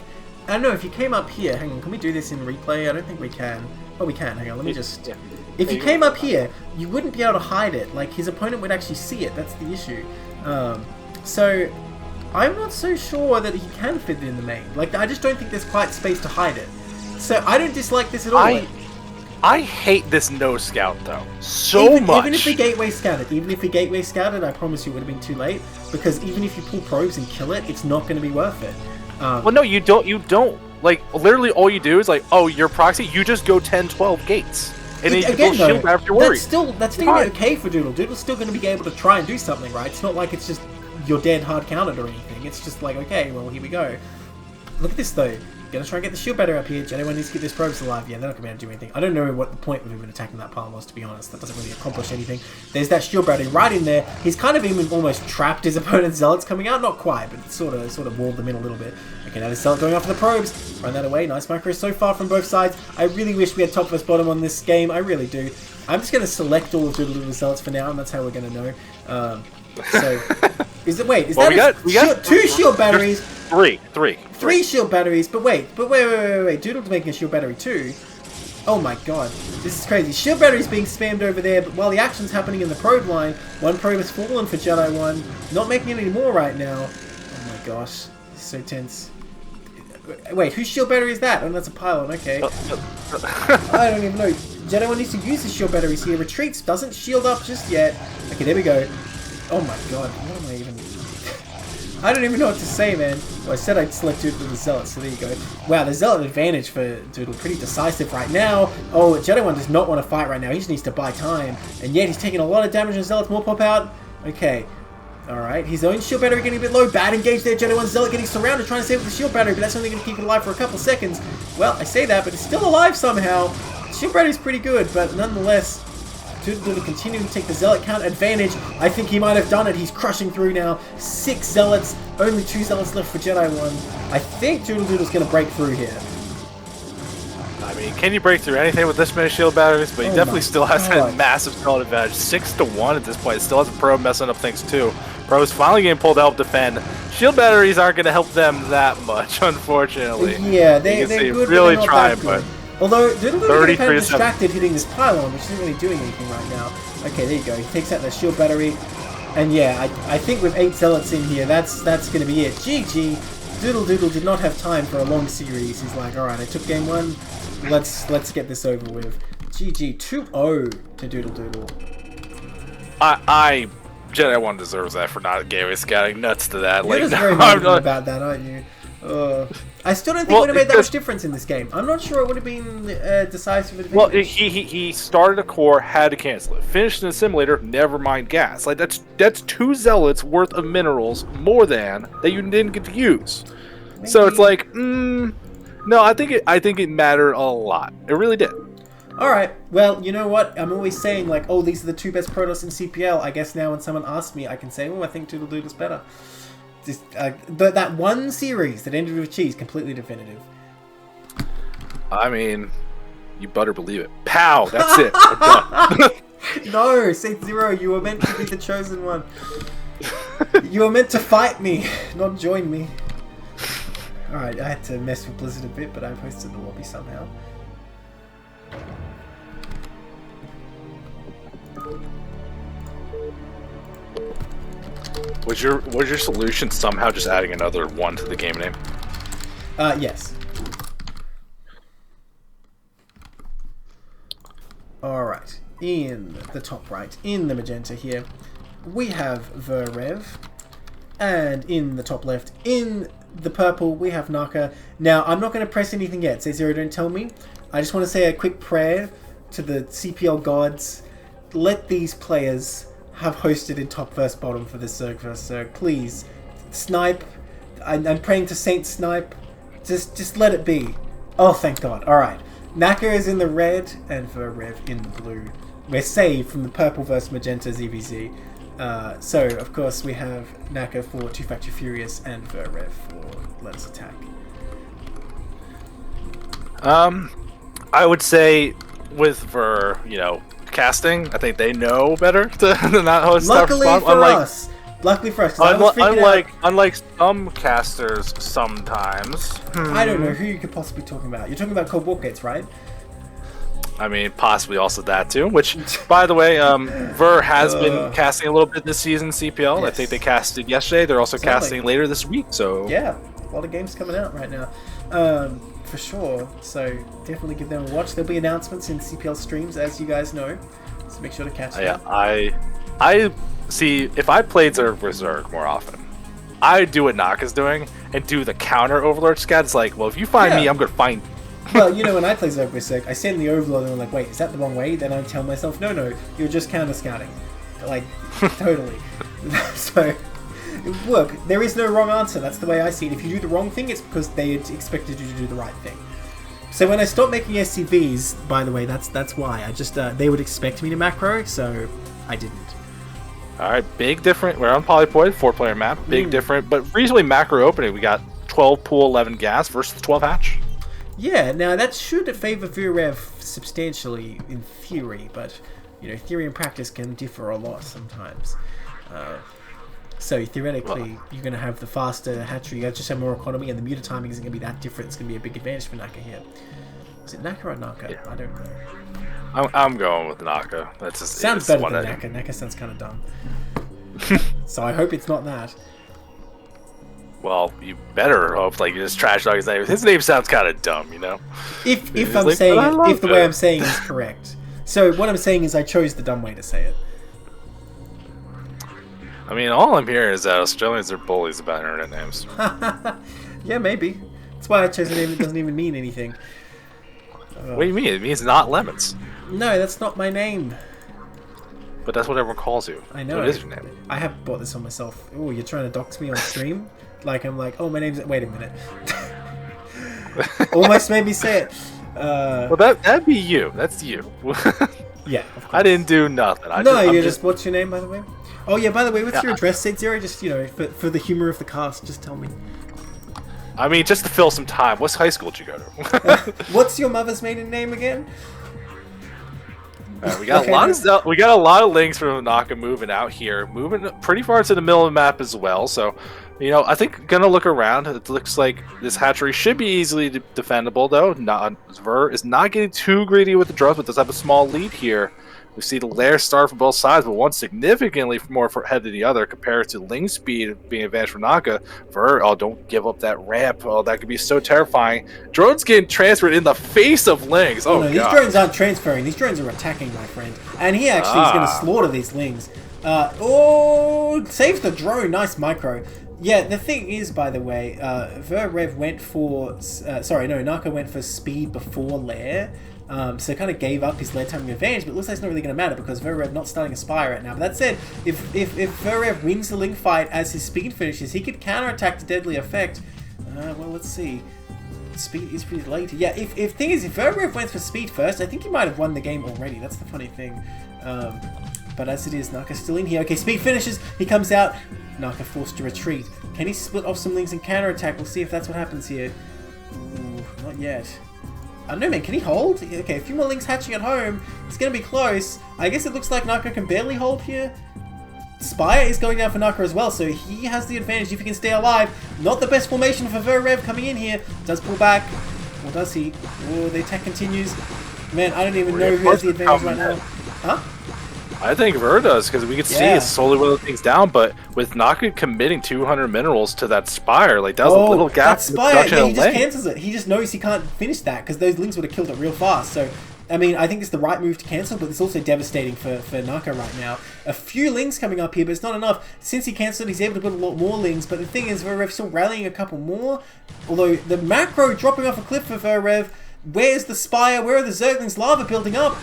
I don't know, if you came up here, hang on, can we do this in replay? I don't think we can. Oh, we can, hang on, let me just... Yeah. If you came up here, you wouldn't be able to hide it. Like, his opponent would actually see it. That's the issue. So, I'm not so sure that he can fit it in the main. Like, I just don't think there's quite space to hide it. So, I don't dislike this at all. I hate this no scout, though. So much. Even if the gateway scouted, I promise you it would have been too late. Because even if you pull probes and kill it, it's not going to be worth it. Well, no, you don't. Like, literally all you do is, like, oh, your proxy, you just go 10, 12 gates. And again, though, that's still going to be okay for DoodleDoodle's still going to be able to try and do something, right? It's not like it's just you're dead hard counted or anything. It's just like, okay, well, here we go. Look at this, though. Gonna try and get the shield battery up here. Jedi One needs to get this probes alive. Yeah, they're not gonna be able to do anything. I don't know what the point of even attacking that pile was, to be honest. That doesn't really accomplish anything. There's that shield battery right in there. He's kind of even almost trapped his opponent's zealots coming out. Not quite, but it's sort of walled them in a little bit. Okay, now the zealot going after the probes. Run that away. Nice micro so far from both sides. I really wish we had top versus bottom on this game. I really do. I'm just gonna select all of DoodleDoodle's zealots for now, and that's how we're gonna know. So, is that two shield batteries? Three shield batteries, but wait. Doodle's making a shield battery too. Oh my god, this is crazy. Shield battery's being spammed over there, but while the action's happening in the probe line, one probe has fallen for Jedi One. Not making any more right now. Oh my gosh, this is so tense. Wait, whose shield battery is that? Oh, that's a pylon, okay. I don't even know. Jedi One needs to use his shield batteries here. Retreats, doesn't shield up just yet. Okay, there we go. Oh my god, what am I even... I don't even know what to say, man. Well, I said I'd select Doodle with the Zealot, so there you go. Wow, the Zealot advantage for Doodle, pretty decisive right now. Oh, Jedi One does not want to fight right now. He just needs to buy time. And yet he's taking a lot of damage and Zealots more pop out. Okay. Alright, his own shield battery getting a bit low. Bad engage there. Jedi One Zealot getting surrounded, trying to save with the shield battery, but that's only going to keep it alive for a couple seconds. Well, I say that, but it's still alive somehow. Shield battery's pretty good, but nonetheless... DoodleDoodle continuing to take the Zealot count advantage. I think he might have done it. He's crushing through now. 6 Zealots. Only 2 Zealots left for Jedi One. I think DoodleDoodle's going to break through here. I mean, can you break through anything with this many shield batteries? But he definitely still has that massive Zealot advantage. 6-1 at this point. Still has a probe messing up things too. Probe's finally getting pulled to help defend. Shield batteries aren't going to help them that much, unfortunately. Yeah, they're good, really but trying, but... Although DoodleDoodle is kind of 33 to 7. distracted hitting this pylon, which isn't really doing anything right now. Okay, there you go. He takes out the shield battery. And yeah, I think with 8 zealots in here, that's going to be it. GG. DoodleDoodle did not have time for a long series. He's like, alright, I took game 1. Let's get this over with. GG. 2-0 to DoodleDoodle. Jedi 1 deserves that for not gaming scouting. Nuts to that. You're Like, just very mad about that, aren't you? I still don't think it would have made that much difference in this game. I'm not sure it would have been decisive advantage. Well, he started a core, had to cancel it. Finished in the simulator, never mind gas. Like that's 2 zealots worth of minerals more than that you didn't get to use. Maybe. So it's like, no, I think it mattered a lot. It really did. Alright, well, you know what? I'm always saying, like, oh, these are the 2 best Protoss in CPL. I guess now when someone asks me, I can say, oh, I think DoodleDoodle's better. Just, but that one series that ended with cheese, completely definitive. I mean, you better believe it. Pow! That's it. We're done. No, Saetzero, you were meant to be the chosen one. You were meant to fight me, not join me. Alright, I had to mess with Blizzard a bit, but I posted the lobby somehow. Was your solution somehow just adding another 1 to the game name? Yes. Alright, in the top right, in the magenta here, we have Vir.Rev, and in the top left, in the purple, we have Naka. Now, I'm not going to press anything yet, Saetzero, don't tell me. I just want to say a quick prayer to the CPL gods. Let these players have hosted in top versus bottom for this Zerg vs Zerg. Please, Snipe. I'm praying to Saint Snipe. Just let it be. Oh, thank God. All right. Naka is in the red and Vir.Rev in the blue. We're saved from the purple versus magenta ZVZ. So of course we have Naka for 2 Factor Furious and Vir.Rev for Let Us Attack. I would say with Vir, casting, I think they know better to not host. Luckily for us. Luckily for us. Unlike some casters, sometimes. I don't know who you could possibly be talking about. You're talking about Cold Wargates, right? I mean, possibly also that too. Which, by the way, Vir has been casting a little bit this season. CPL. Yes. I think they casted yesterday. They're also casting later this week. So yeah, a lot of games coming out right now. For sure, so definitely give them a watch. There'll be announcements in CPL streams, as you guys know, so make sure to catch them. Yeah, I see. If I played Zerg vs Zerg more often, I'd do what Naka's doing and do the counter Overlord scat. It's like, well, if you find me, I'm gonna find you. Well, when I play Zerg vs Zerg, I send the Overlord and I'm like, wait, is that the wrong way? Then I tell myself, no, you're just counter scouting, like totally. So. Look, there is no wrong answer. That's the way I see it. If you do the wrong thing, it's because they expected you to do the right thing. So when I stopped making SCVs, by the way, that's why. I just they would expect me to macro, so I didn't. All right, big different. We're on Polypoid, 4-player map. Big different, but reasonably macro opening. We got 12 pool, 11 gas versus 12 hatch. Yeah, now that should favor Vir.Rev substantially in theory, but theory and practice can differ a lot sometimes. So theoretically, you're going to have the faster hatchery, you just have more economy, and the muta timing isn't going to be that different. It's going to be a big advantage for Naka here. Is it Naka or Naka? Yeah. I don't know. I'm going with Naka. That's just sounds better than Naka. Naka sounds kind of dumb. So I hope it's not that. Well, you better hope you just trash dog his name. His name sounds kind of dumb, If I'm saying it, if the way I'm saying it is correct. So what I'm saying is I chose the dumb way to say it. I mean, all I'm hearing is that Australians are bullies about internet names. Yeah, maybe. That's why I chose a name that doesn't even mean anything. What do you mean? It means not lemons. No, that's not my name. But that's what everyone calls you. I know. What is your name? I have bought this on myself. Oh, you're trying to dox me on stream? I'm like, oh, my name's... Wait a minute. Almost made me say it. Well, that'd be you. That's you. Yeah, of course. I didn't do nothing. What's your name, by the way? Oh yeah, by the way, what's your address, Saetzero? Just, for the humor of the cast, just tell me. I mean, just to fill some time. What high school did you go to? What's your mother's maiden name again? We got a lot of links from Naka moving out here, moving pretty far to the middle of the map as well. So, you know, I think gonna look around. It looks like this hatchery should be easily defendable, though. Vir is not getting too greedy with the drones, but does have a small lead here. We see the lair start from both sides, but one significantly more ahead than the other compared to Ling speed being advantage for Naka. Vir, oh, don't give up that ramp. Oh, that could be so terrifying. Drones getting transferred in the face of Lings. Oh, no, these drones aren't transferring. These drones are attacking, my friend. And he actually is going to slaughter these Lings. Saves the drone. Nice micro. Yeah, the thing is, by the way, Vir.Rev went for... Naka went for speed before lair. So kind of gave up his lair timing advantage, but it looks like it's not really going to matter because Vir.Rev not starting a spy right now. But that said, if Vir.Rev wins the Ling fight as his speed finishes, he could counterattack the deadly effect. Well, let's see. Speed is pretty late. Yeah, if Vir.Rev went for speed first, I think he might have won the game already. That's the funny thing. But as it is, Naka's still in here. Okay, speed finishes. He comes out. Naka forced to retreat. Can he split off some Lings and counterattack? We'll see if that's what happens here. Ooh, not yet. I don't know, man. Can he hold? Okay, a few more Lings hatching at home. It's going to be close. I guess it looks like Naka can barely hold here. Spire is going down for Naka as well, so he has the advantage if he can stay alive. Not the best formation for Vir.Rev coming in here. Does pull back. Or does he? Oh, the attack continues. Man, I don't even know who has the advantage right now. Huh? I think Vir does, because we could see it's slowly whittling things down, but with Naka committing 200 minerals to that Spire, like that was a little gap. That Spire, yeah, he just cancels it. He just knows he can't finish that, because those Lings would have killed it real fast. So, I mean, I think it's the right move to cancel, but it's also devastating for Naka right now. A few Lings coming up here, but it's not enough. Since he cancelled, he's able to put a lot more Lings, but the thing is, Vir.Rev still rallying a couple more. Although, the macro dropping off a cliff for Vir.Rev. Where's the Spire? Where are the Zerglings? Lava building up.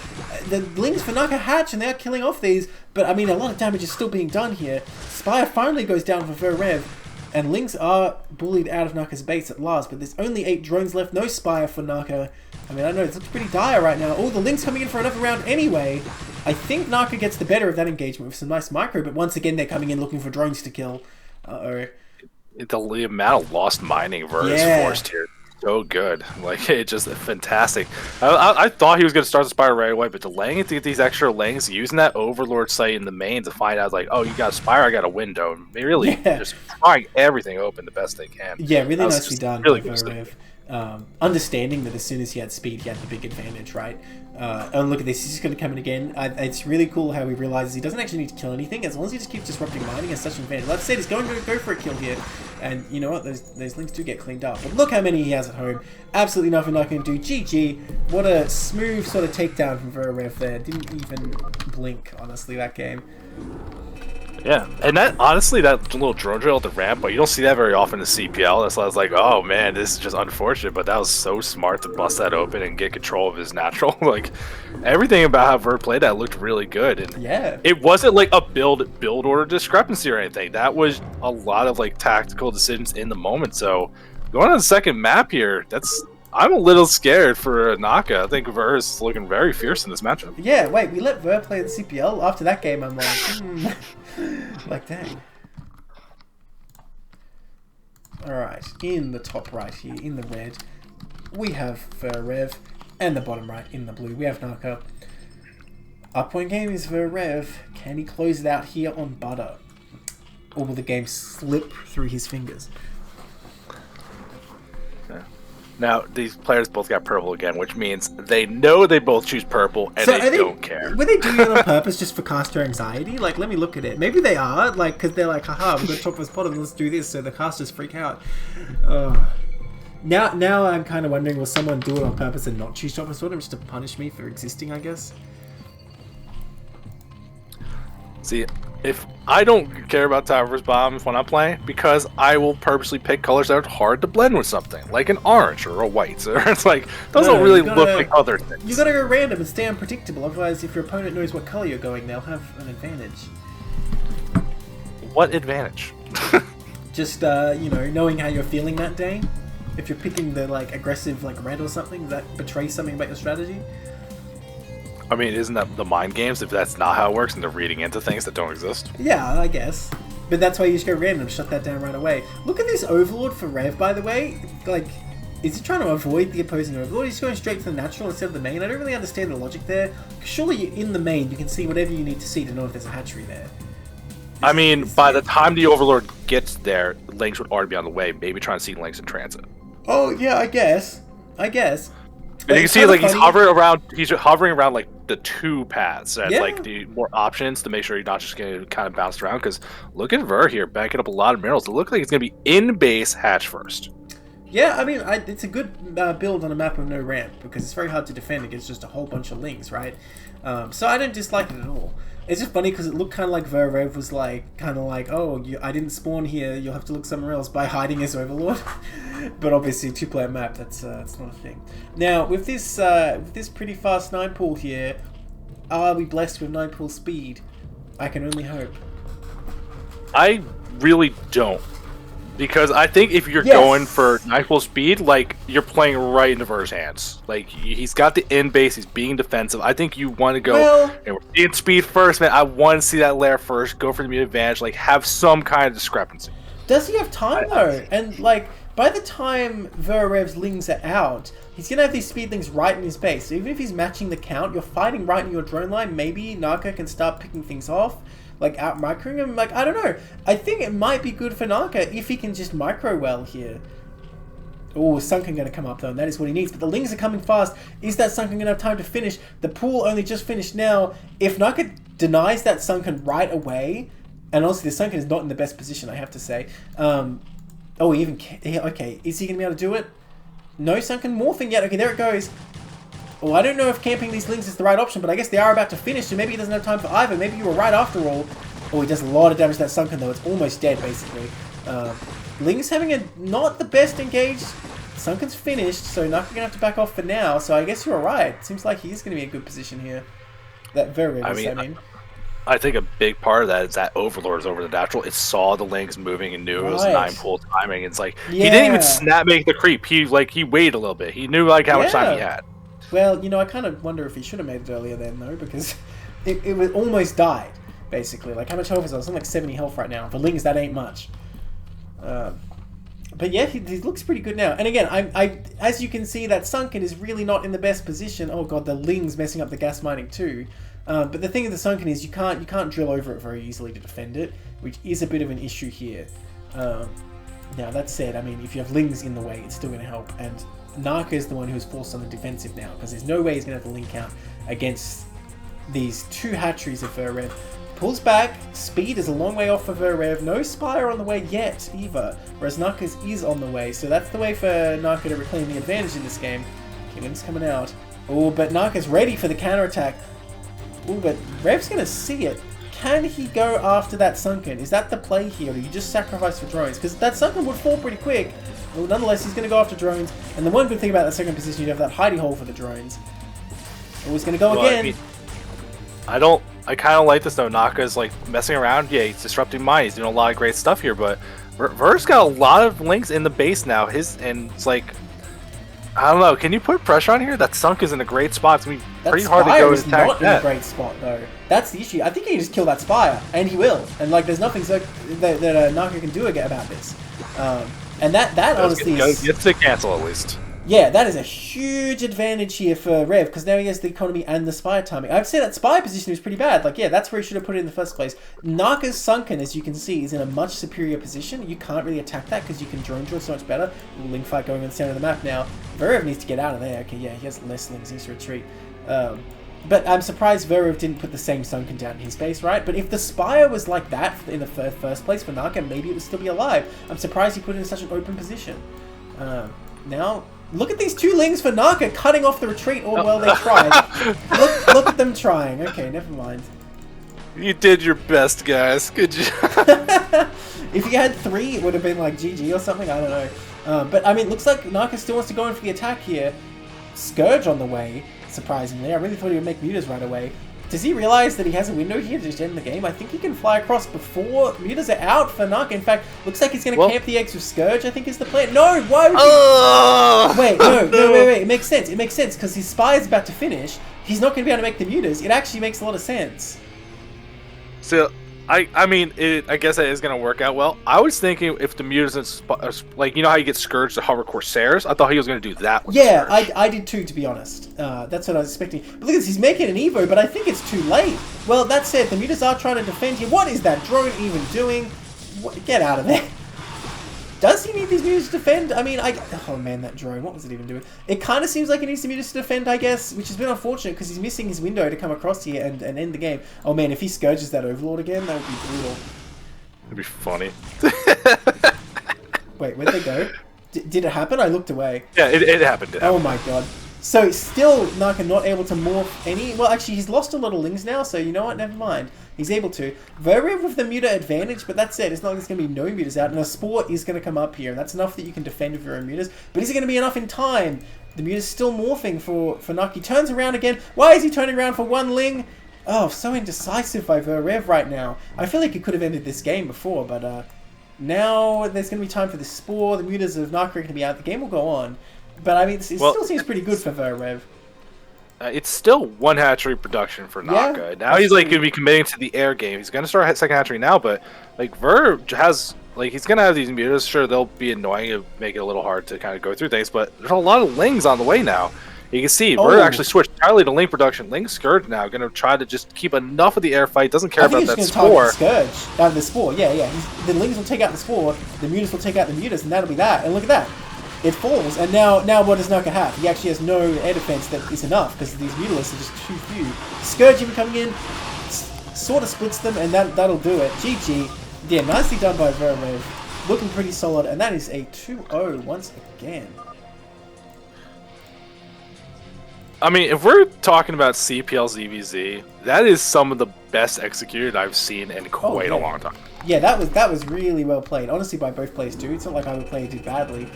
The Lings for Naka hatch, and they're killing off these. But, I mean, a lot of damage is still being done here. Spire finally goes down for Vir.Rev. And Lings are bullied out of Naka's base at last. But there's only 8 drones left. No Spire for Naka. I mean, I don't know. It looks pretty dire right now. Oh, the Lings coming in for another round anyway. I think Naka gets the better of that engagement with some nice micro. But once again, they're coming in looking for drones to kill. Uh-oh. The amount of lost mining Vir is forced here. So good, like it's just fantastic. I thought he was going to start the Spire right away, but delaying it to get these extra Lings, using that Overlord site in the main to find out like, oh, you got a Spire, I got a window, and they really just prying everything open the best they can. Yeah, really nicely done. Really good. Understanding that as soon as he had speed, he had the big advantage, right? And look at this, he's just going to come in again. It's really cool how he realizes he doesn't actually need to kill anything, as long as he just keeps disrupting mining has such an advantage. Like I said, he's going to go for a kill here, and you know what, those Lings do get cleaned up. But look how many he has at home. Absolutely nothing I can do. GG. What a smooth sort of takedown from Vir.Rev there. Didn't even blink, honestly, that game. Yeah, and that honestly, that little drone drill at the ramp, but you don't see that very often in CPL. That's why I was like, oh man, this is just unfortunate. But that was so smart to bust that open and get control of his natural. Like everything about how Vir played that looked really good. And it wasn't like a build order discrepancy or anything. That was a lot of like tactical decisions in the moment. So going on the second map here, I'm a little scared for Naka. I think Vir is looking very fierce in this matchup. Yeah, wait, we let Vir play the CPL? After that game, I'm like, like, dang. Alright, in the top right here, in the red, we have Vir.Rev, and the bottom right, in the blue, we have Naka. Our point game is Vir.Rev. Can he close it out here on butter? Or will the game slip through his fingers? Now, these players both got purple again, which means they know they both choose purple, and they don't care. Were they doing it on purpose just for caster anxiety? Like, let me look at it. Maybe they are, like, because they're like, haha, we've got topmost bottom, let's do this, so the casters freak out. Now I'm kind of wondering, will someone do it on purpose and not choose topmost bottom just to punish me for existing, I guess? See, if I don't care about Tower vs. Bomb when I'm playing, because I will purposely pick colors that are hard to blend with something, like an orange or a white. So it's like, those don't really look like other things. You gotta go random and stay unpredictable, otherwise if your opponent knows what color you're going, they'll have an advantage. What advantage? Just, you know, knowing how you're feeling that day. If you're picking the, like, aggressive, like, red or something, that betrays something about your strategy. I mean, isn't that the mind games if that's not how it works and they're reading into things that don't exist? Yeah, I guess. But that's why you just go random, shut that down right away. Look at this Overlord for Rev, by the way. Like, Is he trying to avoid the opposing overlord? He's going straight to the natural instead of the main. I don't really understand the logic there. Surely in the main, you can see whatever you need to see to know if there's a hatchery there. I mean, by the time the overlord gets there, Lynx would already be on the way. Maybe trying to see Lynx in transit. Oh yeah, I guess. And you can see like he's hovering around like the 2 paths and like the more options to make sure you're not just going to kind of bounce around. Because look at Vir here, banking up a lot of minerals. It looks like it's going to be in base hatch first. Yeah, I mean, it's a good build on a map with no ramp because it's very hard to defend against just a whole bunch of Lynx, right? So I don't dislike it at all. It's just funny because it looked kind of like Vir.Rev was like, oh, I didn't spawn here, you'll have to look somewhere else by hiding his overlord. But obviously, 2-player map, that's not a thing. Now, with this pretty fast 9 pool here, are we blessed with 9 pool speed? I can only hope. I really don't. Because I think if you're going for 9 pool speed, like, you're playing right into Vir's hands. Like, he's got the in base, he's being defensive. I think you want to go in speed first, man. I want to see that lair first, go for the immediate advantage, like, have some kind of discrepancy. Does he have time, though? And, like, by the time Vir.Rev's Lings are out, he's going to have these speed Lings right in his base. So even if he's matching the count, you're fighting right in your drone line, maybe Naka can start picking things off. Like, out-microing him? Like, I don't know. I think it might be good for Naka if he can just micro well here. Oh, Sunken going to come up, though, and that is what he needs. But the Lings are coming fast. Is that Sunken going to have time to finish? The pool only just finished now. If Naka denies that Sunken right away, and honestly, the Sunken is not in the best position, I have to say. Oh, even... Okay, is he going to be able to do it? No Sunken morphing yet. Okay, there it goes. Well, I don't know if camping these Lings is the right option, but I guess they are about to finish, so maybe he doesn't have time for either. Maybe you were right after all. Oh, he does a lot of damage to that Sunken, though. It's almost dead, basically. Lings having a not the best engaged. Sunken's finished, so Naka's going to have to back off for now, so I guess you were right. Seems like he is going to be in a good position here. That Vir.Rev is, I mean. I think a big part of that is that Overlord is over the natural. It saw the Lings moving and knew it was 9 pool timing. It's like, he didn't even snap make the creep. He waited a little bit. He knew, like, how much time he had. Well, you know, I kind of wonder if he should have made it earlier then, though, because it was almost died, basically. Like, how much health is it? I'm like 70 health right now. For Lings, that ain't much. But yeah, he looks pretty good now. And again, as you can see, that Sunken is really not in the best position. Oh god, the Lings messing up the gas mining too. But the thing with the Sunken is you can't drill over it very easily to defend it, which is a bit of an issue here. Now, that said, I mean, if you have Lings in the way, it's still going to help. And Naka is the one who's forced on the defensive now, because there's no way he's going to have the link out against these 2 hatcheries of Vir.Rev. Pulls back, speed is a long way off for Vir.Rev, no Spire on the way yet either, whereas Naka's is on the way, so that's the way for Naka to reclaim the advantage in this game. Kingdom's coming out. Oh, but Naka's ready for the counterattack. Oh, but Rev's going to see it. Can he go after that Sunken? Is that the play here, or do you just sacrifice for drones? Because that Sunken would fall pretty quick. Well, nonetheless, he's going to go after drones. And the one good thing about that second position, you have that hidey hole for the drones. Oh, he's going to go again. I kind of like this, though. Naka's, like, messing around. Yeah, he's disrupting mine. He's doing a lot of great stuff here, but Vir's got a lot of Lings in the base now. And it's like, I don't know. Can you put pressure on here? That Sunk is in a great spot. It's going to be pretty hard to go and attack not in a great spot, though. That's the issue. I think he can just kill that Spire, and he will. And, like, there's nothing that Naka can do about this. And that honestly is... Gets to cancel, at least. Yeah, that is a huge advantage here for Rev, because now he has the economy and the Spire timing. I'd say that Spire position was pretty bad. Like, yeah, that's where he should have put it in the first place. Naka's Sunken, as you can see, is in a much superior position. You can't really attack that because you can drone drill so much better. Link fight going on the center of the map now. Vir.Rev needs to get out of there. Okay, yeah, he has less Lings. He needs to retreat. But I'm surprised Vir.Rev didn't put the same Sunken down in his base, right? But if the Spire was like that in the first place for Naka, maybe it would still be alive. I'm surprised he put it in such an open position. Now... Look at these 2 Lings for Naka cutting off the retreat. Oh, well, they tried. look at them trying. Okay, never mind. You did your best, guys. Good job. If you had 3, it would have been like GG or something. I don't know. But, I mean, looks like Naka still wants to go in for the attack here. Scourge on the way, surprisingly. I really thought he would make mutas right away. Does he realize that he has a window here to just end the game? I think he can fly across before mutas are out for Naka. In fact, looks like he's going to camp the eggs with Scourge, I think is the plan. No, why would he... Wait, wait. It makes sense. It makes sense, because his Spire's about to finish. He's not going to be able to make the mutas. It actually makes a lot of sense. So, I mean, I guess it is gonna work out well. I was thinking if the mutants, like, you know how you get Scourge to hover Corsairs? I thought he was gonna do that with Yeah, Scourge. I did too, to be honest. That's what I was expecting. But look at this, he's making an Evo, but I think it's too late. Well, that said, the mutants are trying to defend here. What is that drone even doing? What, get out of there. Does he need these mutants to defend? I mean, oh man, that drone, what was it even doing? It kind of seems like he needs the mutants to defend, I guess, which has been unfortunate because he's missing his window to come across here and end the game. Oh man, if he Scourges that Overlord again, that would be brutal. It'd be funny. Wait, where'd they go? Did it happen? I looked away. Yeah, it happened. Oh my god. So, still, Naka not able to morph any... Well, actually, he's lost a lot of lings now, so you know what? Never mind. He's able to. Vir.Rev with the muta advantage, but that's it. It's not like there's going to be no mutas out. And a Spore is going to come up here. That's enough that you can defend with your own mutas. But is it going to be enough in time? The muta's still morphing for Naka. He turns around again. Why is he turning around for one ling? Oh, so indecisive by Vir.Rev right now. I feel like he could have ended this game before, but now there's going to be time for the Spore. The mutas of Naka are going to be out. The game will go on. But I mean, it still seems pretty good for Vir.Rev. It's still one hatchery production for Naka. Now he's like going to be committing to the air game. He's going to start second hatchery now, but like Vir has like he's going to have these mutas. Sure, they'll be annoying and make it a little hard to kind of go through things, but there's a lot of lings on the way now. You can see Vir actually switched entirely to ling production. Ling Scourge now going to try to just keep enough of the air fight. Doesn't care about that Spore. Scourge, the Spore, yeah. The lings will take out the Spore. The mutas will take out the mutas, and that'll be that. And look at that. It falls, and now what does Naka have? He actually has no air defense that is enough, because these mutalisks are just too few. Scourge even coming in, sort of splits them, and that'll do it. GG. Yeah, nicely done by Vir.Rev. Looking pretty solid, and that is a 2-0 once again. I mean, if we're talking about CPL ZVZ, that is some of the best executed I've seen in quite a long time. Yeah, that was really well played. Honestly, by both players too. It's not like either player did badly.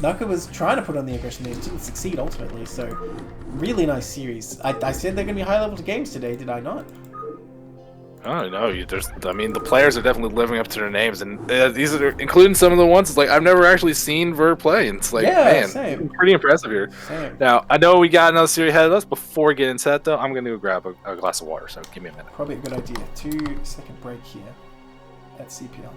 Naka was trying to put on the aggression there, didn't succeed ultimately. So, really nice series. I said they're going to be high-level games today, did I not? Oh no, I mean, the players are definitely living up to their names, and these are including some of the ones. It's like I've never actually seen Vir play, and it's like, man, same. Pretty impressive here. Same. Now I know we got another series ahead of us. Before we get into that, though, I'm gonna go grab a glass of water. So give me a minute. Probably a good idea. 2-second break here at CPL.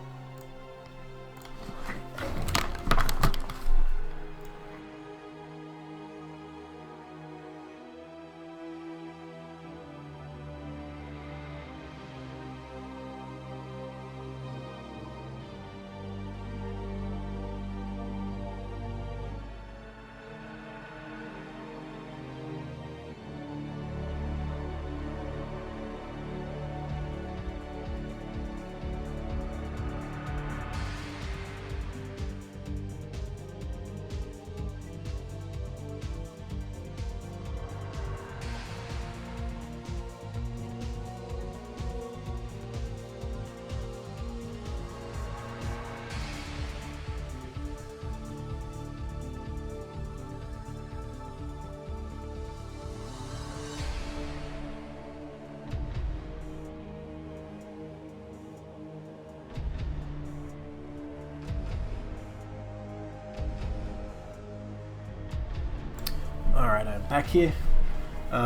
Alright, I'm back here.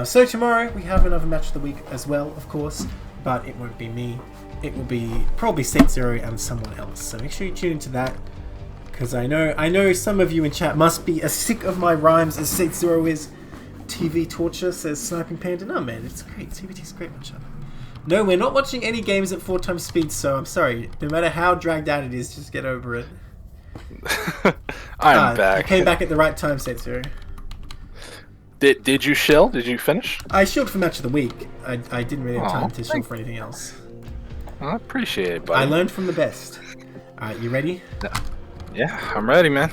So tomorrow we have another match of the week as well, of course, but it won't be me. It will be probably Saetzero and someone else. So make sure you tune into that, because I know some of you in chat must be as sick of my rhymes as Saetzero is. TV torture, says Sniping Panda. No man, it's great. CBT's a great matchup. No, we're not watching any games at 4x speed, so I'm sorry. No matter how dragged out it is, just get over it. I'm back. I came back at the right time, Saetzero. Did you shill? Did you finish? I shilled for match of the week. I didn't really have time to shill for anything else. I appreciate it, buddy. I learned from the best. Alright, you ready? Yeah, I'm ready, man.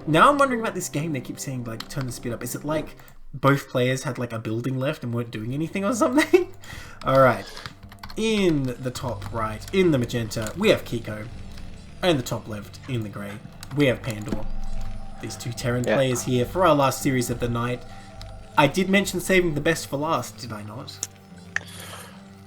Now I'm wondering about this game. They keep saying, like, turn the speed up. Is it like both players had, like, a building left and weren't doing anything or something? Alright. In the top right, in the magenta, we have Kiko. And the top left, in the grey, we have Pandor. These two Terran players here for our last series of the night. I did mention saving the best for last, did I not?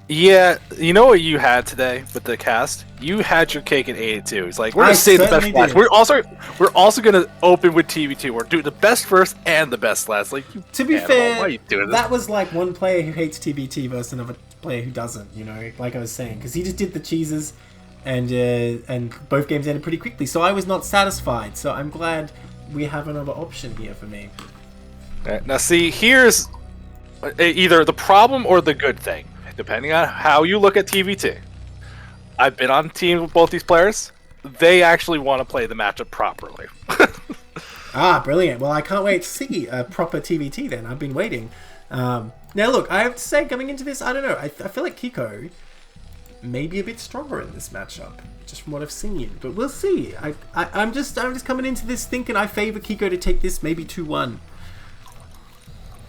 Yeah, you know what you had today with the cast? You had your cake at 82. It's like we're I gonna save the best certainly last. did. We're also gonna open with TV2. We're doing the best first and the best last. Like To be animal, fair, why are you doing this? that was like one player who hates TBT versus another player who doesn't. You know, like I was saying, because he just did the cheeses, and both games ended pretty quickly. So I was not satisfied. So I'm glad we have another option here for me. Alright, now see, here's either the problem or the good thing, depending on how you look at TVT. I've been on teams with both these players. They actually want to play the matchup properly. Ah, brilliant. Well, I can't wait to see a proper TVT then. I've been waiting. Now, look, I have to say, coming into this, I don't know. I feel like Kiko may be a bit stronger in this matchup, just from what I've seen. But we'll see. I'm just coming into this thinking I favor Kiko to take this maybe 2-1.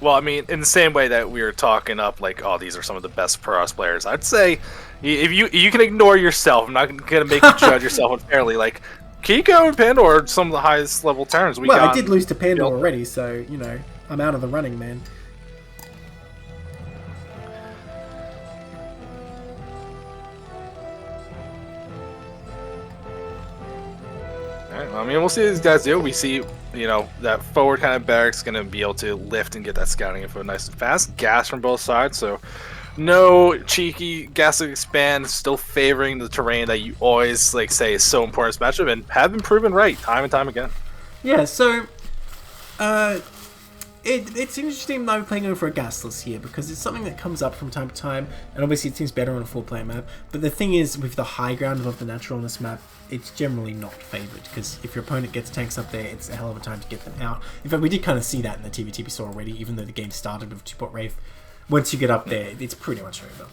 Well, I mean, in the same way that we were talking up, like, oh, these are some of the best Pro House players, I'd say if you can ignore yourself. I'm not going to make you judge yourself unfairly. Like, Kiko and Pandora are some of the highest level turns we got. Well, I did lose to Pandora already, so, you know, I'm out of the running, man. Alright, well, I mean, we'll see what these guys do. We see, you know, that forward kind of barracks going to be able to lift and get that scouting info nice and fast. Gas from both sides, so no cheeky gas to expand, still favoring the terrain that you always like say is so important in this matchup, and have been proven right time and time again. Yeah, so it's interesting that I'm playing over a gasless here because it's something that comes up from time to time, and obviously it seems better on a 4-player map. But the thing is, with the high ground above the natural on this map, it's generally not favoured because if your opponent gets tanks up there, it's a hell of a time to get them out. In fact, we did kind of see that in the TVT we saw already, even though the game started with 2-pot Wraith. Once you get up there, it's pretty much over.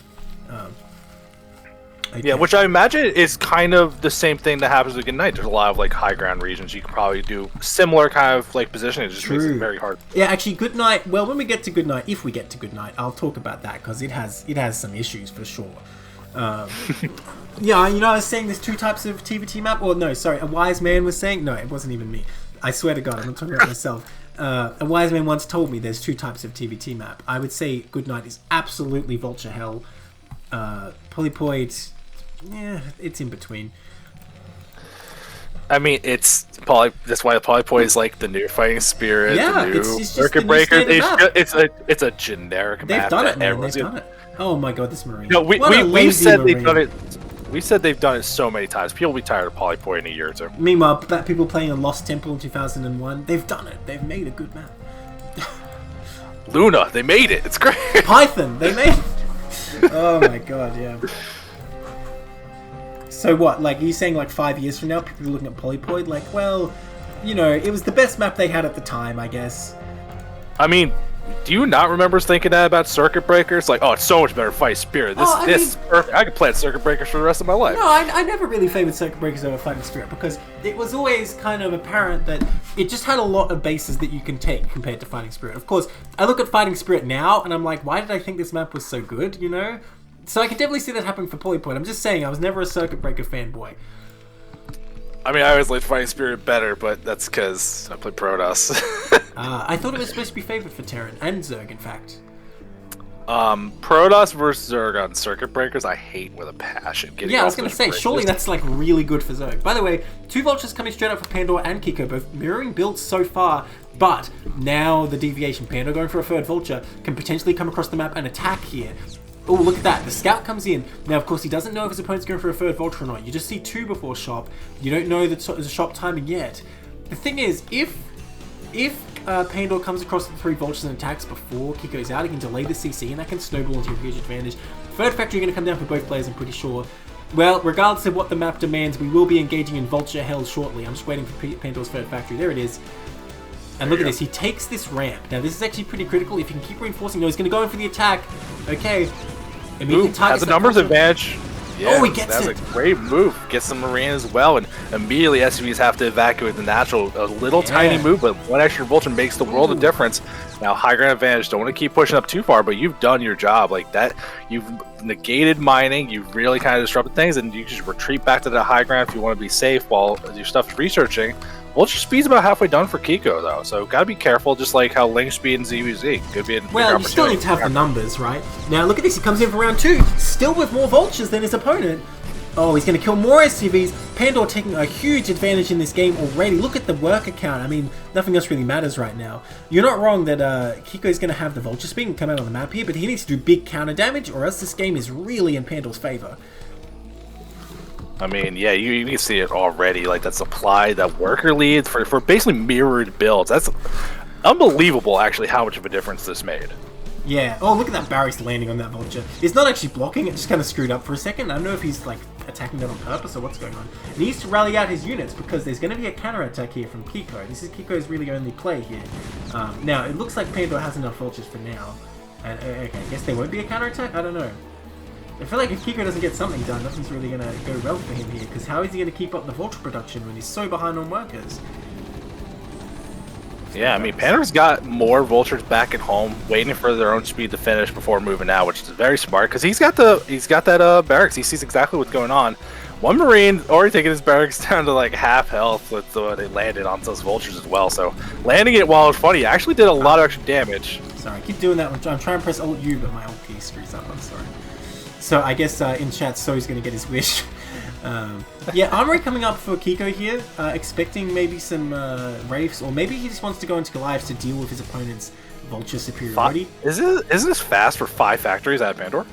Okay. Yeah, which I imagine is kind of the same thing that happens with Good Night. There's a lot of like high ground regions you can probably do similar kind of like positioning. It just makes it very hard. Yeah, actually, Good Night. Well, when we get to Good Night, if we get to Good Night, I'll talk about that because it has some issues for sure. Yeah, you know, I was saying there's two types of TVT map. Or no, sorry, a wise man was saying. No, it wasn't even me. I swear to God, I'm not talking about myself. A wise man once told me there's two types of TVT map. I would say Good Night is absolutely Vulture Hell. Polypoid, yeah, it's in between. I mean, it's probably that's why Polypoid is like the new Fighting Spirit, Yeah, the new it's just Circuit the new Breaker. standard map. It's a generic They've map. done that it, man. everyone's They've gonna- done it. Oh my God, this Marine. No, What a we've lazy said Marine. they've done it. We said they've done it so many times. People will be tired of Polypoid in a year or two. Meanwhile, that people playing a Lost Temple in 2001, they've done it. They've made a good map. Luna, they made it. It's great. Python, they made it. Oh my God, yeah. So what, like, are you saying like 5 years from now, people are looking at Polypoid like, well, you know, it was the best map they had at the time, I guess. I mean, do you not remember us thinking that about Circuit Breaker? It's like, oh, it's so much better to fight Spirit. This is perfect. I could play at Circuit Breakers for the rest of my life. No, I never really favoured Circuit Breakers over Fighting Spirit because it was always kind of apparent that it just had a lot of bases that you can take compared to Fighting Spirit. Of course, I look at Fighting Spirit now and I'm like, why did I think this map was so good, you know? So I can definitely see that happening for Polypoid. I'm just saying, I was never a Circuit Breaker fanboy. I mean, I always liked Fighting Spirit better, but that's because I play Protoss. I thought it was supposed to be favoured for Terran and Zerg, in fact. Protoss versus Zerg on Circuit Breakers, I hate with a passion. Getting Yeah, I was off going to those say, bridges. surely that's like really good for Zerg. By the way, 2 Vultures coming straight up for Pandora and Kiko, both mirroring builds so far, but now the deviation, Pandora going for a 3rd Vulture, can potentially come across the map and attack here. Oh, look at that. The scout comes in. Now, of course, he doesn't know if his opponent's going for a 3rd Vulture or not. You just see 2 before shop. You don't know the shop timing yet. The thing is, if Pandora comes across the 3 Vultures and attacks before Kiko's out, he can delay the CC, and that can snowball into a huge advantage. 3rd Factory going to come down for both players, I'm pretty sure. Well, regardless of what the map demands, we will be engaging in Vulture Hell shortly. I'm just waiting for Pandora's 3rd Factory. There it is. And look at this, he takes this ramp. Now this is actually pretty critical. If you can keep reinforcing, no, he's going to go in for the attack. Okay. Has a numbers advantage. Yeah, oh, he gets that's it. a great move. Gets the Marine as well, and immediately SUVs have to evacuate the natural. A little tiny move, but one extra Vulture makes the world of difference. Now, high ground advantage. Don't want to keep pushing up too far, but you've done your job. Like that, you've negated mining. You've really kind of disrupted things, and you just retreat back to the high ground if you want to be safe while your stuff's researching. Vulture speed's about halfway done for Kiko, though, so gotta be careful, just like how Link speed and ZVZ could be a big Well, you still need to have the numbers, right? Now, look at this. He comes in for round 2, still with more Vultures than his opponent. Oh, he's going to kill more SCVs. Pandor taking a huge advantage in this game already. Look at the worker count. I mean, nothing else really matters right now. You're not wrong that Kiko's going to have the Vulture speed and come out on the map here, but he needs to do big counter damage, or else this game is really in Pandor's favor. I mean, yeah, you can see it already. Like, that supply, that worker lead for basically mirrored builds. That's unbelievable, actually, how much of a difference this made. Yeah. Oh, look at that barracks landing on that Vulture. It's not actually blocking, it just kind of screwed up for a second. I don't know if he's, like, attacking that on purpose or what's going on. He needs to rally out his units because there's going to be a counterattack here from Kiko. This is Kiko's really only play here. Now, it looks like Pandor has enough Vultures for now. And, okay, I guess there won't be a counterattack? I don't know. I feel like if Kiko doesn't get something done, nothing's really going to go well for him here, because how is he going to keep up the Vulture production when he's so behind on workers? Yeah, I mean, Pandor's got more Vultures back at home, waiting for their own speed to finish before moving out, which is very smart, because he's got that barracks. He sees exactly what's going on. One Marine already taking his barracks down to like half health with they landed on those Vultures as well. So landing it while it's funny actually did a lot of extra damage. Sorry, I keep doing that. I'm trying to press Alt U, but my Alt key screws up. I'm sorry. So I guess in chat, So's going to get his wish. Yeah, Armory coming up for Kiko here, expecting maybe some Wraiths, or maybe he just wants to go into Goliaths to deal with his opponent's Vulture superiority. Isn't this fast for 5 factories at Pandor?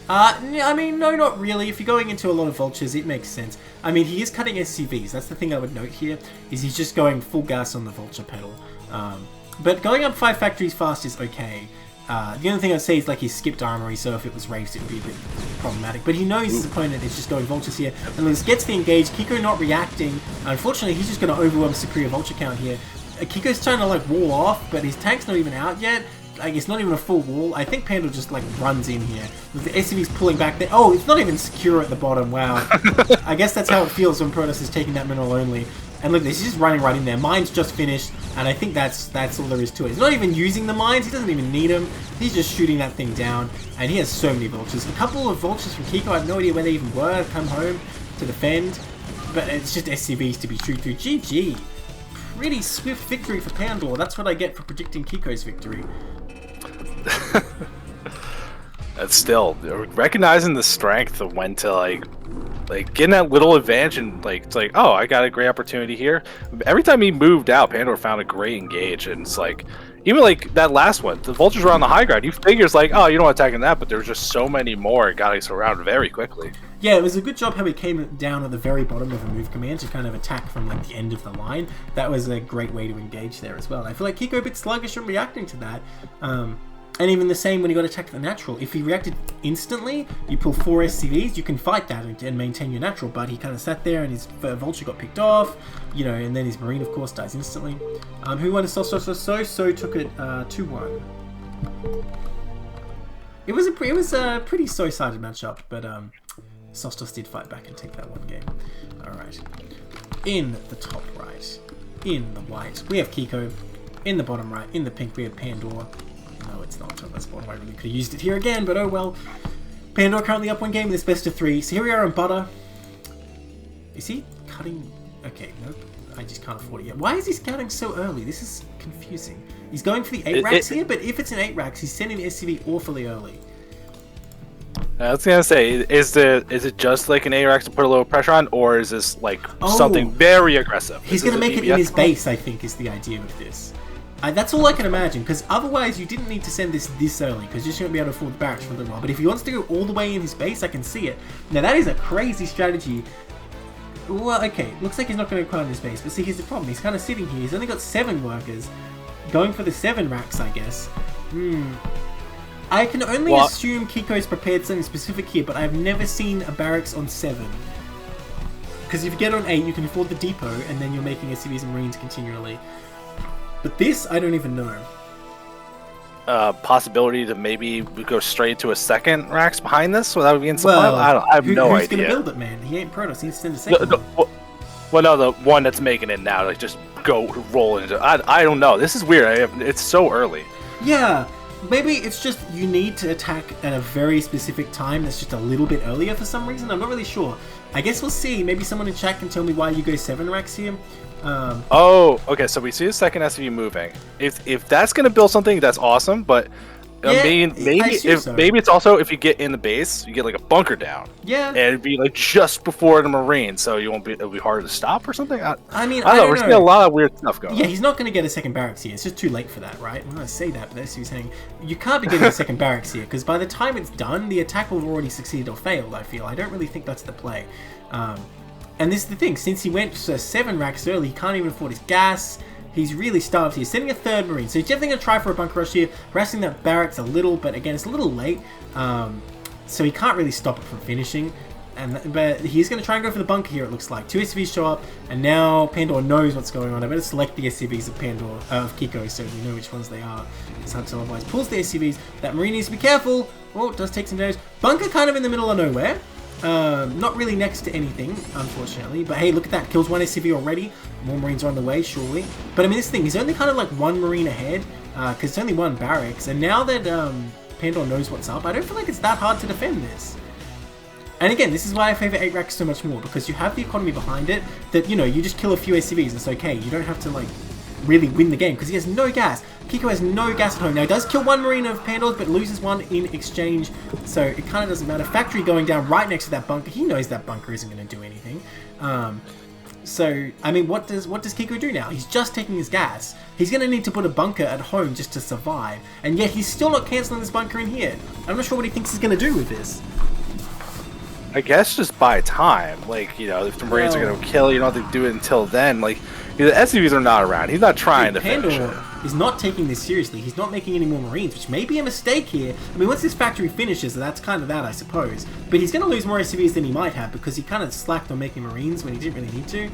I mean, no, not really. If you're going into a lot of Vultures, it makes sense. I mean, he is cutting SCVs. That's the thing I would note here, is he's just going full gas on the Vulture pedal. But going up 5 factories fast is okay. The only thing I'd say is like he skipped Armory, so if it was Wraiths it would be a bit problematic. But he knows his opponent is just going Vultures here, and Liz gets the engage. Kiko not reacting. Unfortunately, he's just going to overwhelm superior Vulture count here. Kiko's trying to like wall off, but his tank's not even out yet. Like, it's not even a full wall. I think Pandor just like runs in here with the SCVs pulling back there. Oh, it's not even secure at the bottom. Wow. I guess that's how it feels when Protoss is taking that mineral only. And look, he's just running right in there. Mine's just finished, and I think that's all there is to it. He's not even using the mines. He doesn't even need them. He's just shooting that thing down, and he has so many Vultures. A couple of Vultures from Kiko, I have no idea where they even were. Come home to defend, but it's just SCVs to be shoot through. GG. Pretty swift victory for Pandor. That's what I get for predicting Kiko's victory. That's still recognizing the strength of when to like getting that little advantage, and like it's like, oh, I got a great opportunity here. Every time he moved out, Pandor found a great engage, and it's like even like that last one, the Vultures were on the high ground. He figures like, oh, you don't attacking that, but there's just so many more. It got us around very quickly. Yeah, it was a good job how he came down at the very bottom of a move command to kind of attack from like the end of the line. That was a great way to engage there as well. I feel like Kiko a bit sluggish from reacting to that. And even the same when he got attacked at the natural. If he reacted instantly, you pull 4 SCVs, you can fight that and maintain your natural, but he kind of sat there and his Vulture got picked off, you know, and then his Marine, of course, dies instantly. Who won a Sostoss or so? So took it 2-1. It was a pretty so-sided matchup, but Sostoss did fight back and take that one game. Alright. In the top right, in the white, we have Kiko. In the bottom right, in the pink, we have Pandor. No, it's not. That's bottom. I really could have used it here again, but oh well. Pandor currently up 1 game in this best of 3. So here we are on butter. Is he cutting? Okay, nope. I just can't afford it yet. Why is he scouting so early? This is confusing. He's going for the 8 racks here, but if it's an 8 racks, he's sending the SCV awfully early. I was gonna say, is it just like an ARX to put a little pressure on, or is this like something very aggressive? He's gonna make it in his base, I think, is the idea of this. That's all I can imagine, because otherwise you didn't need to send this early, because you're just going to be able to afford the barracks for a little while. But if he wants to go all the way in his base, I can see it. Now that is a crazy strategy. Well, okay, looks like he's not going to go in his base, but see, here's the problem. He's kind of sitting here. He's only got 7 workers. Going for the 7 racks, I guess. I can only assume Kiko's prepared something specific here, but I've never seen a barracks on 7. Because if you get on 8, you can afford the depot, and then you're making SCVs and Marines continually. But this, I don't even know. Possibility to maybe go straight to a 2nd racks behind this without being supply? Well, I have no idea. Who's going to build it, man? He ain't Protoss. He needs to send a 2nd one. Well, no, the one that's making it now, like just go roll into. I don't know. This is weird. It's so early. Yeah, maybe it's just you need to attack at a very specific time that's just a little bit earlier for some reason. I'm not really sure. I guess we'll see. Maybe someone in chat can tell me why you go 7 racks here. Oh, okay. So we see the second SCV moving. If that's gonna build something, that's awesome. But Yeah, maybe it's also if you get in the base, you get like a bunker down. Yeah, and it'd be like just before the Marine, so you won't be. It'll be harder to stop or something. I mean, I don't know. We're seeing a lot of weird stuff going. Yeah, on. he's not going to get a second barracks here. It's just too late for that, right? Well, I say that, but that's what he's saying. You can't be getting a second barracks here because by the time it's done, the attack will have already succeeded or failed. I feel. I don't really think that's the play. And this is the thing. Since he went 7 racks early, he can't even afford his gas. He's really starved here. Sending a 3rd Marine. So he's definitely going to try for a bunker rush here. Harassing that barracks a little, but again, it's a little late. So he can't really stop it from finishing. But he's going to try and go for the bunker here, it looks like. 2 SCVs show up, and now Pandor knows what's going on. I better select the SCVs of of Kiko, so we know which ones they are. It's hard to tell otherwise. Pulls the SCVs. That Marine needs to be careful. Oh, it does take some damage. Bunker kind of in the middle of nowhere. Not really next to anything, unfortunately. But hey, look at that. Kills 1 SCV already. More Marines are on the way, surely. But I mean, this thing, he's only kind of like 1 Marine ahead, because it's only 1 barracks. And now that Pandor knows what's up, I don't feel like it's that hard to defend this. And again, this is why I favor 8 racks so much more, because you have the economy behind it, that, you know, you just kill a few SCVs, it's okay. You don't have to, like, really win the game, because he has no gas. Kiko has no gas at home. Now, he does kill 1 Marine of Pandor's, but loses 1 in exchange, so it kind of doesn't matter. Factory going down right next to that bunker. He knows that bunker isn't going to do anything. So, I mean, what does Kiko do now? He's just taking his gas. He's going to need to put a bunker at home just to survive, and yet he's still not cancelling this bunker in here. I'm not sure what he thinks he's going to do with this. I guess just buy time. Like, you know, if the Marines are going to kill, you don't have to do it until then. Like, the SCVs are not around. He's not trying to finish it. Is not taking this seriously. He's not making any more Marines, which may be a mistake here. I mean, once this factory finishes, that's kind of that, I suppose. But he's going to lose more SCVs than he might have because he kind of slacked on making Marines when he didn't really need to.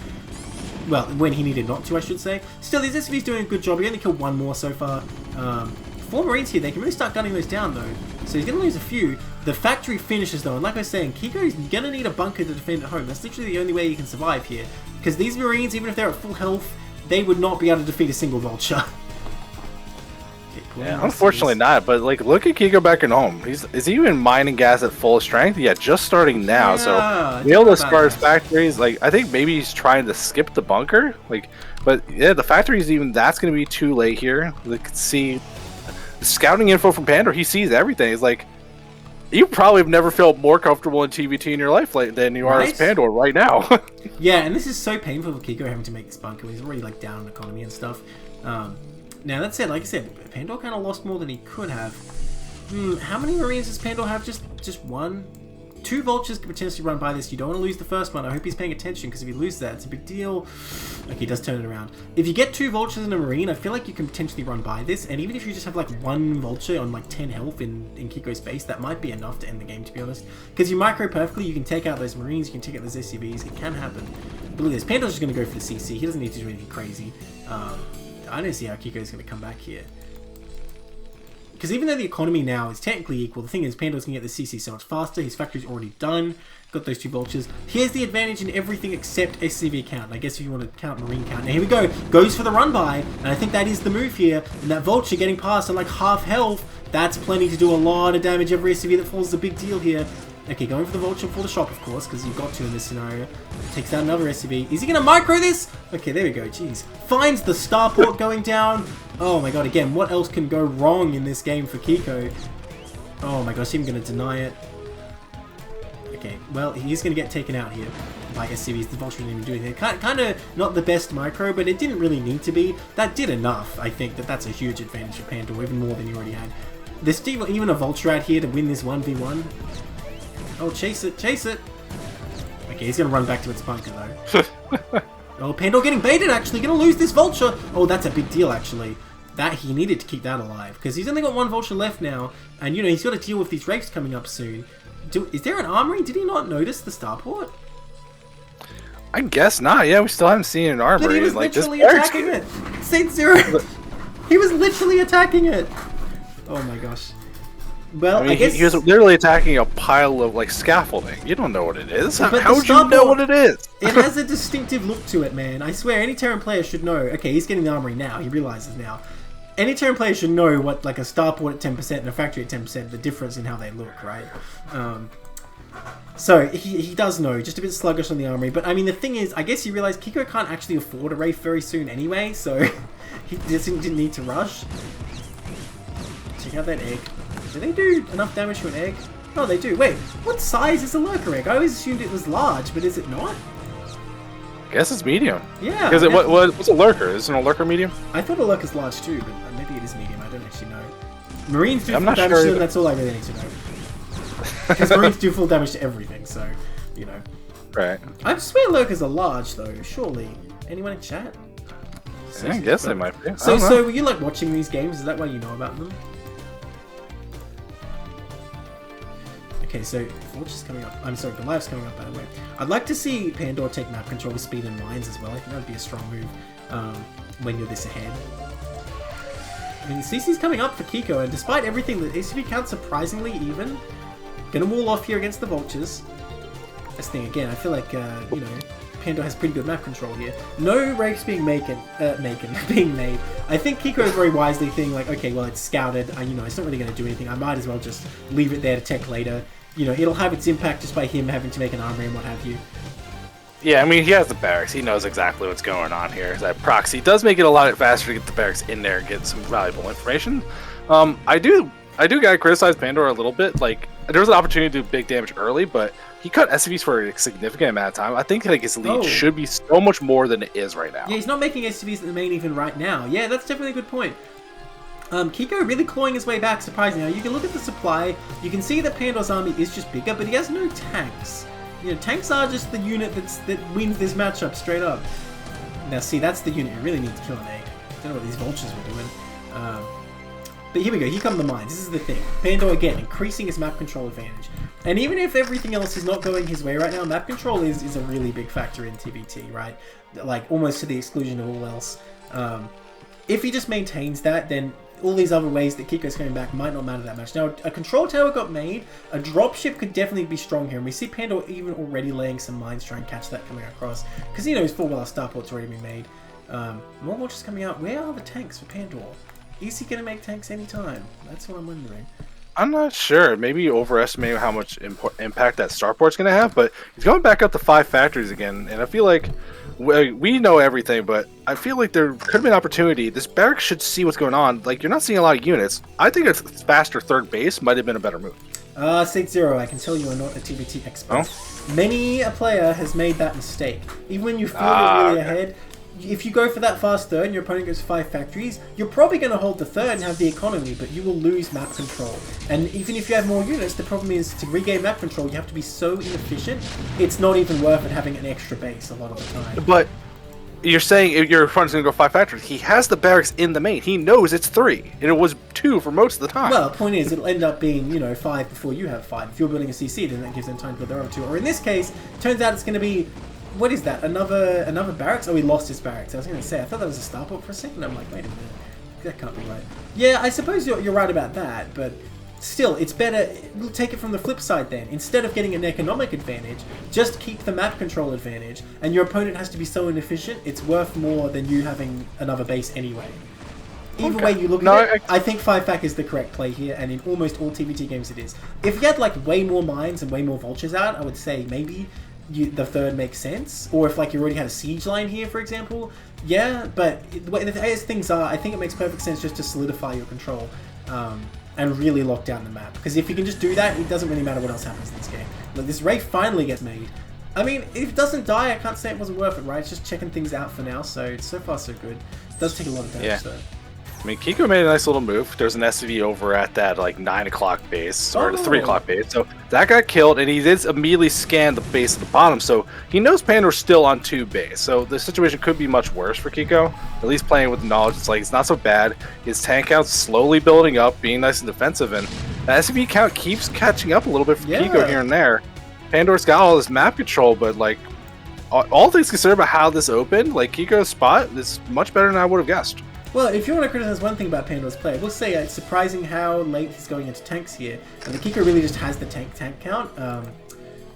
Well, when he needed not to, I should say. Still, these SCVs doing a good job. He only killed 1 more so far. 4 Marines here. They can really start gunning those down, though. So he's going to lose a few. The factory finishes, though. And like I was saying, Kiko's going to need a bunker to defend at home. That's literally the only way he can survive here. Because these Marines, even if they're at full health, they would not be able to defeat a single vulture. Yeah, unfortunately not, but like look at Kiko back at home. Is he even mining gas at full strength? Yeah, just starting now. Yeah, so be able to start his factories. Like I think maybe he's trying to skip the bunker. Like, but yeah, the factories even that's going to be too late here. You can see the scouting info from Pandor. He sees everything. He's like, you probably have never felt more comfortable in TVT in your life than you are as Pandor right now. Yeah, and this is so painful for Kiko having to make this bunker. He's already like down in economy and stuff. Now that said, like I said, Pandor kind of lost more than he could have. How many Marines does Pandor have? Just 1? 2 vultures could potentially run by this. You don't want to lose the first one. I hope he's paying attention because if you lose that, it's a big deal. Okay, he does turn it around. If you get 2 vultures and a Marine, I feel like you can potentially run by this. And even if you just have like 1 vulture on like 10 health in Kiko's base, that might be enough to end the game, to be honest. Because you micro perfectly, you can take out those Marines, you can take out those SCVs. It can happen. But look at this. Pandor's just going to go for the CC. He doesn't need to do anything crazy. I don't see how Kiko's going to come back here. Because even though the economy now is technically equal, the thing is Pandor's going to get the CC so much faster. His factory's already done. Got those 2 vultures. He has the advantage in everything except SCV count. I guess if you want to count Marine count. Now here we go. Goes for the run by. And I think that is the move here. And that vulture getting past on like half health. That's plenty to do a lot of damage. Every SCV that falls is a big deal here. Okay, going for the vulture for the shop, of course, because you've got to in this scenario. Takes out another SCV. Is he going to micro this? Okay, there we go. Jeez. Finds the starport going down. Oh my god, again, what else can go wrong in this game for Kiko? Oh my gosh, even going to deny it. Okay, well, he's going to get taken out here by SCVs. The vulture didn't even do anything. Kind of not the best micro, but it didn't really need to be. That did enough, I think, that's a huge advantage for Pandor, even more than you already had. There's even a vulture out here to win this 1v1. Oh, chase it, chase it! Okay, he's gonna run back to its bunker, though. Oh, Pandor getting baited, actually! Gonna lose this vulture! Oh, that's a big deal, actually. That he needed to keep that alive, because he's only got 1 vulture left now, and, you know, he's got to deal with these rapes coming up soon. Is there an armory? Did he not notice the starport? I guess not, yeah, we still haven't seen an armory. But he was literally attacking it! Saetzero! He was literally attacking it! Oh my gosh. Well, I guess he was literally attacking a pile of like scaffolding. You don't know what it is. How would you know what it is? It has a distinctive look to it, man. I swear, any Terran player should know. Okay, he's getting the armory now. He realizes now. Any Terran player should know what like a starport at 10% and a factory at 10%, the difference in how they look, right? So, he does know, just a bit sluggish on the armory. But, I mean, the thing is, I guess you realize Kiko can't actually afford a Wraith very soon anyway, so he just didn't need to rush. Check out that egg. Do they do enough damage to an egg? Oh, they do. Wait, what size is a lurker egg? I always assumed it was large, but is it not? I guess it's medium. Yeah. Because what's a lurker? Isn't a lurker medium? I thought a lurker's large too, but maybe it is medium. I don't actually know. Marines do I'm full not damage sure to them, either. that's all I really need to know. Because Marines do full damage to everything, so, you know. Right. I swear lurkers are large, though, surely. Anyone in chat? Yeah, I guess they might be. So were you like watching these games? Is that why you know about them? Okay, so Vulture's coming up. I'm sorry, Dolife's coming up, by the way. I'd like to see Pandora take map control with speed and mines as well. I think that would be a strong move when you're this ahead. I mean, CC's coming up for Kiko, and despite everything, the ACP count's surprisingly even. Gonna wall off here against the Vultures. This thing again, I feel like, you know, Pandora has pretty good map control here. No rakes being made. I think Kiko is very wisely thinking like, okay, well, it's scouted. You know, it's not really going to do anything. I might as well just leave it there to tech later. You know, it'll have its impact just by him having to make an armory and what have you. Yeah, I mean, he has the barracks. He knows exactly what's going on here. That proxy does make it a lot faster to get the barracks in there and get some valuable information. I do gotta criticize Pandora a little bit. Like, there was an opportunity to do big damage early, but he cut SCVs for a significant amount of time. I think like his lead should be so much more than it is right now. Yeah, he's not making SCVs at the main even right now. Yeah, that's definitely a good point. Kiko really clawing his way back, surprisingly. Now, you can look at the supply. You can see that Pandora's army is just bigger, but he has no tanks. You know, tanks are just the unit that wins this matchup straight up. Now, see, that's the unit who really needs to kill an egg. I don't know what these vultures were doing. But here we go, here come the mines. This is the thing. Pandora, again, increasing his map control advantage. And even if everything else is not going his way right now, map control is a really big factor in TVT, right? Like, almost to the exclusion of all else. If he just maintains that, then all these other ways that Kiko's coming back might not matter that much. Now, a control tower got made. A dropship could definitely be strong here. And we see Pandora even already laying some mines to try and catch that coming across. Because he knows full well our starport's already been made. More vultures coming out. Where are the tanks for Pandora? Is he going to make tanks anytime? That's what I'm wondering. I'm not sure. Maybe overestimating how much impact that starport's going to have, but he's going back up to 5 factories again, and I feel like we know everything, but I feel like there could be an opportunity. This barracks should see what's going on. Like, you're not seeing a lot of units. I think a faster third base might have been a better move. Saetzero, I can tell you are not a TVT expert. Oh? Many a player has made that mistake. Even when you feel you're really ahead, if you go for that fast third and your opponent goes 5 factories, you're probably going to hold the third and have the economy, but you will lose map control. And even if you have more units, the problem is to regain map control, you have to be so inefficient, it's not even worth it having an extra base a lot of the time. But you're saying if your opponent's going to go 5 factories, he has the barracks in the main. He knows it's 3, and it was 2 for most of the time. Well, the point is, it'll end up being, you know, 5 before you have 5. If you're building a CC, then that gives them time to build their own 2. Or in this case, turns out it's going to be... What is that? Another barracks? Oh, he lost his barracks. I was going to say, I thought that was a starport for a second. I'm like, wait a minute. That can't be right. Yeah, I suppose you're right about that, but still, it's better... We'll take it from the flip side then. Instead of getting an economic advantage, just keep the map control advantage, and your opponent has to be so inefficient, it's worth more than you having another base anyway. Either way you look at it, I think 5-fac is the correct play here, and in almost all TVT games it is. If you had like way more mines and way more vultures out, I would say maybe... the third makes sense, or if like you already had a siege line here, for example, yeah. But as things are, I think it makes perfect sense just to solidify your control and really lock down the map. Because if you can just do that, it doesn't really matter what else happens in this game. Like, this Wraith finally gets made. I mean, if it doesn't die, I can't say it wasn't worth it, right? It's just checking things out for now. So far so good. It does take a lot of damage though. I mean, Kiko made a nice little move. There's an SCV over at that like 9 o'clock base, or the 3 o'clock base. So that got killed, and he did immediately scan the base at the bottom. So he knows Pandora's still on 2 base. So the situation could be much worse for Kiko. At least playing with the knowledge, it's like it's not so bad. His tank count's slowly building up, being nice and defensive, and the SCV count keeps catching up a little bit for Kiko here and there. Pandora's got all this map control, but like all things considered about how this opened, like Kiko's spot is much better than I would have guessed. Well, if you want to criticize one thing about Pandora's play, we'll say it's surprising how late he's going into tanks here. And the Kiko really just has the tank count.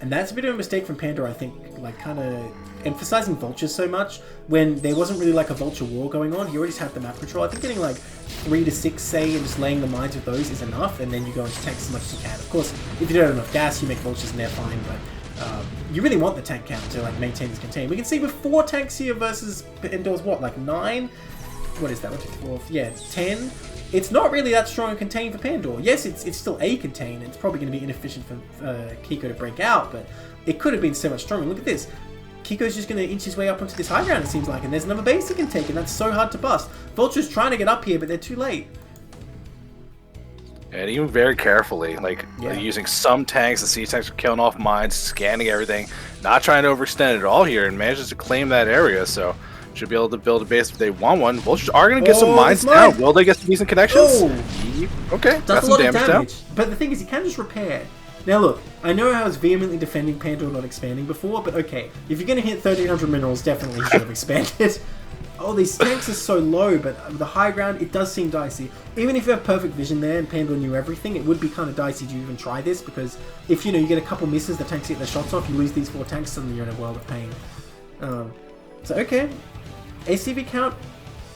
And that's a bit of a mistake from Pandora, I think, like kind of emphasizing vultures so much when there wasn't really like a vulture war going on. He already had the map control. I think getting like 3 to 6, say, and just laying the mines with those is enough, and then you go into tanks as much as you can. Of course, if you don't have enough gas, you make vultures and they're fine, but you really want the tank count to like maintain this contain. We can see with 4 tanks here versus Pandora's what, like 9? What is that? 1, 2, 3, 4, yeah, 10. It's not really that strong a contain for Pandora. Yes, it's still a contain. It's probably going to be inefficient for Kiko to break out, but it could have been so much stronger. Look at this. Kiko's just going to inch his way up onto this high ground, it seems like, and there's another base he can take, and that's so hard to bust. Vulture's trying to get up here, but they're too late. And even very carefully, like using some tanks, the sea tanks are killing off mines, scanning everything, not trying to overextend at all here, and manages to claim that area, so should be able to build a base if they want one. Vultures are going to get some mines down. Will they get some decent connections? Oh. Okay, that's a lot of damage. But the thing is, he can just repair. Now look, I know I was vehemently defending Pandora not expanding before, but okay, if you're going to hit 1300 minerals, definitely should have expanded. Oh, these tanks are so low, but with the high ground, it does seem dicey. Even if you have perfect vision there and Pandora knew everything, it would be kind of dicey to even try this, because if, you know, you get a couple misses, the tanks get their shots off, you lose these 4 tanks, suddenly you're in a world of pain. So, okay. ACV count,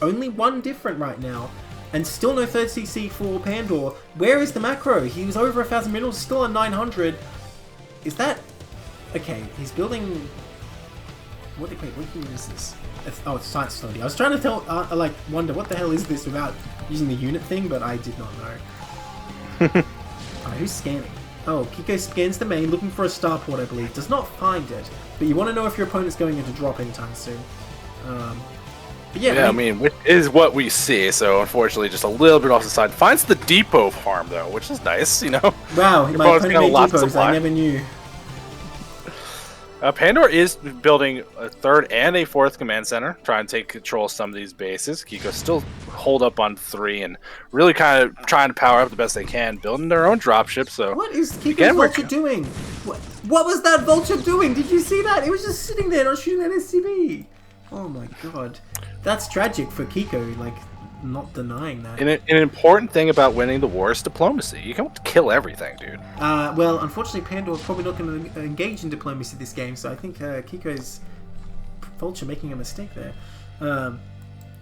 only 1 different right now. And still no 3rd CC for Pandora. Where is the macro? He was over 1,000 minerals, still on 900. Is that... Okay, he's building... What year is this? Oh, it's science facility. I was trying to tell, wonder what the hell is this without using the unit thing, but I did not know. Alright, who's scanning? Oh, Kiko scans the main, looking for a starport, I believe. Does not find it, but you want to know if your opponent's going into drop anytime soon. But yeah, I mean, which is what we see, so unfortunately just a little bit off the side. Finds the depot farm, though, which is nice, you know? Wow, my opponent made depots, I never knew. Pandora is building a 3rd and a 4th command center, trying to take control of some of these bases. Kiko still hold up on 3 and really kind of trying to power up the best they can, building their own dropship. So what is Kiko's vulture doing? What was that vulture doing? Did you see that? It was just sitting there not shooting that SCV. Oh my god. That's tragic for Kiko, like, not denying that. And an important thing about winning the war is diplomacy. You can't kill everything, dude. Well, unfortunately, Pandora's probably not going to engage in diplomacy this game, so I think Kiko's vulture making a mistake there.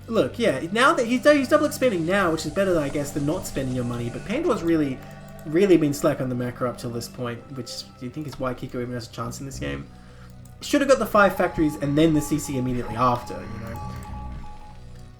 Look, yeah, now that he's double expanding now, which is better, I guess, than not spending your money, but Pandora's really been slack on the macro up till this point, which do you think is why Kiko even has a chance in this game? Should have got the 5 factories and then the CC immediately after, you know.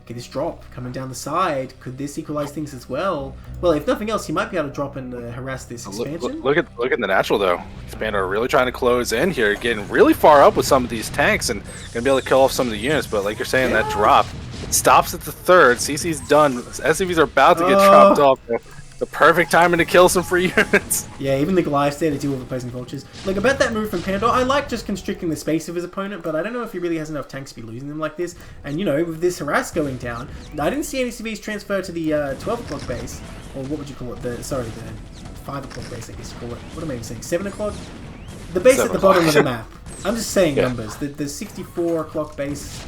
Okay, this drop coming down the side. Could this equalize things as well? Well, if nothing else, he might be able to drop and harass this expansion. Look at the natural, though. Expander really trying to close in here, getting really far up with some of these tanks and going to be able to kill off some of the units. But like you're saying, that drop, it stops at the 3rd. CC's done. SCVs are about to get chopped off. The perfect timing to kill some free units. Yeah, even the Goliath's there to deal with opposing vultures. Like, about that move from Pandora, I like just constricting the space of his opponent, but I don't know if he really has enough tanks to be losing them like this. And, you know, with this harass going down, I didn't see any CVs transfer to the 12 o'clock base. Or what would you call it? The 5 o'clock base, I guess you call it. What am I even saying? 7 o'clock? The base at the bottom of the map. I'm just saying numbers. The 64 o'clock base,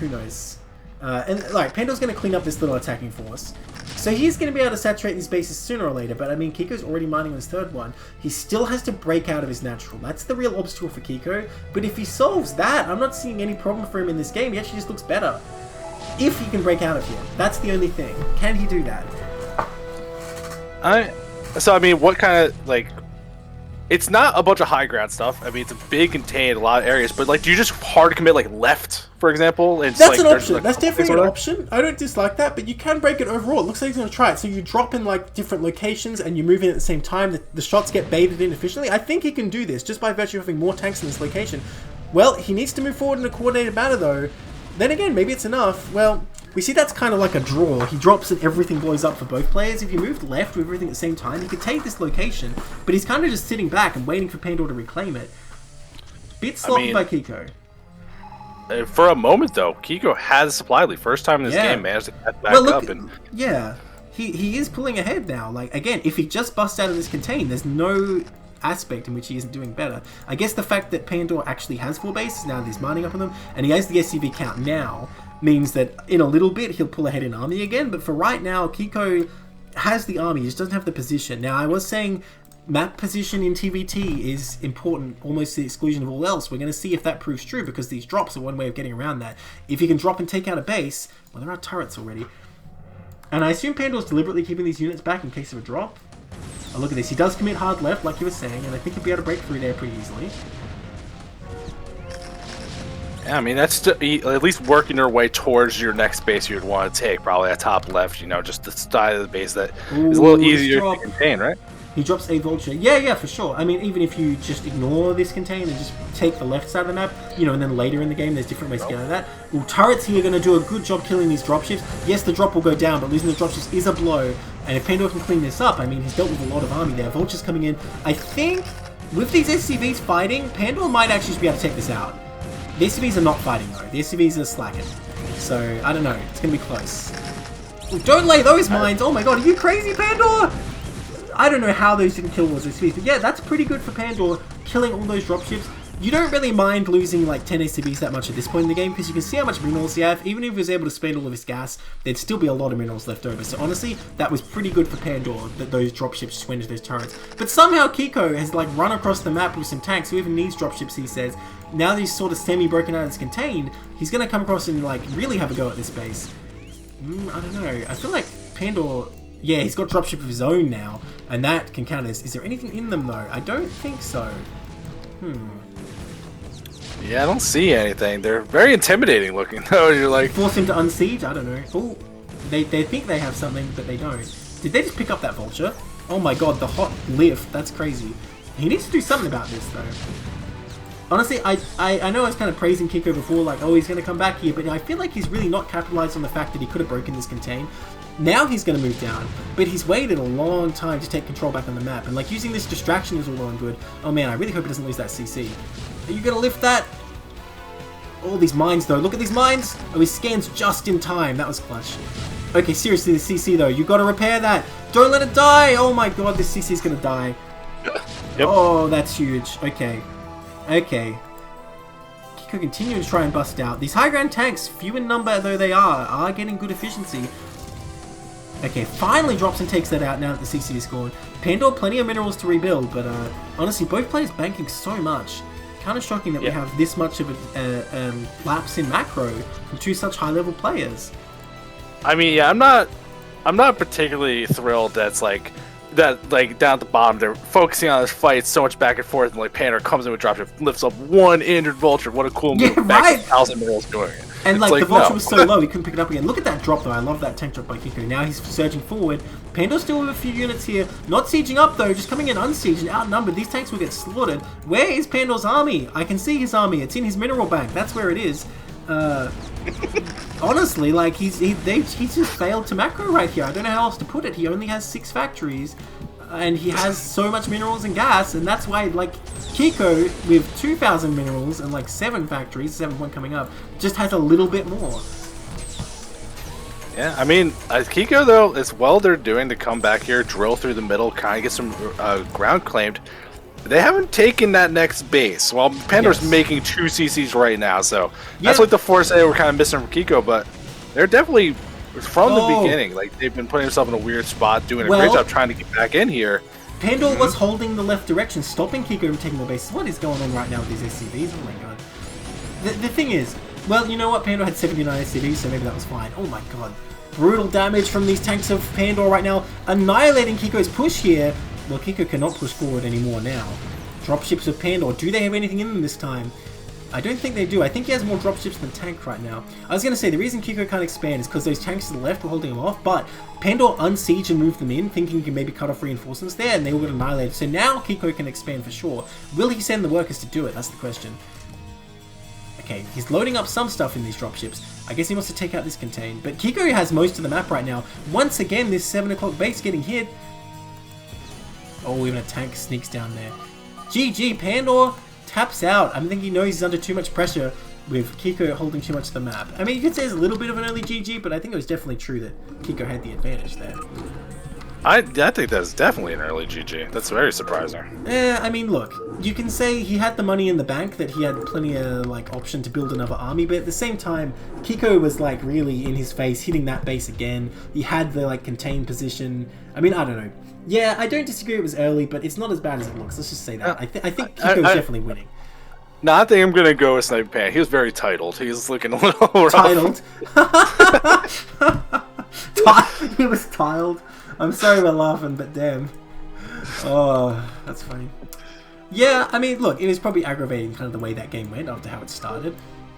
who knows? And, like, Pandora's going to clean up this little attacking force. So he's going to be able to saturate these bases sooner or later, but I mean, Kiko's already mining on his 3rd one. He still has to break out of his natural. That's the real obstacle for Kiko. But if he solves that, I'm not seeing any problem for him in this game. He actually just looks better. If he can break out of here. That's the only thing. Can he do that? So, I mean, what kind of, like... It's not a bunch of high ground stuff. I mean, it's a big contained, a lot of areas. But, like, do you just hard commit, like, left, for example? And that's an option. That's definitely an option. I don't dislike that, but you can break it overall. It looks like he's going to try it. So you drop in, like, different locations and you move in at the same time. The shots get baited in efficiently. I think he can do this just by virtue of having more tanks in this location. Well, he needs to move forward in a coordinated manner, though. Then again, maybe it's enough. Well, we see that's kind of like a draw. He drops and everything blows up for both players. If you moved left with everything at the same time, he could take this location, but he's kind of just sitting back and waiting for Pandora to reclaim it. Bit sloppy by Kiko. For a moment, though, Kiko has a supply lead. First time in this game, managed to get back up. And yeah, he is pulling ahead now. Like, again, if he just busts out of this contain, there's no aspect in which he isn't doing better. I guess the fact that Pandora actually has 4 bases now that he's mining up on them, and he has the SCV count now, means that in a little bit he'll pull ahead in army again, but for right now Kiko has the army, he just doesn't have the position. Now I was saying map position in TVT is important almost to the exclusion of all else. We're going to see if that proves true, because these drops are one way of getting around that. If you can drop and take out a base, well, there are turrets already. And I assume Pandor's deliberately keeping these units back in case of a drop. Oh, look at this. He does commit hard left, like you were saying, and I think he'll be able to break through there pretty easily. Yeah, I mean, that's at least working your way towards your next base you'd want to take. Probably at top left, you know, just the side of the base that is a little easier to contain, right? He drops a vulture. Yeah, for sure. I mean, even if you just ignore this contain and just take the left side of the map, you know, and then later in the game, there's different ways to get out of that. Well, turrets here are going to do a good job killing these dropships. Yes, the drop will go down, but losing the dropships is a blow. And if Pandor can clean this up, I mean, he's dealt with a lot of army there. Vultures coming in. I think with these SCVs fighting, Pandor might actually just be able to take this out. The SCVs are not fighting, though. The SCVs are slacking. So, I don't know. It's going to be close. Ooh, don't lay those mines! Oh my god, are you crazy, Pandor? I don't know how those didn't kill all those SCVs, but yeah, that's pretty good for Pandor, killing all those dropships. You don't really mind losing like 10 SCVs that much at this point in the game, because you can see how much minerals you have. Even if he was able to spend all of his gas, there'd still be a lot of minerals left over. So honestly, that was pretty good for Pandor, that those dropships just went into those turrets. But somehow Kiko has like run across the map with some tanks who even needs dropships, he says. Now that he's sort of semi-broken out of his contained, he's going to come across and like really have a go at this base. I don't know. I feel like Pandor... Yeah, he's got dropship of his own now, and that can count as... Is there anything in them, though? I don't think so. Yeah, I don't see anything. They're very intimidating looking, though. You're like... Force him to unsiege? I don't know. Oh, they think they have something, but they don't. Did they just pick up that vulture? Oh my god, the hot lift. That's crazy. He needs to do something about this, though. Honestly, I know I was kind of praising Kiko before, like, oh, he's going to come back here, but I feel like he's really not capitalized on the fact that he could have broken this contain. Now he's going to move down, but he's waited a long time to take control back on the map, and like using this distraction is all well and good. Oh man, I really hope he doesn't lose that CC. Are you going to lift that? All these mines though, look at these mines! Oh, he scans just in time, that was clutch. Okay, seriously, the CC though, you got to repair that! Don't let it die! Oh my god, this CC is going to die. Yep. Oh, that's huge. Okay. Okay. Kiko continuing to try and bust out. These high ground tanks, few in number though they are getting good efficiency. Okay, finally drops and takes that out now that the CC is gone. Pandor, plenty of minerals to rebuild, but honestly, both players banking so much. Kind of shocking that we have this much of a lapse in macro from two such high-level players. I mean, yeah, I'm not particularly thrilled that's like down at the bottom they're focusing on this fight so much back and forth, and like Pandor comes in with dropship, lifts up one injured vulture. What a cool move! Yeah, right. 1,000 minerals doing it. And like the vulture was so low, he couldn't pick it up again. Look at that drop though. I love that tank drop by Kiko. Now he's surging forward. Pandor still with a few units here. Not sieging up though, just coming in unsieged and outnumbered. These tanks will get slaughtered. Where is Pandor's army? I can see his army. It's in his mineral bank. That's where it is. Honestly, like he's just failed to macro right here. I don't know how else to put it. He only has 6 factories. And he has so much minerals and gas, and that's why, like, Kiko, with 2,000 minerals and, like, 7 factories, 7th one coming up, just has a little bit more. Yeah, I mean, Kiko, though, it's well they're doing to come back here, drill through the middle, kind of get some ground claimed. They haven't taken that next base. Well, Pandor's making 2 CCs right now, so that's like the force they were kind of missing from Kiko, but they're definitely... From the beginning, like they've been putting themselves in a weird spot, doing a great job trying to get back in here. Pandor was holding the left direction, stopping Kiko from taking the bases. What is going on right now with these SCVs? Oh my god. The thing is, well, you know what? Pandor had 79 SCVs, so maybe that was fine. Oh my god. Brutal damage from these tanks of Pandor right now, annihilating Kiko's push here. Well, Kiko cannot push forward anymore now. Dropships of Pandor. Do they have anything in them this time? I don't think they do. I think he has more dropships than tank right now. I was going to say, the reason Kiko can't expand is because those tanks to the left were holding him off, but Pandor unsieged and moved them in, thinking he can maybe cut off reinforcements there, and they all got annihilated. So now Kiko can expand for sure. Will he send the workers to do it? That's the question. Okay, he's loading up some stuff in these dropships. I guess he wants to take out this contain. But Kiko has most of the map right now. Once again, this 7 o'clock base getting hit. Oh, even a tank sneaks down there. GG, Pandor taps out. I think he knows he's under too much pressure with Kiko holding too much of the map. I mean, you could say it's a little bit of an early GG, but I think it was definitely true that Kiko had the advantage there. I think that's definitely an early GG. That's very surprising. I mean, look, you can say he had the money in the bank, that he had plenty of like option to build another army, but at the same time, Kiko was like really in his face, hitting that base again. He had the like contained position. I mean, I don't know. Yeah, I don't disagree it was early, but it's not as bad as it looks. Let's just say that. I think Kiko's definitely winning. No, I think I'm gonna go with Sniper Pan. He was very titled. He was looking a little rough. Titled? He was tiled. I'm sorry we're laughing, but damn. Oh, that's funny. Yeah, I mean, look, it was probably aggravating kind of the way that game went after how it started.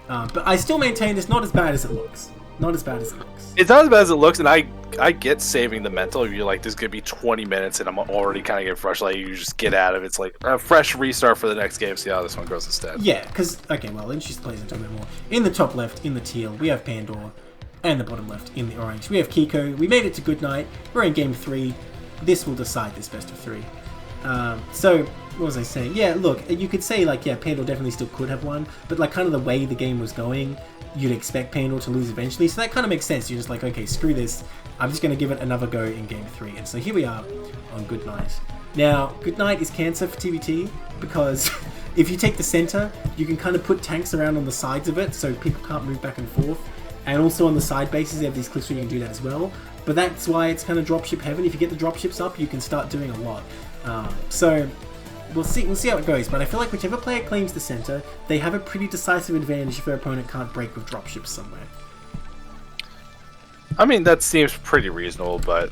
But I still maintain it's not as bad as it looks. Not as bad as it looks. It's not as bad as it looks, and I get saving the mental. You're like, this is going to be 20 minutes, and I'm already kind of getting frustrated. Like, you just get out of it. It's like a fresh restart for the next game, see how this one goes instead. Yeah, because, okay, well, let's just play into a bit more. In the top left, in the teal, we have Pandora. And the bottom left, in the orange, we have Kiko. We made it to good night. We're in game 3. This will decide this best of 3. So, what was I saying? Yeah, look, you could say, like, yeah, Pandora definitely still could have won, but, like, kind of the way the game was going, you'd expect Pandora to lose eventually, so that kind of makes sense. You're just like, okay, screw this. I'm just going to give it another go in game 3. And so here we are on good night. Now, good night is cancer for TBT, because if you take the center, you can kind of put tanks around on the sides of it, so people can't move back and forth. And also on the side bases, they have these cliffs where you can do that as well. But that's why it's kind of dropship heaven. If you get the dropships up, you can start doing a lot. So we'll see how it goes. But I feel like whichever player claims the center, they have a pretty decisive advantage if their opponent can't break with dropships somewhere. I mean, that seems pretty reasonable, but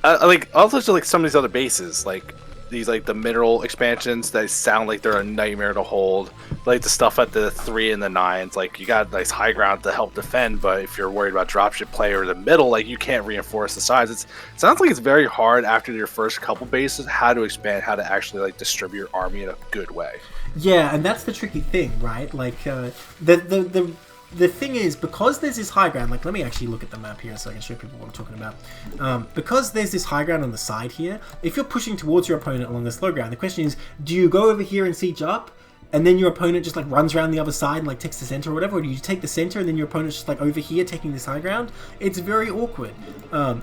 like also like some of these other bases, like these like the mineral expansions that sound like they're a nightmare to hold, like the stuff at the 3 and the 9s, like you got nice high ground to help defend, but if you're worried about dropship play or the middle, like you can't reinforce the sides. It sounds like it's very hard after your first couple bases how to expand, how to actually like distribute your army in a good way. Yeah, and that's the tricky thing, right? Like the thing is, because there's this high ground, like let me actually look at the map here so I can show people what I'm talking about. Because there's this high ground on the side here, if you're pushing towards your opponent along this low ground, the question is, do you go over here and siege up, and then your opponent just like runs around the other side and like takes the center or whatever, or do you take the center and then your opponent's just like over here taking this high ground? It's very awkward. And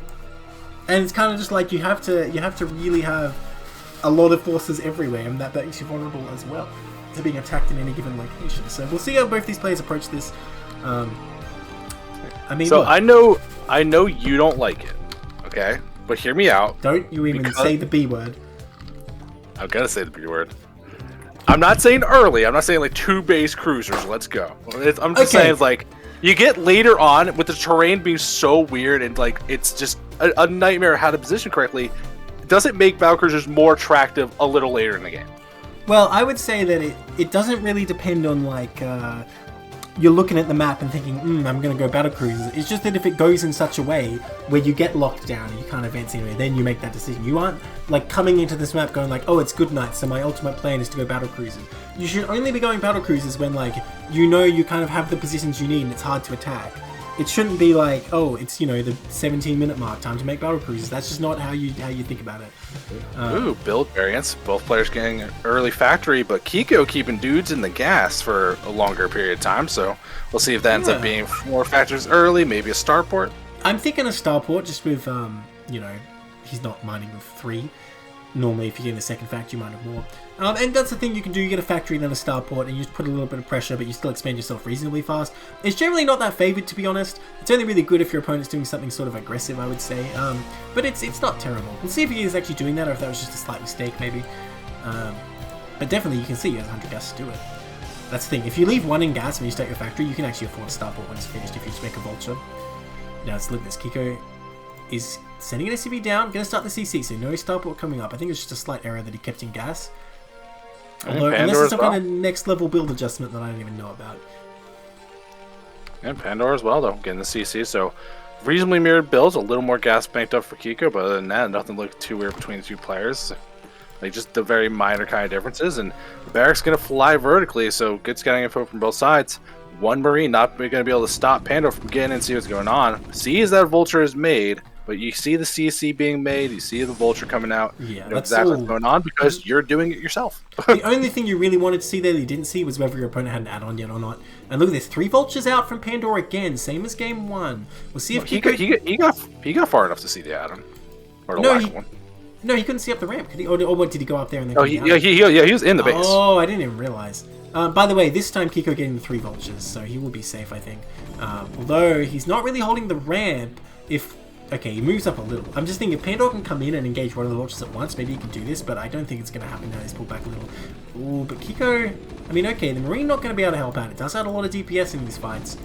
it's kind of just like you have to really have a lot of forces everywhere, and that makes you vulnerable as well to being attacked in any given location. So we'll see how both these players approach this. I mean, so look, I know you don't like it, okay? But hear me out. Don't you even say the B word. I'm gonna say the B word. I'm not saying early. I'm not saying like 2 base cruisers. Let's go. I'm just saying it's like you get later on with the terrain being so weird and like it's just a nightmare how to position correctly. Does it make battle cruisers more attractive a little later in the game? Well, I would say that it doesn't really depend on like you're looking at the map and thinking, I'm going to go battle cruisers. It's just that if it goes in such a way where you get locked down and you can't advance anywhere, then you make that decision. You aren't like coming into this map going like, oh, it's good night, so my ultimate plan is to go battle cruisers. You should only be going battle cruisers when like you know you kind of have the positions you need and it's hard to attack. It shouldn't be like, oh, it's the 17-minute mark, time to make battle cruisers. That's just not how you think about it. Ooh, build variants. Both players getting an early factory, but Kiko keeping dudes in the gas for a longer period of time. So we'll see if that ends up being more factories early, maybe a starport. I'm thinking a starport just with, he's not mining with 3. Normally, if you get a second factory, you mine with more. And that's the thing you can do. You get a factory and then a starport, and you just put a little bit of pressure, but you still expand yourself reasonably fast. It's generally not that favored, to be honest. It's only really good if your opponent's doing something sort of aggressive, I would say. But it's not terrible. We'll see if he is actually doing that, or if that was just a slight mistake, maybe. But definitely, you can see he has 100 gas to do it. That's the thing. If you leave 1 in gas when you start your factory, you can actually afford a starport when it's finished if you just make a vulture. Now let's look at this. Kiko is sending an SCV down, going to start the CC, so no starport coming up. I think it's just a slight error that he kept in gas. Although, unless it's some kind of next level build adjustment that I don't even know about. And Pandora as well, though, getting the CC, so reasonably mirrored builds, a little more gas banked up for Kiko, but other than that, nothing looked too weird between the 2 players. Like, just the very minor kind of differences, and the barracks going to fly vertically, so good scouting info from both sides. 1 Marine not going to be able to stop Pandora from getting in and see what's going on. Sees that Vulture is made, but you see the CC being made, you see the Vulture coming out. Yeah, you know exactly what's going on because you're doing it yourself. The only thing you really wanted to see there that you didn't see was whether your opponent had an add-on yet or not. And look, there's 3 Vultures out from Pandora again, same as game 1. We'll see if he got far enough to see the add-on. Or the No, lack he- of one. No, he couldn't see up the ramp. Could he? Or what, did he go up there and then Oh, come down? he was in the base. Oh, I didn't even realize. By the way, this time Kiko getting the 3 vultures, so he will be safe, I think. Although, he's not really holding the ramp if... Okay, he moves up a little. I'm just thinking, if Pandor can come in and engage one of the vultures at once, maybe he can do this, but I don't think it's going to happen now. He's pulled back a little. Ooh, but Kiko... I mean, okay, the Marine not going to be able to help out. It does add a lot of DPS in these fights.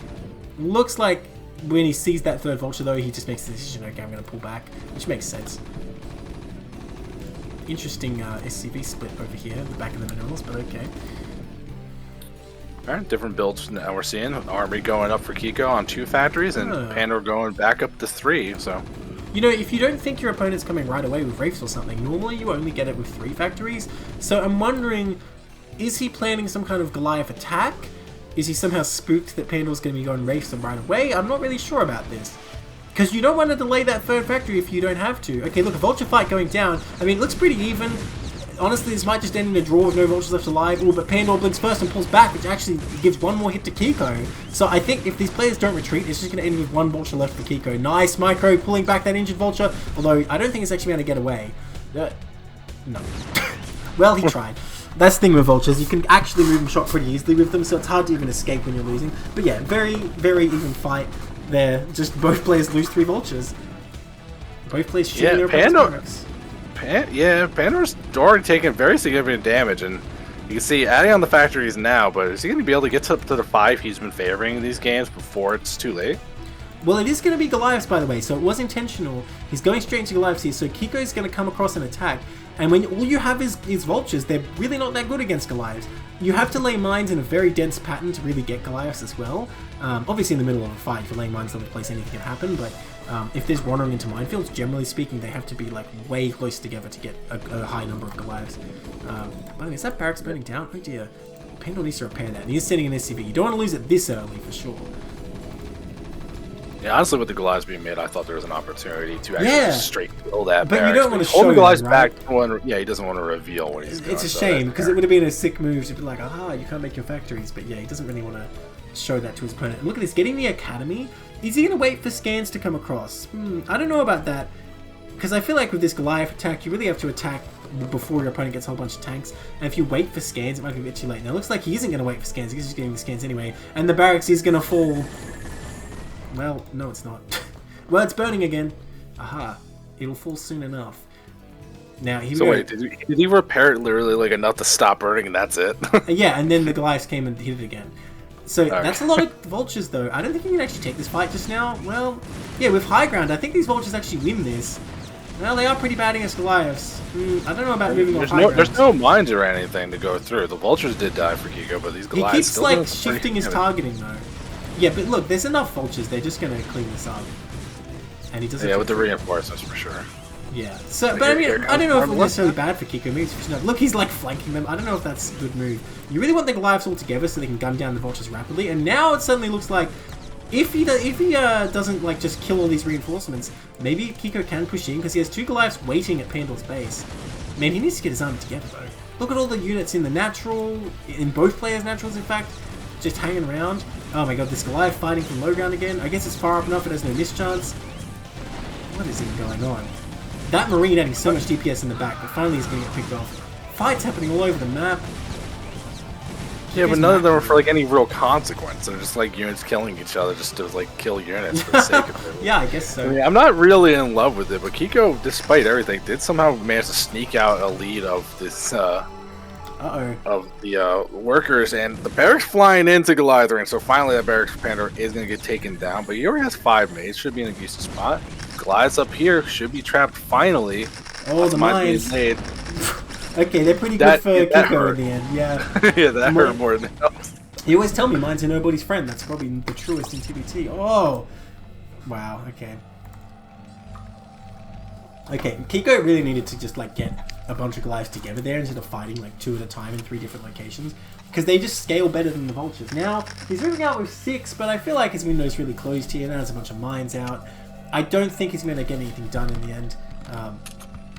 Looks like when he sees that 3rd vulture, though, he just makes the decision, okay, I'm going to pull back, which makes sense. Interesting SCV split over here at the back of the minerals, but okay. Alright, different builds now we're seeing. Army going up for Kiko on 2 factories, and Pandor going back up to 3, so... You know, if you don't think your opponent's coming right away with Wraiths or something, normally you only get it with 3 factories. So I'm wondering, is he planning some kind of Goliath attack? Is he somehow spooked that Pandor's going to be going Wraiths right away? I'm not really sure about this. Because you don't want to delay that 3rd factory if you don't have to. Okay, look, a vulture fight going down. I mean, it looks pretty even. Honestly, this might just end in a draw with no vultures left alive. Ooh, but Pandor blinks first and pulls back, which actually gives 1 more hit to Kiko. So I think if these players don't retreat, it's just going to end with 1 vulture left for Kiko. Nice micro pulling back that injured vulture. Although, I don't think it's actually going to get away. No. Well, he tried. That's the thing with vultures. You can actually move and shot pretty easily with them, so it's hard to even escape when you're losing. But yeah, very, very even fight there. Just both players lose 3 vultures. Both players shooting their opponent's Pandor's already taking very significant damage, and you can see adding on the factories now, but is he going to be able to get to the 5 he's been favoring in these games before it's too late? Well, it is going to be Goliaths, by the way, so it was intentional. He's going straight into Goliaths here, so Kiko's going to come across and attack, and when all you have is vultures, they're really not that good against Goliaths. You have to lay mines in a very dense pattern to really get Goliaths as well. Obviously in the middle of a fight, if you're laying mines in the place, anything can happen, but if there's wandering into minefields, generally speaking, they have to be like way close together to get a high number of Goliaths. By the way, is that barracks burning down? Oh dear. Pandor needs to repair that, and he's sending an SCV. You don't want to lose it this early, for sure. Yeah, honestly, with the Goliaths being mid, I thought there was an opportunity to actually just straight kill that. But barracks. you don't want to hold show the Goliaths him, right? back. He doesn't want to reveal what he's doing. It's a shame, because it would have been a sick move to be like, aha, you can't make your factories. But yeah, he doesn't really want to show that to his opponent. And look at this, getting the Academy. Is he going to wait for scans to come across? I don't know about that. Because I feel like with this Goliath attack, you really have to attack before your opponent gets a whole bunch of tanks. And if you wait for scans, it might be a bit too late. Now, it looks like he isn't going to wait for scans. He's just getting the scans anyway. And the barracks is going to fall. Well, no, it's not. Well, it's burning again. Aha. It'll fall soon enough. Now, wait, did he repair it literally like enough to stop burning and that's it? Yeah, and then the Goliaths came and hit it again. So that's a lot of vultures, though. I don't think you can actually take this fight just now. Well, yeah, with high ground, I think these vultures actually win this. Well, they are pretty bad against Goliaths. I don't know about moving on high ground. There's no mines or anything to go through. The vultures did die for Kiko, but these Goliaths he keeps still like shifting his targeting, though. Yeah, but look, there's enough vultures. They're just going to clean this up. And he doesn't. Yeah, with the reinforcements for sure. Yeah. So, but I mean, I don't know if it's necessarily bad for Kiko. Maybe it's not. Look, he's like flanking them. I don't know if that's a good move. You really want the Goliaths all together so they can gun down the vultures rapidly. And now it suddenly looks like if he doesn't like just kill all these reinforcements, maybe Kiko can push in because he has 2 Goliaths waiting at Pandor's base. Man, he needs to get his army together though. Look at all the units in the natural, in both players' naturals, in fact, just hanging around. Oh my god, this Goliath fighting from low ground again. I guess it's far up enough. It has no mischance. What is even going on? That Marine adding so much DPS in the back, but finally he's going to get picked off. Fights happening all over the map. Yeah, but none of them are for like any real consequence. They're just like units killing each other just to like kill units for the sake of it. Yeah, I guess so. I mean, I'm not really in love with it, but Kiko, despite everything, did somehow manage to sneak out a lead of this of the workers, and the barracks flying into Goliath range. So finally, that barracks Pandor is going to get taken down. But he already has 5 mates, should be in a decent spot. Goliaths up here should be trapped finally. Oh, the mines. Okay, they're pretty good for Kiko in the end. Yeah. Yeah, that hurt more than else. You always tell me mines are nobody's friend. That's probably the truest in TBT. Oh, wow. Okay. Okay, Kiko really needed to just like get a bunch of Goliaths together there instead of fighting like 2 at a time in 3 different locations, because they just scale better than the vultures. Now he's moving out with 6, but I feel like his window's really closed here. Now there's a bunch of mines out. I don't think he's going to get anything done in the end.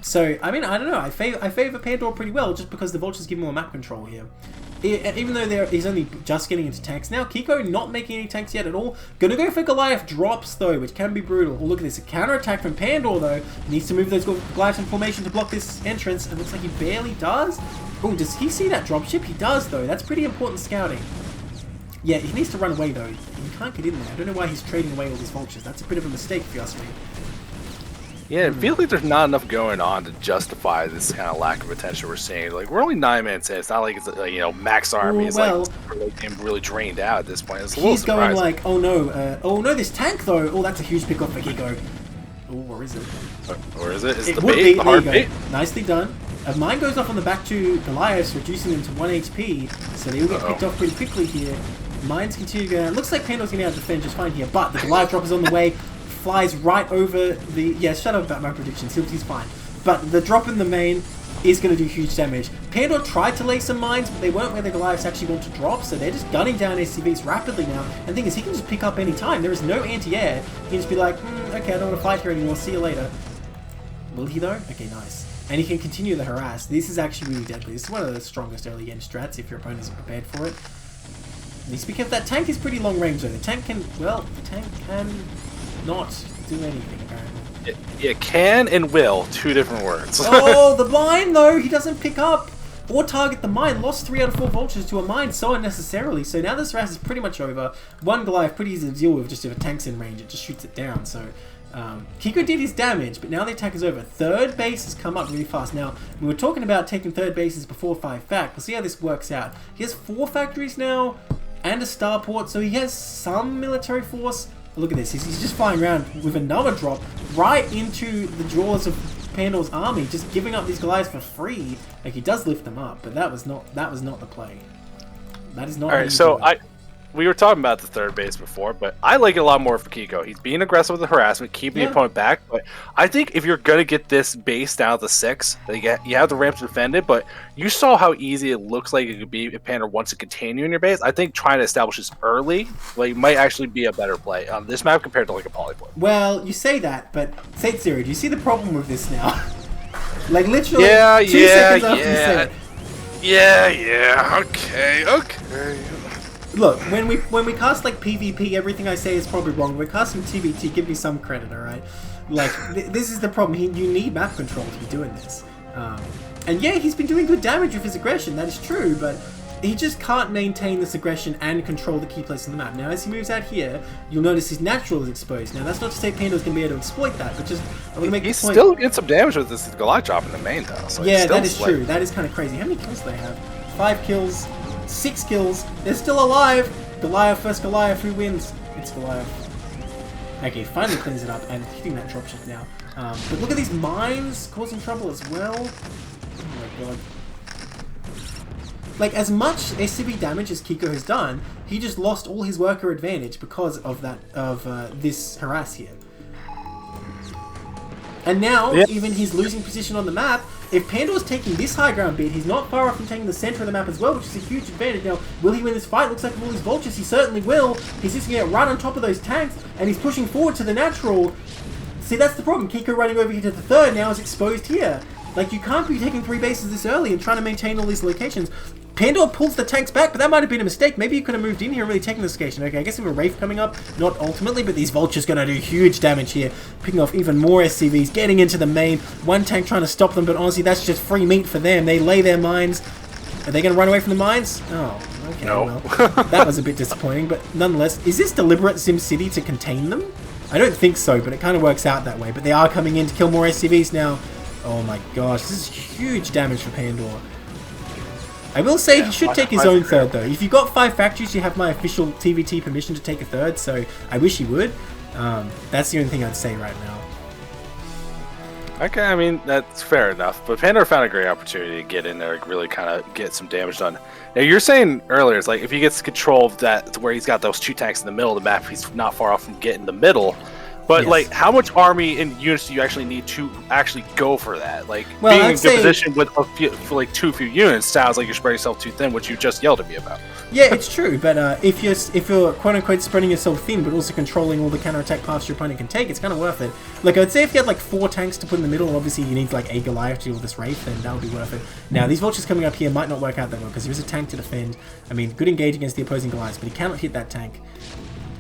So I mean, I don't know. I favor Pandor pretty well just because the vultures give more map control here. even though he's only just getting into tanks now, Kiko not making any tanks yet at all. Gonna go for Goliath drops though, which can be brutal. Oh, look at this, a counterattack from Pandor though. He needs to move those Goliaths in formation to block this entrance. It looks like he barely does. Oh, does he see that dropship? He does though. That's pretty important scouting. Yeah, he needs to run away though. He can't get in there. I don't know why he's trading away all these vultures. That's a bit of a mistake if you ask me. Yeah, it feels like there's not enough going on to justify this kind of lack of attention we're seeing. Like, we're only 9 minutes in. It's not like it's, you know, max army is like really drained out at this point. It's a little surprising. Going like, oh no, this tank though. Oh, that's a huge pick off for Kiko. Oh, or is it? Or is it? Is it the would bait, be. the hard bait? Nicely done. A mine goes off on the back to Goliaths, reducing them to 1 HP, so they will get picked off pretty quickly here. Mines continue going. Looks like Pandor's going to be able to defend just fine here, but the Goliath drop is on the way. Flies right over the... Yeah, shut up about my predictions. He's fine. But the drop in the main is going to do huge damage. Pandor tried to lay some mines, but they weren't where the Goliaths actually want to drop, so they're just gunning down SCVs rapidly now. And the thing is, he can just pick up any time. There is no anti-air. He can just be like, okay, I don't want to fight here anymore. See you later. Will he, though? Okay, nice. And he can continue the harass. This is actually really deadly. This is one of the strongest early game strats if your opponent isn't prepared for it. Needs to be careful. That tank is pretty long range, though. The tank can not do anything, apparently. It can and will, 2 different words. Oh, the mine, though! He doesn't pick up or target the mine. Lost 3 out of 4 vultures to a mine so unnecessarily. So now this harass is pretty much over. One Goliath, pretty easy to deal with, just if a tank's in range, it just shoots it down. So Kiko did his damage, but now the attack is over. Third base has come up really fast. Now, we were talking about taking third bases before 5 fact. We'll see how this works out. He has 4 factories now and a starport, so he has some military force. Look at this, he's just flying around with another drop right into the jaws of Pandor's army, just giving up these Goliaths for free. Like, he does lift them up, but that was not the play. That is not. Alright, so we were talking about the third base before, but I like it a lot more for Kiko. He's being aggressive with the harassment, keeping the opponent back, but I think if you're going to get this base down to 6, you have the ramp to defend it, but you saw how easy it looks like it could be if Pandor wants to contain you in your base. I think trying to establish this early might actually be a better play on this map compared to like a polyport. Well, you say that, but Saetzero, do you see the problem with this now? Like literally 2 seconds after you say it. Yeah, okay. Look, when we cast like PvP, everything I say is probably wrong. We're casting TBT, give me some credit, alright? Like, this is the problem. You need map control to be doing this. And yeah, he's been doing good damage with his aggression, that is true, but he just can't maintain this aggression and control the key place on the map. Now, as he moves out here, you'll notice his natural is exposed. Now, that's not to say Pandor's going to be able to exploit that, but just, I want to make the point. He's still getting some damage with this Goliath drop in the main, though. So yeah, that is true. That is kind of crazy. How many kills do they have? 5 kills. 6 kills. They're still alive. Goliath versus Goliath. Who wins? It's Goliath. Okay, finally cleans it up and hitting that dropship now. But look at these mines causing trouble as well. Oh my god. Like, as much SCV damage as Kiko has done, he just lost all his worker advantage because of that this harass here. And now, even he's losing position on the map. If Pandor's taking this high ground bit, he's not far off from taking the center of the map as well, which is a huge advantage. Now, will he win this fight? Looks like with all these vultures, he certainly will. He's just going to get right on top of those tanks, and he's pushing forward to the natural. See, that's the problem. Kiko running over here to the third now is exposed here. Like, you can't be taking 3 bases this early and trying to maintain all these locations. Pandor pulls the tanks back, but that might have been a mistake. Maybe you could have moved in here and really taken this location. Okay, I guess we have a Wraith coming up. Not ultimately, but these vultures going to do huge damage here. Picking off even more SCVs, getting into the main. One tank trying to stop them, but honestly, that's just free meat for them. They lay their mines. Are they going to run away from the mines? Oh, okay, no. Well, that was a bit disappointing, but nonetheless, is this deliberate SimCity to contain them? I don't think so, but it kind of works out that way. But they are coming in to kill more SCVs now. Oh my gosh, this is huge damage for Pandor. I will say he should take his own third though. If you've got 5 factories, you have my official TVT permission to take a third, so I wish he would. That's the only thing I'd say right now. Okay, I mean, that's fair enough. But Pandor found a great opportunity to get in there and really kind of get some damage done. Now, you're saying earlier, it's like if he gets control of that to where he's got those 2 tanks in the middle of the map, he's not far off from getting the middle. But Yes. like, how much army and units do you actually need to actually go for that? Like, Well, being in I'd a good say- position with for like too few units sounds like you're spreading yourself too thin, which you just yelled at me about. Yeah, it's true, but if you're quote unquote spreading yourself thin, but also controlling all the counterattack paths your opponent can take, it's kind of worth it. Like I'd say if you had like 4 tanks to put in the middle, and obviously you need like a Goliath to deal with this Wraith, then that would be worth it. Now these vultures coming up here might not work out that well because there is a tank to defend. I mean, good engage against the opposing Goliaths, but he cannot hit that tank.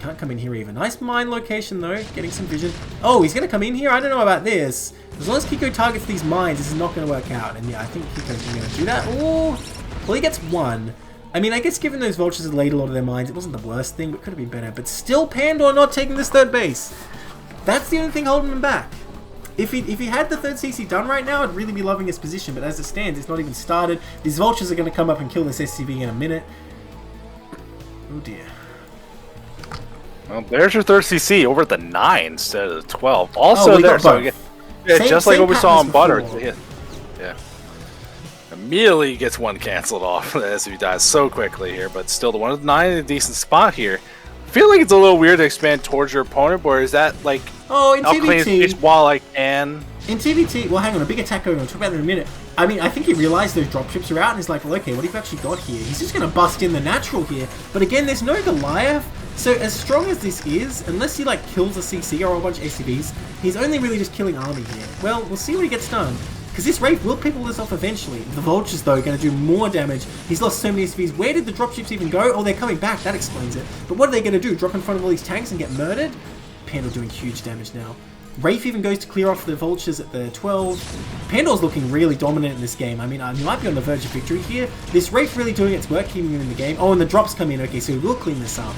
Can't come in here even. Nice mine location though, getting some vision. Oh, he's gonna come in here? I don't know about this. As long as Kiko targets these mines, this is not gonna work out. And yeah, I think Kiko's gonna do that. Oh, well he gets 1. I mean, I guess given those vultures had laid a lot of their mines, it wasn't the worst thing, but could have been better. But still, Pandor not taking this 3rd base. That's the only thing holding him back. If he had the 3rd CC done right now, I'd really be loving his position. But as it stands, it's not even started. These vultures are gonna come up and kill this SCV in a minute. Oh dear. Well, there's your 3rd CC over at the 9 instead of the 12. Also Oh, we there, got so both. again, yeah, Same- just like same what we saw on pattern as Butter. before. Yeah. Immediately gets 1 canceled off as he dies so quickly here, but still the 1 of the 9 in a decent spot here. I feel like it's a little weird to expand towards your opponent, or is that like Oh, in I'll claim TVT. space while I can? In TVT, well, hang on, a big attack going on. We'll talk about that in a minute. I mean, I think he realized those dropships are out, and he's like, well, okay, what have you actually got here? He's just going to bust in the natural here. But again, there's no Goliath. So as strong as this is, unless he like kills a CC or a bunch of ACVs, he's only really just killing army here. Well, we'll see what he gets done. Because this Wraith will pickle this off eventually. The Vultures, though, are going to do more damage. He's lost so many SCVs. Where did the dropships even go? Oh, they're coming back. That explains it. But what are they going to do? Drop in front of all these tanks and get murdered? Pandor doing huge damage now. Wraith even goes to clear off the Vultures at the 12. Pandor's looking really dominant in this game. I mean, he might be on the verge of victory here. This Wraith really doing its work, keeping him in the game. Oh, and the drops come in. Okay, so we will clean this up.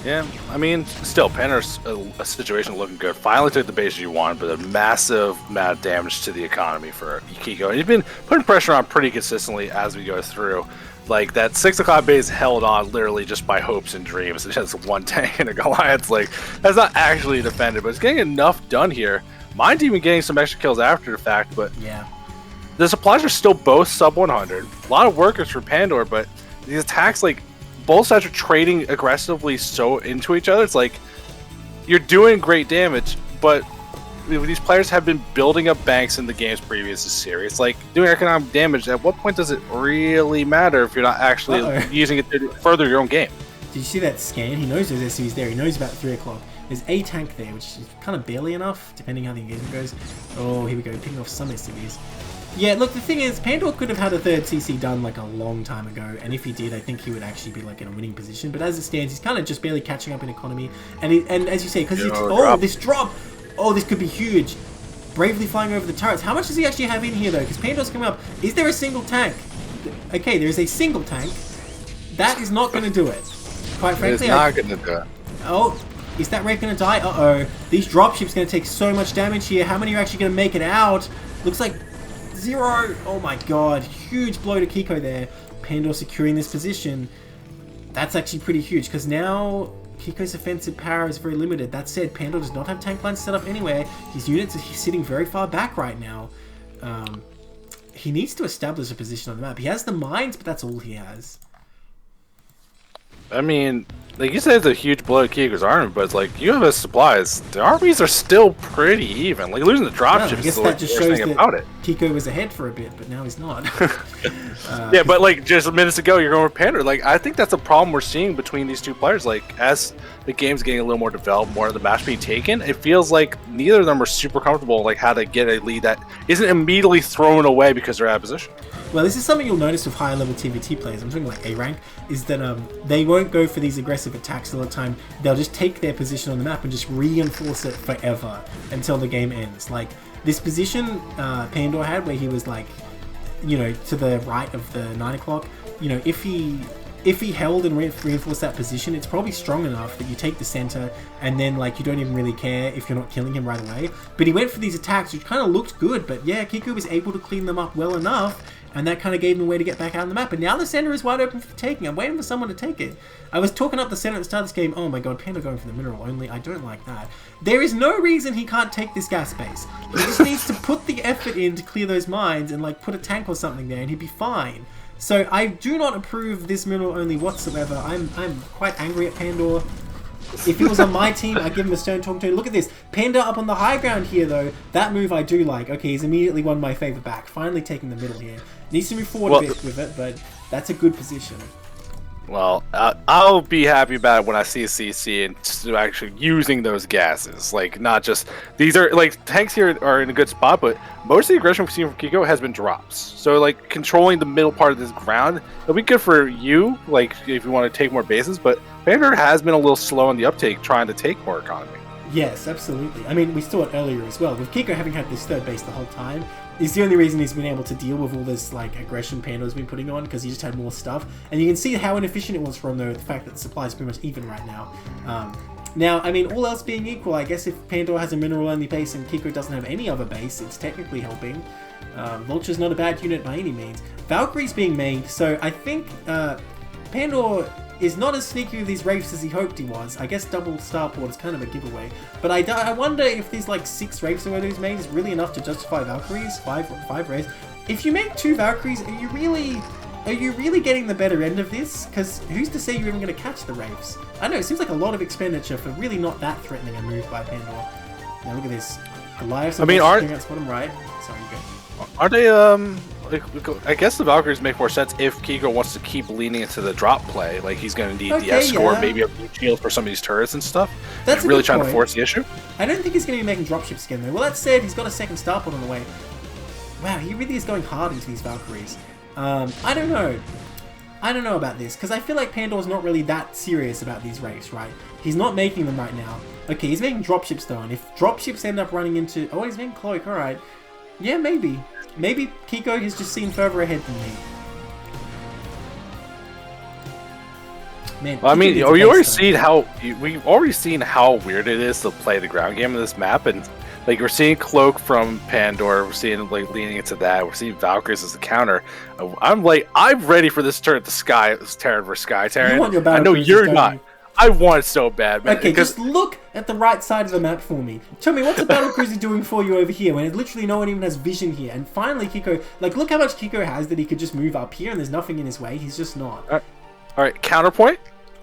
Yeah, I mean, still, Pandor's a situation looking good. Finally took the base you want, but a massive amount of damage to the economy for Kiko. And he's been putting pressure on pretty consistently as we go through. Like, that 6 o'clock base held on literally just by hopes and dreams. It has 1 tank and a Goliath. Like, that's not actually defended, but it's getting enough done here. Mind even getting some extra kills after the fact, but Yeah. the supplies are still both sub 100. A lot of workers for Pandor, but these attacks, like, both sides are trading aggressively so into each other. It's like, you're doing great damage, but these players have been building up banks in the games previous to series. Like, doing economic damage, at what point does it really matter if you're not actually using it to further your own game? Did you see that scan? He knows there's SCVs there. He knows about 3 o'clock. There's a tank there, which is kind of barely enough, depending how the engagement goes. Oh, here we go, picking off some SCVs. Yeah, look, the thing is, Pandor could have had a 3rd CC done like a long time ago, and if he did, I think he would actually be like in a winning position. But as it stands, he's kind of just barely catching up in economy. And as you say, because this drop, oh, this could be huge. Bravely flying over the turrets. How much does he actually have in here though? Because Pandor's coming up. Is there a single tank? Okay, there is a single tank. That is not going to do it. Quite frankly, it's not going to do it. Oh, is that Wraith going to die? Uh-oh. These dropships going to take so much damage here. How many are actually going to make it out? Looks like 0. Oh my god. Huge blow to Kiko there. Pandor securing this position. That's actually pretty huge because now Kiko's offensive power is very limited. That said, Pandor does not have tank lines set up anywhere. His units are sitting very far back right now. He needs to establish a position on the map. He has the mines, but that's all he has. I mean, like you said, it's a huge blow to Kiko's army, but it's like, you have his supplies. The armies are still pretty even. Like, losing the dropships is the worst thing about it. Kiko was ahead for a bit, but now he's not. Yeah, but like just minutes ago, you're going with Pandor. Like, I think that's a problem we're seeing between these two players. Like, as the game's getting a little more developed, more of the match being taken, it feels like neither of them are super comfortable like how to get a lead that isn't immediately thrown away because they're out of position. Well, this is something you'll notice with higher level TVT players, I'm talking like A rank, is that they won't go for these aggressive attacks all the time. They'll just take their position on the map and just reinforce it forever until the game ends. Like, this position Pandor had where he was like, you know, to the right of the 9 o'clock, you know, if he held and reinforced that position, it's probably strong enough that you take the center and then like you don't even really care if you're not killing him right away. But he went for these attacks which kind of looked good, but yeah, Kiko was able to clean them up well enough, and that kind of gave him a way to get back out on the map. And now the center is wide open for taking. I'm waiting for someone to take it. I was talking up the center at the start of this game. Oh my god, Pandor going for the mineral only. I don't like that. There is no reason he can't take this gas base. He just needs to put the effort in to clear those mines and like put a tank or something there and he'd be fine. So I do not approve this mineral only whatsoever. I'm quite angry at Pandor. If he was on my team, I'd give him a stone talking to. Look at this. Panda up on the high ground here, though. That move I do like. Okay, he's immediately won my favor back. Finally taking the middle here. Needs to move forward a bit with it, but that's a good position. Well, I'll be happy about it when I see a CC and actually using those gases. Like, not just... These are, like, tanks here are in a good spot, but most of the aggression we've seen from Kiko has been drops. So, like, controlling the middle part of this ground, it'll be good for you, like, if you want to take more bases, but Vander has been a little slow on the uptake, trying to take more economy. Yes, absolutely. I mean, we saw it earlier as well. With Kiko having had this third base the whole time, is the only reason he's been able to deal with all this like aggression Pando's been putting on, because he just had more stuff. And you can see how inefficient it was for him, though, the fact that the supply is pretty much even right now. Now, I mean, all else being equal, I guess if Pandor has a mineral-only base and Kiko doesn't have any other base, it's technically helping. Vulture's not a bad unit by any means. Valkyrie's being made, so I think Pandor is not as sneaky with these Wraiths as he hoped he was. I guess double starport is kind of a giveaway. But I wonder if these like 6 Wraiths or whatever he's made is really enough to justify Valkyries, 5 Wraiths. If you make 2 Valkyries, are you really getting the better end of this? Because who's to say you're even going to catch the Wraiths? I don't know, it seems like a lot of expenditure for really not that threatening a move by Pandor. Now look at this. Goliath, I mean, that's bottom right. Sorry, you go. Are they, I guess the Valkyries make more sense if Kiko wants to keep leaning into the drop play. Like, he's going to need the escort, maybe a shield for some of these turrets and stuff. That's really trying to force the issue. I don't think he's going to be making dropships again, though. Well, that said, he's got a second starport on the way. Wow, he really is going hard into these Valkyries. I don't know. I don't know about this, because I feel like Pandor's not really that serious about these Wraiths, right? He's not making them right now. Okay, he's making dropships, though, and if dropships end up running into... Oh, he's making Cloak, alright. Yeah, maybe. Maybe Kiko has just seen further ahead than me. Man, well, I mean, we've already seen how weird it is to play the ground game in this map, and like we're seeing Cloak from Pandor, we're seeing like leaning into that, we're seeing Valkyries as a counter. I'm ready for this turn at the Sky Terran versus Sky Terran. I know you're not. I want it so bad, man. Okay, just look at the right side of the map for me. Tell me, what's the battlecruiser doing for you over here when literally no one even has vision here? And finally, Kiko, like, look how much Kiko has that he could just move up here and there's nothing in his way. He's just not. All right, counterpoint.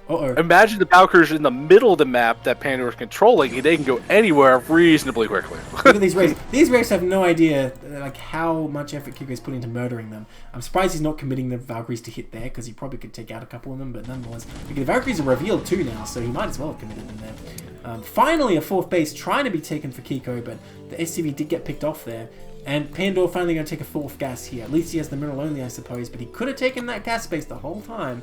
Uh-oh. Imagine the Valkyries in the middle of the map that Pandor is controlling, and they can go anywhere reasonably quickly. Look at these Wraiths. These Wraiths have no idea like how much effort Kiko is putting into murdering them. I'm surprised he's not committing the Valkyries to hit there, because he probably could take out a couple of them, but nonetheless. Okay, the Valkyries are revealed too now, so he might as well have committed them there. Finally, a 4th base trying to be taken for Kiko, but the SCV did get picked off there. And Pandor finally going to take a 4th gas here. At least he has the mineral only, I suppose, but he could have taken that gas base the whole time.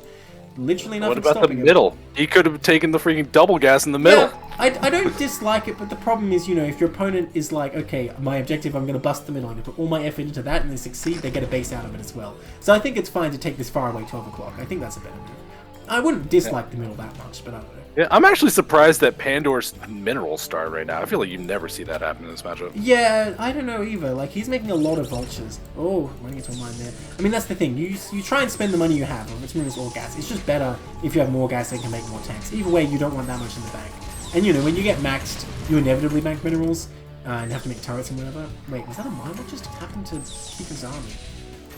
Literally nothing stopping him. What about the middle? He could have taken the freaking double gas in the middle. Yeah, I don't dislike it, but the problem is, you know, if your opponent is like, okay, my objective, I'm going to bust the middle, I'm going to put all my effort into that, and they succeed, they get a base out of it as well. So I think it's fine to take this far away 12 o'clock. I think that's a better move. I wouldn't dislike the middle that much, but I don't know. Yeah, I'm actually surprised that Pandor's minerals start right now. I feel like you never see that happen in this matchup. Yeah, I don't know either. Like, he's making a lot of vultures. Oh, running into a mine there. I mean, that's the thing. You try and spend the money you have on its minerals or gas. It's just better if you have more gas, they can make more tanks. Either way, you don't want that much in the bank. And, you know, when you get maxed, you inevitably bank minerals and have to make turrets and whatever. Wait, was that a mine? What just happened to Kiko's army?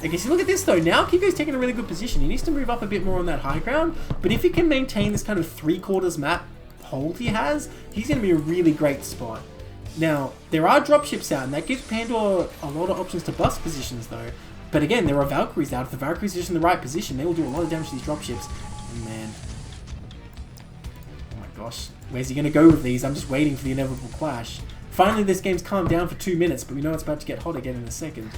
Okay, so look at this though. Now Kiko's taking a really good position. He needs to move up a bit more on that high ground. But if he can maintain this kind of 3/4 map hold he has, he's going to be a really great spot. Now, there are dropships out, and that gives Pandor a lot of options to bust positions though. But again, there are Valkyries out. If the Valkyries are just in the right position, they will do a lot of damage to these dropships. Oh, man. Oh my gosh. Where's he going to go with these? I'm just waiting for the inevitable clash. Finally, this game's calmed down for 2 minutes, but we know it's about to get hot again in a second.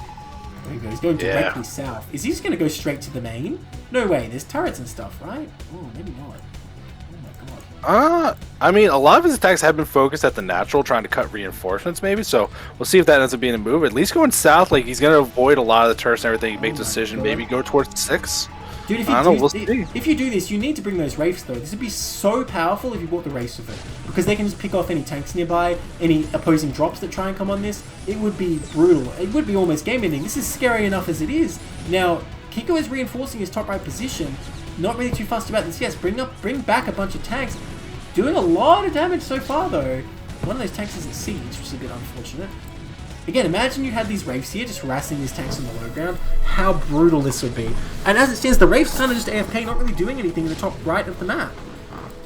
There we go, he's going directly south. Is he just going to go straight to the main? No way, there's turrets and stuff, right? Oh, maybe not. Oh my god. I mean, a lot of his attacks have been focused at the natural, trying to cut reinforcements maybe, so we'll see if that ends up being a move. At least going south, like, he's going to avoid a lot of the turrets and everything, make a decision, maybe go towards 6. Dude, if you do this, you need to bring those Wraiths though. This would be so powerful if you brought the Wraiths with it. Because they can just pick off any tanks nearby, any opposing drops that try and come on this. It would be brutal. It would be almost game ending. This is scary enough as it is. Now, Kiko is reinforcing his top right position. Not really too fussed about this. Yes, bring back a bunch of tanks. Doing a lot of damage so far though. One of those tanks is at siege, which is a bit unfortunate. Again, imagine you had these Wraiths here, just harassing these tanks on the low ground. How brutal this would be. And as it stands, the Wraiths kind of just AFK, not really doing anything in the top right of the map.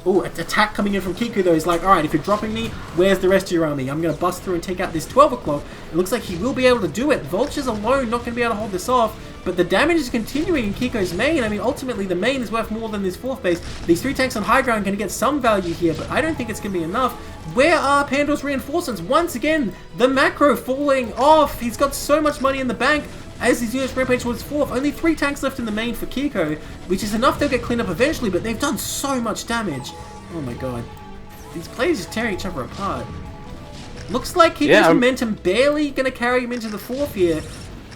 Oh, attack coming in from Kiko though. He's like, alright, if you're dropping me, where's the rest of your army? I'm going to bust through and take out this 12 o'clock. It looks like he will be able to do it. Vultures alone not going to be able to hold this off. But the damage is continuing in Kiko's main. I mean, ultimately, the main is worth more than this 4th base. These 3 tanks on high ground are going to get some value here, but I don't think it's going to be enough. Where are Pandor's reinforcements? Once again, the macro falling off. He's got so much money in the bank. As these units rampage towards 4th, only 3 tanks left in the main for Kiko, which is enough. They'll get cleaned up eventually, but they've done so much damage. Oh my god. These players are tearing each other apart. Looks like Kiko's momentum barely going to carry him into the 4th here,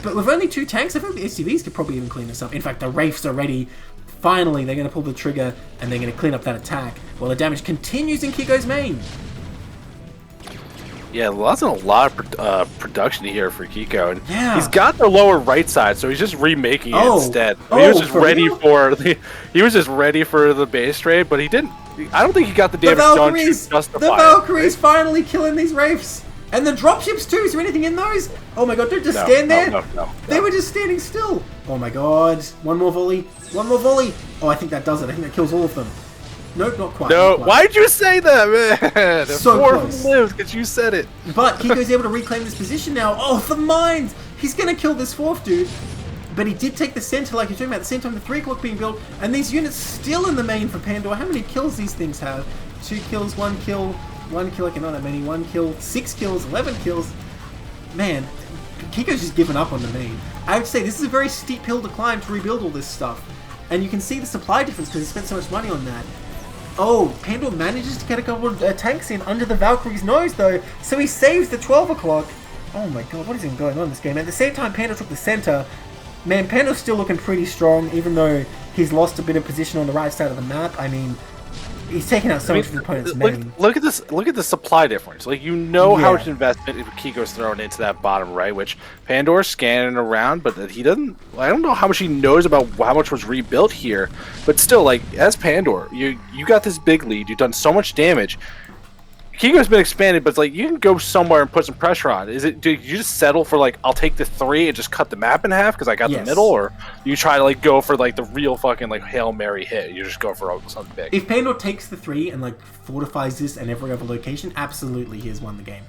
but with only 2 tanks, I think the SUVs could probably even clean this up. In fact, the Wraiths are ready. Finally, they're going to pull the trigger, and they're going to clean up that attack, while the damage continues in Kiko's main. Yeah, lots and a lot of production here for Kiko, and yeah. He's got the lower right side, so he's just remaking it instead. He was just ready for the base trade, but he didn't. I don't think he got the damage done to justify the Valkyries finally killing these Wraiths, and the dropships too. Is there anything in those? Oh my god! Don't just stand there. No. They were just standing still. Oh my god! One more volley. One more volley. Oh, I think that does it. I think that kills all of them. Nope, not quite. No, why'd you say that, man? So 4 close. lives because you said it. But Kiko's able to reclaim this position now. Oh, the mines! He's gonna kill this 4th dude. But he did take the center like you're talking about. At the same time, the 3 o'clock being built, and these units still in the main for Pandor. How many kills these things have? 2 kills, 1 kill, 1 kill. Okay, not that many. 1 kill, 6 kills, 11 kills. Man, Kiko's just given up on the main. I would say this is a very steep hill to climb to rebuild all this stuff, and you can see the supply difference because he spent so much money on that. Oh, Pandor manages to get a couple of tanks in under the Valkyrie's nose, though, so he saves the 12 o'clock. Oh my god, what is even going on in this game? At the same time, Pandor took the center. Man, Pandor's still looking pretty strong, even though he's lost a bit of position on the right side of the map. I mean, he's taking out so much of the opponent's main. Look at this. Look at the supply difference. Like, you know how much investment Kiko's thrown into that bottom right, which Pandor's scanning around, but he doesn't. I don't know how much he knows about how much was rebuilt here, but still, like, as Pandor, you got this big lead. You've done so much damage. Kiko's been expanded, but it's like you can go somewhere and put some pressure on. Do you just settle for, like, I'll take the 3 and just cut the map in half because I got the middle, or you try to, like, go for, like, the real fucking, like, Hail Mary hit? You just go for something big. If Pandor takes the 3 and, like, fortifies this and every other location, absolutely he has won the game.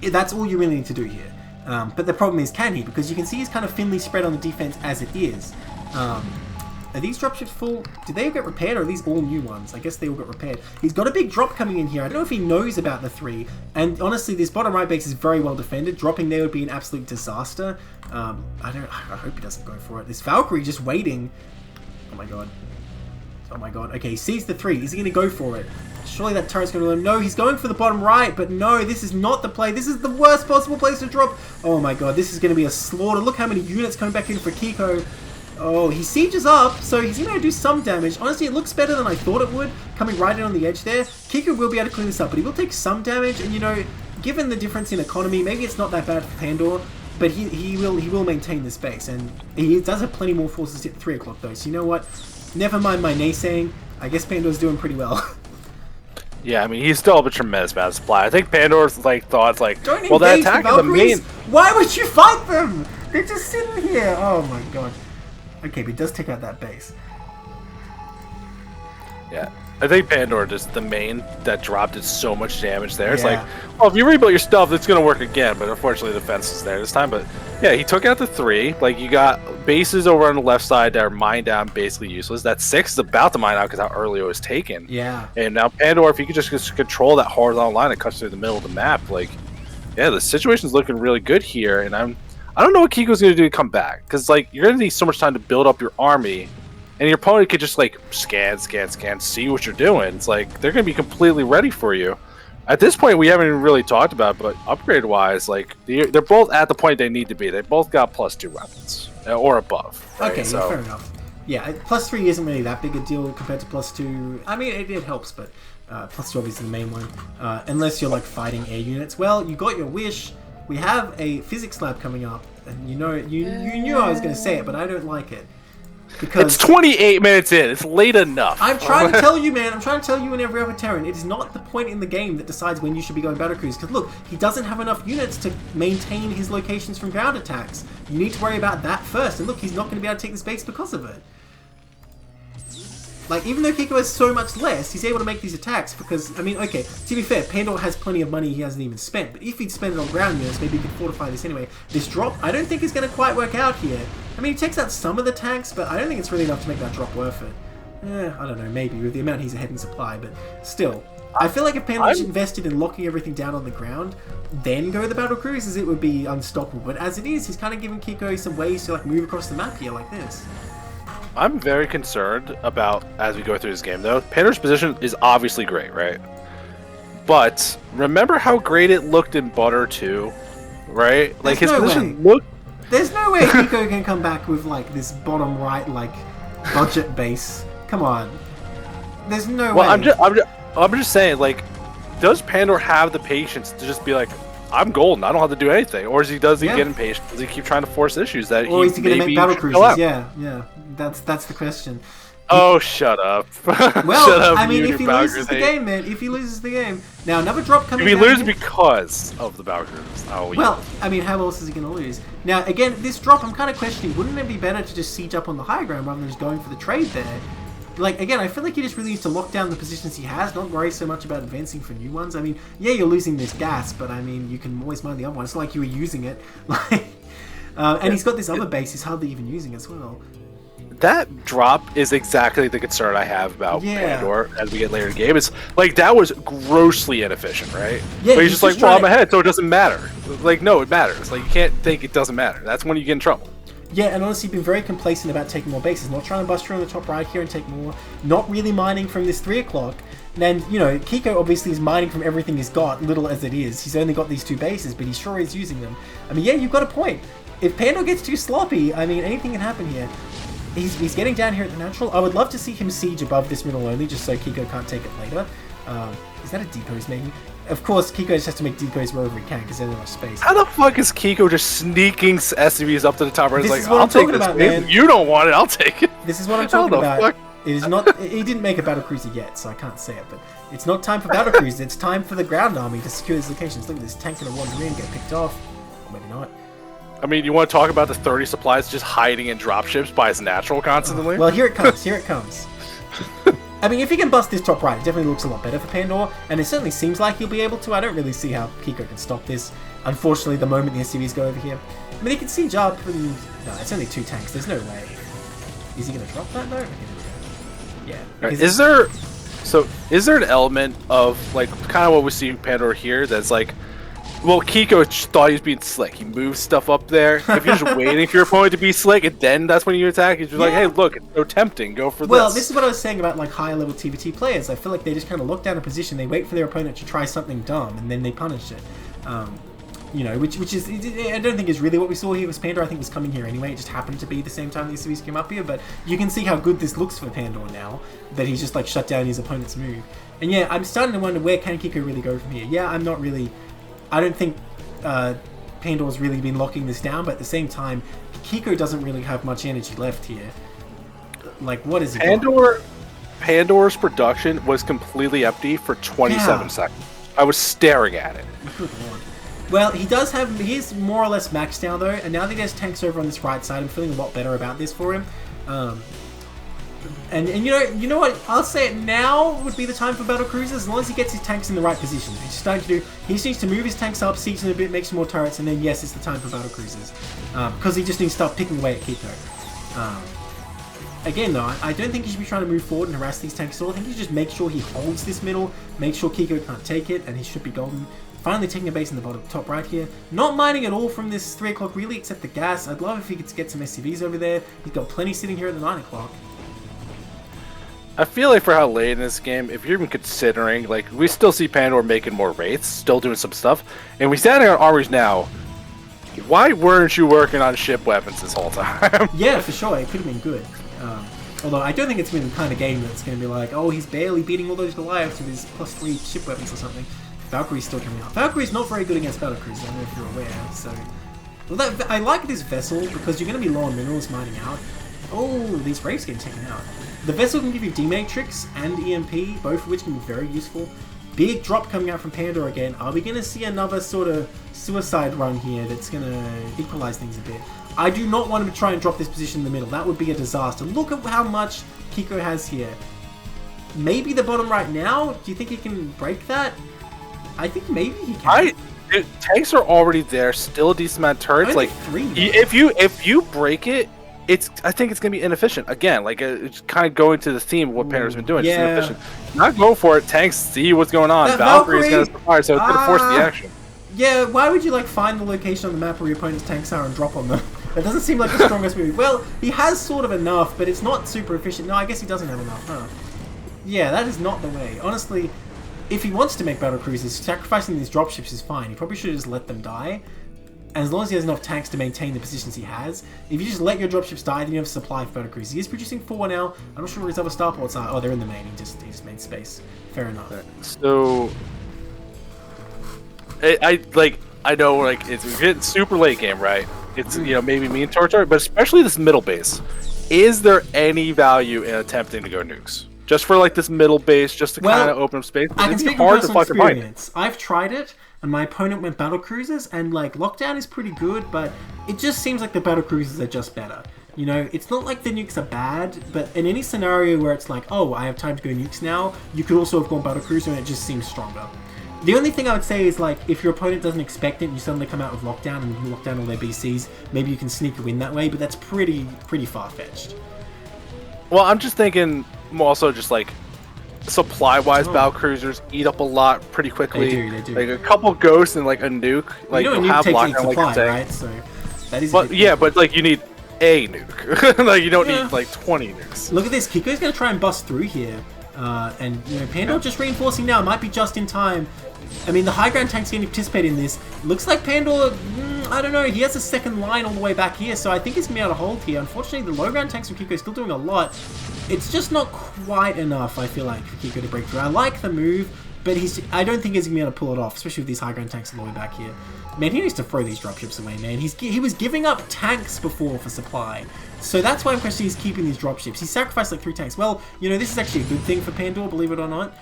That's all you really need to do here. But the problem is, can he? Because you can see he's kind of thinly spread on the defense as it is. Are these dropships full? Did they all get repaired, or are these all new ones? I guess they all got repaired. He's got a big drop coming in here. I don't know if he knows about the 3. And honestly, this bottom right base is very well defended. Dropping there would be an absolute disaster. I hope he doesn't go for it. This Valkyrie just waiting. Oh my god. Oh my god. Okay, he sees the 3. Is he going to go for it? Surely that turret's going to let him. No, he's going for the bottom right, but no, this is not the play. This is the worst possible place to drop. Oh my god, this is going to be a slaughter. Look how many units coming back in for Kiko. Oh, he sieges up, so he's going to do some damage. Honestly, it looks better than I thought it would, coming right in on the edge there. Kiko will be able to clean this up, but he will take some damage, and, you know, given the difference in economy, maybe it's not that bad for Pandor, but he will maintain this base, and he does have plenty more forces at 3 o'clock, though, so you know what? Never mind my naysaying. I guess Pandor's doing pretty well. Yeah, I mean, he's still up a tremendous amount of supply. I think Pandor's, like, thoughts, like, don't well, that attack the of the main... Why would you fight them? They're just sitting here. Oh, my god. Okay, but he does take out that base. Yeah, I think Pandor, just the main that dropped, did so much damage there. It's like, well, if you rebuild your stuff, it's going to work again, but unfortunately the defense is there this time. But yeah, he took out the 3. Like, you got bases over on the left side that are mined down, basically useless. That 6 is about to mine out because how early it was taken. Yeah. And now Pandor, if he could just control that horizontal line that cuts through the middle of the map, like, yeah, the situation's looking really good here, and I don't know what Kiko's going to do to come back, because, like, you're going to need so much time to build up your army, and your opponent could just, like, scan, see what you're doing. It's like, they're going to be completely ready for you. At this point, we haven't even really talked about it, but upgrade-wise, like, they're both at the point they need to be. They both got +2 weapons, or above. Right? Okay, so, fair enough. Yeah, +3 isn't really that big a deal compared to +2. I mean, it helps, but +2 obviously the main one. Unless you're, like, fighting air units. Well, you got your wish. We have a physics lab coming up, and you know, you knew I was going to say it, but I don't like it. Because it's 28 minutes in. It's late enough. I'm trying to tell you, man. I'm trying to tell you and every other Terran. It is not the point in the game that decides when you should be going battle cruise. Because look, he doesn't have enough units to maintain his locations from ground attacks. You need to worry about that first. And look, he's not going to be able to take this base because of it. Like, even though Kiko has so much less, he's able to make these attacks because, I mean, okay, to be fair, Pandor has plenty of money he hasn't even spent, but if he'd spend it on ground units, maybe he could fortify this anyway. This drop, I don't think is going to quite work out here. I mean, he takes out some of the tanks, but I don't think it's really enough to make that drop worth it. I don't know, maybe, with the amount he's ahead in supply, but still. I feel like if Pandor invested in locking everything down on the ground, then go the battle cruisers, it would be unstoppable. But as it is, he's kind of giving Kiko some ways to like move across the map here like this. I'm very concerned about, as we go through this game though, Pandor's position is obviously great, right? But remember how great it looked in Butter 2, right? Like his position looked... There's no way Kiko can come back with like this bottom right like budget base. Come on. There's no way. I'm just saying, like, does Pandor have the patience to just be like, I'm golden, I don't have to do anything? Or does he get impatient? Does he keep trying to force issues that or is he going to make battle cruisers? Yeah. That's the question. Oh, shut up. Well, shut up, I mean, if he loses the game, man. If he loses the game. Now, another drop coming If he loses because of the battle cruisers. Well, I mean, how else is he going to lose? Now, again, this drop, I'm kind of questioning. Wouldn't it be better to just siege up on the high ground rather than just going for the trade there? Like, again, I feel like he just really needs to lock down the positions he has, not worry so much about advancing for new ones. I mean, yeah, you're losing this gas, but I mean, you can always mine the other one. It's not like you were using it. Like, and he's got this other base he's hardly even using as well. That drop is exactly the concern I have about Pandor as we get later in the game. It's like, that was grossly inefficient, right? Yeah, but he's just like, well, I'm ahead, so it doesn't matter. Like, no, it matters. Like, you can't think it doesn't matter. That's when you get in trouble. Yeah, and honestly, been very complacent about taking more bases. Not trying to bust through on the top right here and take more. Not really mining from this 3 o'clock. And, you know, Kiko obviously is mining from everything he's got, little as it is. He's only got these 2 bases, but he sure is using them. I mean, yeah, you've got a point. If Pandor gets too sloppy, I mean, anything can happen here. He's getting down here at the natural. I would love to see him siege above this middle only, just so Kiko can't take it later. Is that a depots maybe? Of course, Kiko just has to make depots wherever he can because there's enough space. How the fuck is Kiko just sneaking SCVs up to the top? Where he's like, I'll take this. About, man. You don't want it, I'll take it. This is what I'm talking about. Fuck? It is not. He didn't make a battle cruiser yet, so I can't say it. But it's not time for battle cruisers. It's time for the ground army to secure these locations. Look at this tank gonna wander in, get picked off. Or maybe not. I mean, you want to talk about the 30 supplies just hiding in dropships by his natural constantly? Well, here it comes. Here it comes. I mean, if he can bust this top right, it definitely looks a lot better for Pandor, and it certainly seems like he'll be able to. I don't really see how Kiko can stop this. Unfortunately, the moment the SCVs go over here. I mean, he can siege up, and... No, it's only 2 tanks. There's no way. Is he going to drop that, though? Yeah. Right. Is there an element of, like, kind of what we see in Pandor here that's like, well, Kiko thought he was being slick. He moves stuff up there. If you're just waiting for your opponent to be slick, and then that's when you attack, he's just like, hey, look, it's so tempting. Go for this. Well, this is what I was saying about like higher level TBT players. I feel like they just kind of lock down a position, they wait for their opponent to try something dumb, and then they punish it. You know, which is, I don't think is really what we saw here with Pandor. I think was coming here anyway. It just happened to be the same time these series came up here. But you can see how good this looks for Pandor now, that he's just like shut down his opponent's move. And yeah, I'm starting to wonder, where can Kiko really go from here? Yeah, I don't think Pandor's really been locking this down, but at the same time, Kiko doesn't really have much energy left here. Like, what is it? Pandor's production was completely empty for 27 seconds. I was staring at it. Good lord. Well, he's more or less maxed now though, and now that he has tanks over on this right side, I'm feeling a lot better about this for him. And you know what? I'll say it now would be the time for battle cruisers, as long as he gets his tanks in the right position. He's starting to do. He just needs to move his tanks up, siege them a bit, make some more turrets, and then yes, it's the time for battle cruisers. Because he just needs to start picking away at Kiko. Again though, I don't think he should be trying to move forward and harass these tanks at all. I think he should just make sure he holds this middle, make sure Kiko can't take it, and he should be golden. Finally taking a base in the top right here. Not mining at all from this 3 o'clock really, except the gas. I'd love if he could get some SCVs over there. He's got plenty sitting here at the 9 o'clock. I feel like for how late in this game, if you're even considering, like, we still see Pandor making more wraiths, still doing some stuff, and we're standing on armories now. Why weren't you working on ship weapons this whole time? Yeah, for sure. It could have been good. Although I don't think it's been the kind of game that's going to be like, oh, he's barely beating all those Dolife with his +3 ship weapons or something. Valkyrie's still coming out. Valkyrie's not very good against battle cruisers, I don't know if you're aware. So, well, I like this vessel because you're going to be low on minerals mining out. Oh, these wraiths getting taken out. The vessel can give you D-Matrix and EMP, both of which can be very useful. Big drop coming out from Pandor again. Are we going to see another sort of suicide run here that's going to equalize things a bit? I do not want him to try and drop this position in the middle. That would be a disaster. Look at how much Kiko has here. maybe the bottom right now. Do you think he can break that? I think maybe he can. Tanks are already there, still a decent amount of turrets. Only Like 3 now. if you break it, I think it's gonna be inefficient again. Like it's kind of going to the theme of what Pando's been doing. Yeah. It's inefficient. Not go for it. Tanks see what's going on. That Valkyrie's Valkyrie, gonna surprise, so it's gonna force the action. Yeah, why would you like find the location on the map where your opponent's tanks are and drop on them? That doesn't seem like the strongest move. Well, he has sort of enough, but it's not super efficient. No, I guess he doesn't have enough, huh? Yeah, that is not the way. Honestly, if he wants to make battle cruisers, sacrificing these dropships is fine. He probably should have just let them die. And as long as he has enough tanks to maintain the positions he has, if you just let your dropships die, then you have supply for battle cruisers. He is producing 4 now. I'm not sure where his other starports are. Oh, they're in the main. He just made space. Fair enough. So, I know like it's getting super late game, right? It's maybe mean territory, but especially this middle base. Is there any value in attempting to go nukes? Just for like this middle base, just to kind of open up space. I can It'd speak be from hard to personal fucking find. experience. I've tried it, and my opponent went battle cruisers, and like lockdown is pretty good, but it just seems like the battle cruisers are just better. You know, it's not like the nukes are bad, but in any scenario where it's like, oh, I have time to go nukes now, you could also have gone battle cruiser, and it just seems stronger. The only thing I would say is, like, if your opponent doesn't expect it and you suddenly come out with lockdown and you lock down all their BCs, maybe you can sneak a win that way, but that's pretty far-fetched. Well, I'm just thinking also just like supply-wise, battle cruisers eat up a lot pretty quickly. They do. Like a couple ghosts and like a nuke, like you know, a you'll nuke have takes lockdown, supply, like right? So that is. But yeah, but like you need a nuke. Like you don't need like 20 nukes. Look at this. Kiko's going to try and bust through here. And, you know, Pandor just reinforcing now. Might be just in time. I mean, the high ground tank's going to participate in this. Looks like Pandor, I don't know, he has a second line all the way back here, so I think he's going to be able to hold here. Unfortunately, the low ground tanks from Kiko is still doing a lot. It's just not quite enough, I feel like, for Kiko to break through. I like the move, but I don't think he's going to be able to pull it off, especially with these high ground tanks all the way back here. Man, he needs to throw these dropships away, man. He was giving up tanks before for supply. So that's why I'm questioning he's keeping these dropships. He sacrificed like 3 tanks. Well, you know, this is actually a good thing for Pandor, believe it or not.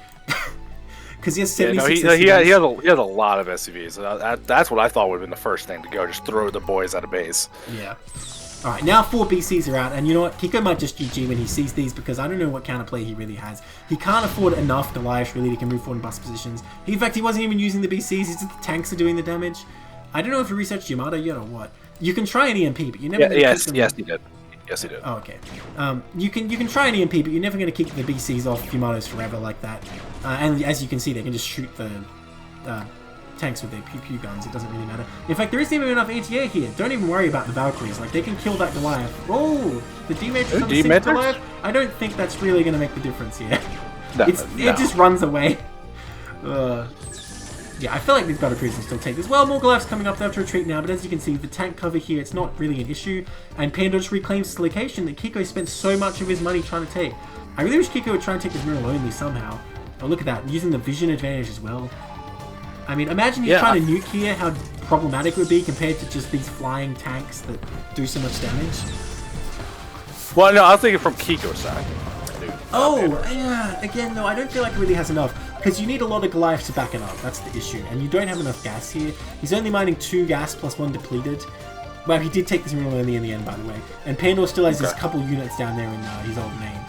Because he has 76 SCVs. He has a lot of SCVs. That's what I thought would have been the first thing to go. Just throw the boys out of base. Yeah. Alright, now 4 BCs are out. And you know what? Kiko might just GG when he sees these because I don't know what counterplay he really has. He can't afford enough Dolife really to move forward in bus positions. In fact, he wasn't even using the BCs. It's just the tanks are doing the damage. I don't know if you researched Yamada yet or what. You can try an EMP, but you're never going to keep them. Yes, he did. Yes, he did. Oh, okay. You can try an EMP, but you're never going to keep the BCs off Yamatos forever like that. And as you can see, they can just shoot the tanks with their pew-pew guns. It doesn't really matter. In fact, there isn't even enough anti-air here. Don't even worry about the Valkyries. Like, they can kill that Goliath. Oh, the D-Matrix on the single Goliath? I don't think that's really going to make the difference here. It just runs away. Yeah, I feel like these battle cruisers still take this. Well, more Goliaths coming up. They have to retreat now, but as you can see, the tank cover here, it's not really an issue. And Pandor just reclaims this location that Kiko spent so much of his money trying to take. I really wish Kiko would try and take this mirror only somehow. Oh, look at that. Using the vision advantage as well. I mean, imagine he's trying to nuke here, how problematic it would be compared to just these flying tanks that do so much damage. Well, no, I was thinking from Kiko's side. Yeah. Again, though, I don't feel like it really has enough. Because you need a lot of Goliaths to back it up. That's the issue. And you don't have enough gas here. He's only mining 2 gas plus 1 depleted. Well, he did take this mineral only in the end, by the way. And Pandor still has this couple units down there in his old main.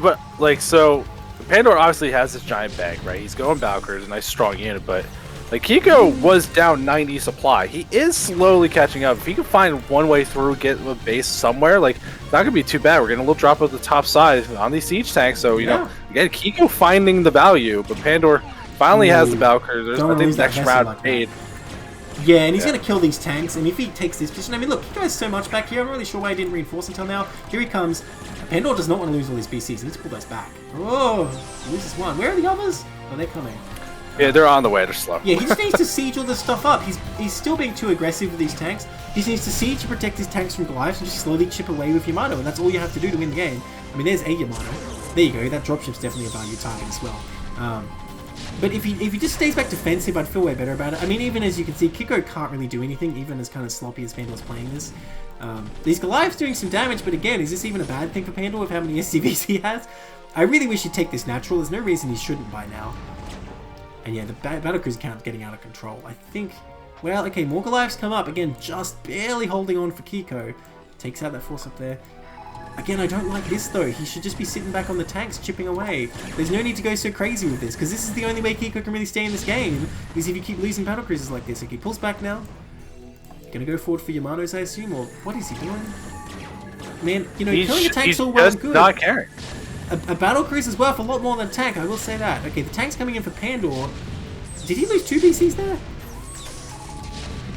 But, like, so... Pandor obviously has this giant bank, right? He's going Valkyries, a nice strong unit, but... Like, Kiko was down 90 supply. He is slowly catching up. If he can find one way through, get a base somewhere, like, it's not going to be too bad. We're getting a little drop at the top side on these siege tanks. So, you know, again, Kiko finding the value, but Pandor finally has the Valkyries. I think next round paid. Yeah, and he's going to kill these tanks, and if he takes this position, I mean, look, Kiko has so much back here. I'm not really sure why he didn't reinforce until now. Here he comes. Pandor does not want to lose all his BCs. He needs to pull those back. Oh, he loses one. Where are the others? Oh, they're coming. Yeah, they're on the way. They're slow. Yeah, he just needs to siege all this stuff up. He's still being too aggressive with these tanks. He needs to siege to protect his tanks from Goliaths and just slowly chip away with Yamato, and that's all you have to do to win the game. I mean, there's a Yamato. There you go. That dropship's definitely a value target as well. But if he just stays back defensive, I'd feel way better about it. I mean, even as you can see, Kiko can't really do anything, even as kind of sloppy as Pandor's playing this. These Goliaths doing some damage, but again, is this even a bad thing for Pandor with how many SCVs he has? I really wish he'd take this natural. There's no reason he shouldn't by now. And yeah, the battlecruiser count's getting out of control. I think... Well, okay, more Goliaths come up. Again, just barely holding on for Kiko. Takes out that force up there. Again, I don't like this though. He should just be sitting back on the tanks, chipping away. There's no need to go so crazy with this, because this is the only way Kiko can really stay in this game, is if you keep losing battle cruisers like this. Okay, pulls back now. Gonna go forward for Yamato's, I assume, or what is he doing? Man, you know, killing a tank's all well and good. Not caring. A battle cruiser is worth a lot more than a tank, I will say that. Okay, the tank's coming in for Pandor. Did he lose 2 BCs there?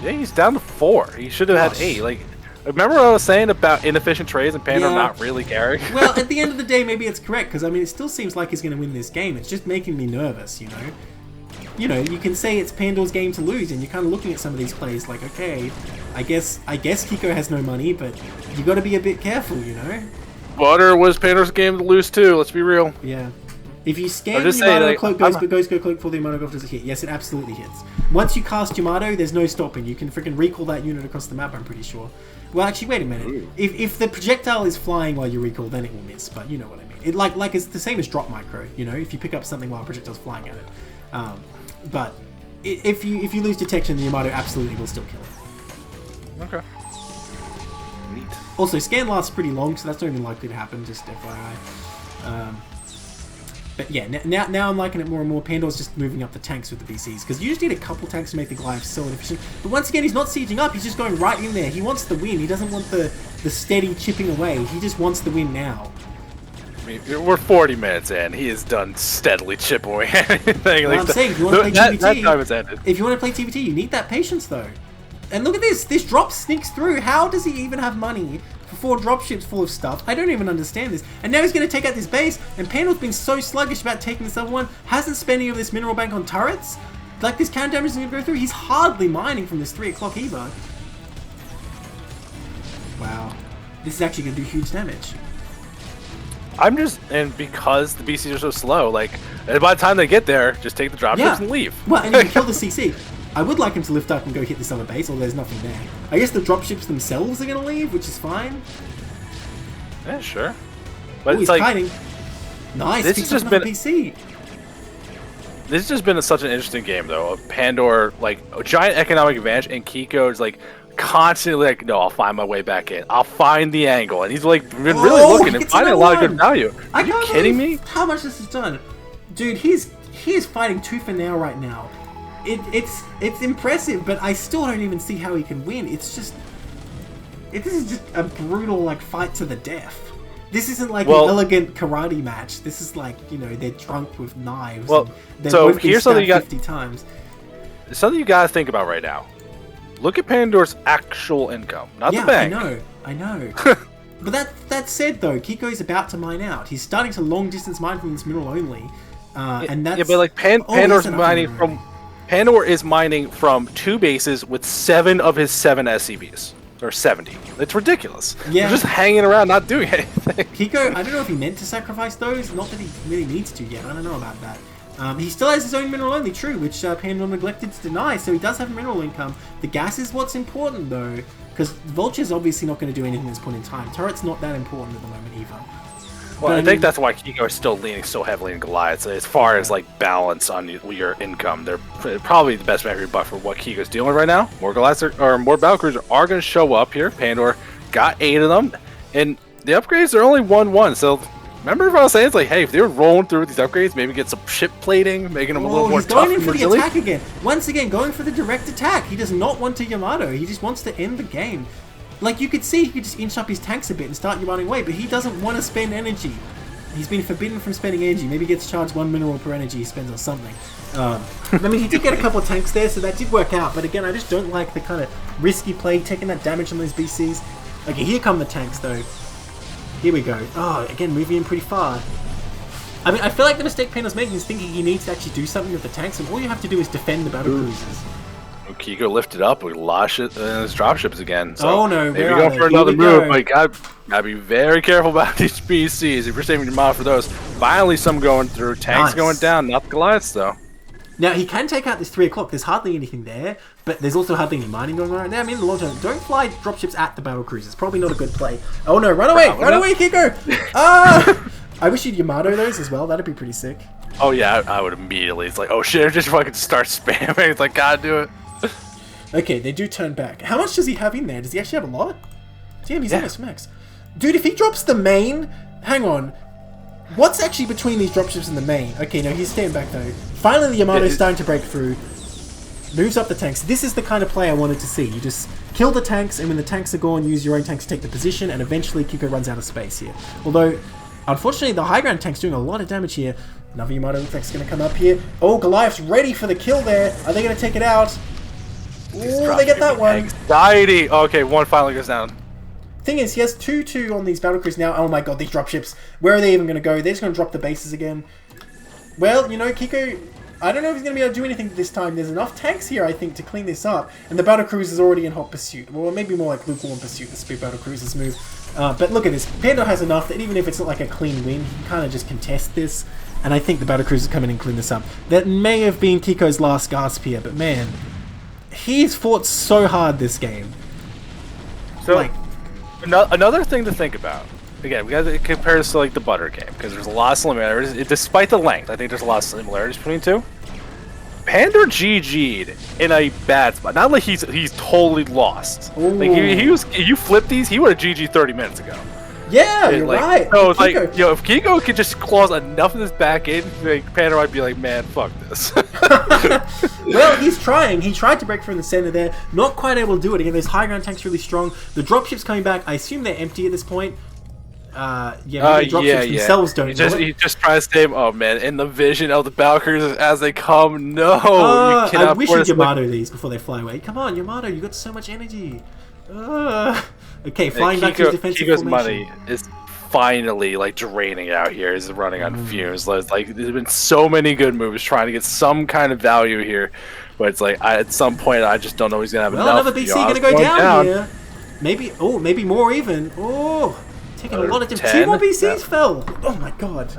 Yeah, he's down to 4. He should have had 8. Like, remember what I was saying about inefficient trades and Pandor not really caring? Well, at the end of the day, maybe it's correct, because I mean, it still seems like he's going to win this game. It's just making me nervous, you know? You know, you can say it's Pandor's game to lose, and you're kind of looking at some of these plays like, okay, I guess Kiko has no money, but you got to be a bit careful, you know? Butter was Pandor's game to lose too. Let's be real. Yeah. If you scan Yamato, like, cloak goes cloak for the Yamato golf, does it hit? Yes, it absolutely hits. Once you cast Yamato, there's no stopping. You can freaking recall that unit across the map, I'm pretty sure. Well, actually, wait a minute. If the projectile is flying while you recall, then it will miss. But you know what I mean. It like it's the same as drop micro. You know, if you pick up something while a projectile's flying at it. But if you lose detection, the Yamato absolutely will still kill it. Okay. Neat. Also, scan lasts pretty long, so that's not even likely to happen, just FYI. But yeah, now I'm liking it more and more. Pandor's just moving up the tanks with the BCs, because you just need a couple tanks to make the Goliath so inefficient. But once again, he's not sieging up, he's just going right in there. He wants the win, he doesn't want the steady chipping away, he just wants the win now. I mean, we're 40 minutes in, he has done steadily chip away anything. Well, I'm saying, if you want to play TBT, that time is ended. If you want to play TBT, you need that patience though. And look at this drop sneaks through. How does he even have money for 4 dropships full of stuff? I don't even understand this. And now he's going to take out this base, and Pandor's been so sluggish about taking this other one, hasn't spent any of this mineral bank on turrets. Like, this counter damage is going to go through. He's hardly mining from this 3 o'clock Eva. Wow. This is actually going to do huge damage. And because the BCs are so slow, like, and by the time they get there, just take the dropships and leave. Well, and you can kill the CC. I would like him to lift up and go hit this other base, although there's nothing there. I guess the dropships themselves are going to leave, which is fine. Yeah, sure. But he's like, kiting. Nice, this has just been PC. This has just been such an interesting game, though. Of Pandor, like, a giant economic advantage, and Kiko is like constantly like, no, I'll find my way back in. I'll find the angle, and he's like been really looking and finding a lot of good value. Are you kidding me? How much this is done, dude? He is fighting tooth and nail right now. It's impressive, but I still don't even see how he can win. It's just, this is just a brutal like fight to the death. This isn't like an elegant karate match. This is like, you know, they're drunk with knives. Well, and so here's something you got 50 times. Something you gotta think about right now. Look at Pandor's actual income, not the bank. I know. But that said, though, Kiko's about to mine out. He's starting to long distance mine from this mineral only, and that's but like Pandor's mining from. Pandor is mining from 2 bases with 7 of his 7 SCVs. Or 70. It's ridiculous. Yeah. They're just hanging around, not doing anything. Kiko, I don't know if he meant to sacrifice those. Not that he really needs to yet. I don't know about that. He still has his own mineral only, true, which Pandor neglected to deny, so he does have mineral income. The gas is what's important, though, because Vulture's obviously not going to do anything at this point in time. Turret's not that important at the moment, either. Well, I think that's why Kiko is still leaning so heavily in Goliath. As far as like balance on your income, they're probably the best memory buff for what Kiko's dealing right now. More Goliaths or more Battlecruisers are going to show up here. Pandor got 8 of them, and the upgrades are only 1/1. So remember if I was saying it's like, hey, if they were rolling through these upgrades, maybe get some ship plating, making them a little more tough. He's going in for the attack again. Once again, going for the direct attack. He does not want to Yamato. He just wants to end the game. Like, you could see he could just inch up his tanks a bit and start running away, but he doesn't want to spend energy. He's been forbidden from spending energy. Maybe he gets charged 1 mineral per energy he spends on something. I mean, he did get a couple of tanks there, so that did work out, but again, I just don't like the kind of risky play, taking that damage on those BCs. Okay, here come the tanks, though. Here we go. Oh, again, moving in pretty far. I mean, I feel like the mistake Pandor's making is thinking he needs to actually do something with the tanks, and all you have to do is defend the battle cruisers. Kiko lifted up with his dropships again. So oh no, maybe go for another move, but gotta be very careful about these BCs if you're saving your mana for those. Finally, some going through. Tanks going down, not the Goliaths though. Now he can take out this 3 o'clock. There's hardly anything there, but there's also hardly any mining going on right now. I mean, in the long term, don't fly dropships at the battle cruisers. Probably not a good play. Oh no, run away, run away, Kiko! I wish you'd Yamato those as well. That'd be pretty sick. Oh yeah, I would immediately. It's like, oh shit, just fucking start spamming. It's like, gotta do it. Okay, they do turn back. How much does he have in there? Does he actually have a lot? Damn, he's almost max. Dude, if he drops the main... Hang on. What's actually between these dropships and the main? Okay, no, he's staying back though. Finally, the Yamato's starting to break through. Moves up the tanks. This is the kind of play I wanted to see. You just kill the tanks, and when the tanks are gone, use your own tanks to take the position, and eventually Kiko runs out of space here. Although, unfortunately, the high ground tank's doing a lot of damage here. Another Yamato looks like it's going to come up here. Oh, Goliath's ready for the kill there. Are they going to take it out? Ooh, they get that one. Anxiety. Okay, one finally goes down. Thing is, he has 2-2 on these battle crews now. Oh my god, these dropships. Where are they even going to go? They're just going to drop the bases again. Well, you know, Kiko, I don't know if he's going to be able to do anything this time. There's enough tanks here, I think, to clean this up. And the battle cruise is already in hot pursuit. Well, maybe more like lukewarm pursuit, the speed battle cruisers move. But look at this. Pando has enough that even if it's not like a clean win, he can kind of just contest this. And I think the battle cruisers come in and clean this up. That may have been Kiko's last gasp here, but man, he's fought so hard this game. So, like, another thing to think about. Again, we got to compare this to like the butter game because there's a lot of similarities. Despite the length, I think there's a lot of similarities between the two. Pander GG'd in a bad spot. Not like he's totally lost. Ooh. Like you flip these, he would have GG'd 30 minutes ago. Yeah, you're right. So it's like, yo, if Kiko could just clause enough of this back in, like, Panda might be like, man, fuck this. Well, he's trying. He tried to break from the center there. Not quite able to do it. Again, those high ground tanks really strong. The dropships coming back. I assume they're empty at this point. Yeah, maybe the dropships themselves don't know it. He just tries to say, oh man, in the vision of the battle cruisers as they come, no. You cannot. I wish you'd Yamato these before they fly away. Come on, Yamato, you got so much energy. Okay, flying back to his defensive Kiko's formation. money is finally like draining out here. He's running on fumes. Like there's been so many good moves trying to get some kind of value here, but it's like at some point I just don't know he's gonna have enough. Another BC gonna go down here. Maybe maybe more even. Oh, taking a lot of damage. 2 more BCs fell. Oh my god.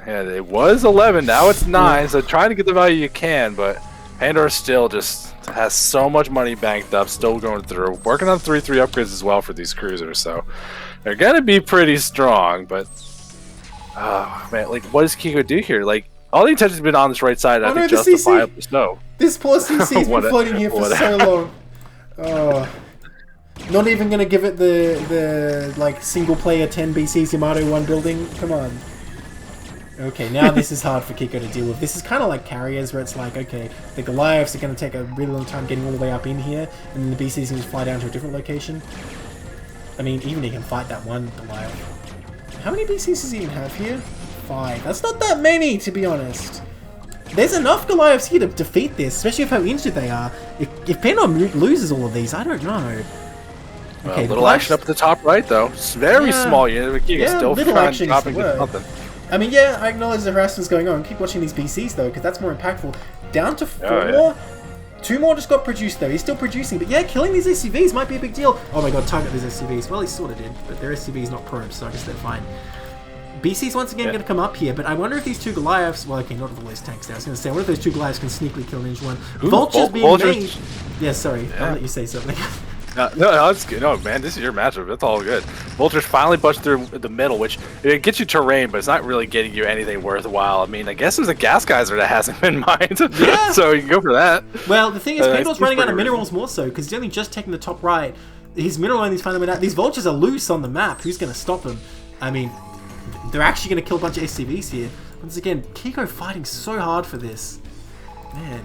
Yeah, it was 11. Now it's 9. So trying to get the value you can, but Pandora still just has so much money banked up, still going through. Working on 3-3 upgrades as well for these cruisers, so they're gonna be pretty strong. But man, like, what does Kiko do here? Like, all the attention's been on this right side. I think justifiably so. This poor CC's been floating here for so long. Oh, not even gonna give it the like single player 10 BCs Yamato 1 building. Come on. Okay, now this is hard for Kiko to deal with. This is kind of like carriers, where it's like, okay, the Goliaths are going to take a really long time getting all the way up in here, and then the BCs can just fly down to a different location. I mean, even he can fight that one Goliath. How many BCs does he even have here? 5. That's not that many, to be honest. There's enough Goliaths here to defeat this, especially with how injured they are. If Penom loses all of these, I don't know. Okay, little action up at the top right, though. It's very small unit, but Kiko's still trying to drop and get something. I mean, yeah, I acknowledge the harassment's going on. Keep watching these BCs, though, because that's more impactful. Down to 4. Oh, yeah. 2 more just got produced, though. He's still producing. But yeah, killing these SCVs might be a big deal. Oh my god, target these SCVs. Well, he sort of did, but their SCV's not probes, so I guess they're fine. BC's once again going to come up here, but I wonder if these 2 Goliaths... Well, okay, not all those tanks there. I was going to say, I wonder if those 2 Goliaths can sneakily kill Ninja 1. Vultures being made... Yeah, sorry. I'll let you say something. No, that's good. No, man, this is your matchup. That's all good. Vultures finally bust through the middle, which it gets you terrain, but it's not really getting you anything worthwhile. I mean, I guess there's a gas geyser that hasn't been mined, yeah. So you can go for that. Well, the thing is, Pandor's running out of minerals more so, because he's only just taking the top right. His mineral only's finally out. These vultures are loose on the map. Who's going to stop them? I mean, they're actually going to kill a bunch of SCVs here. Once again, Kiko fighting so hard for this. Man.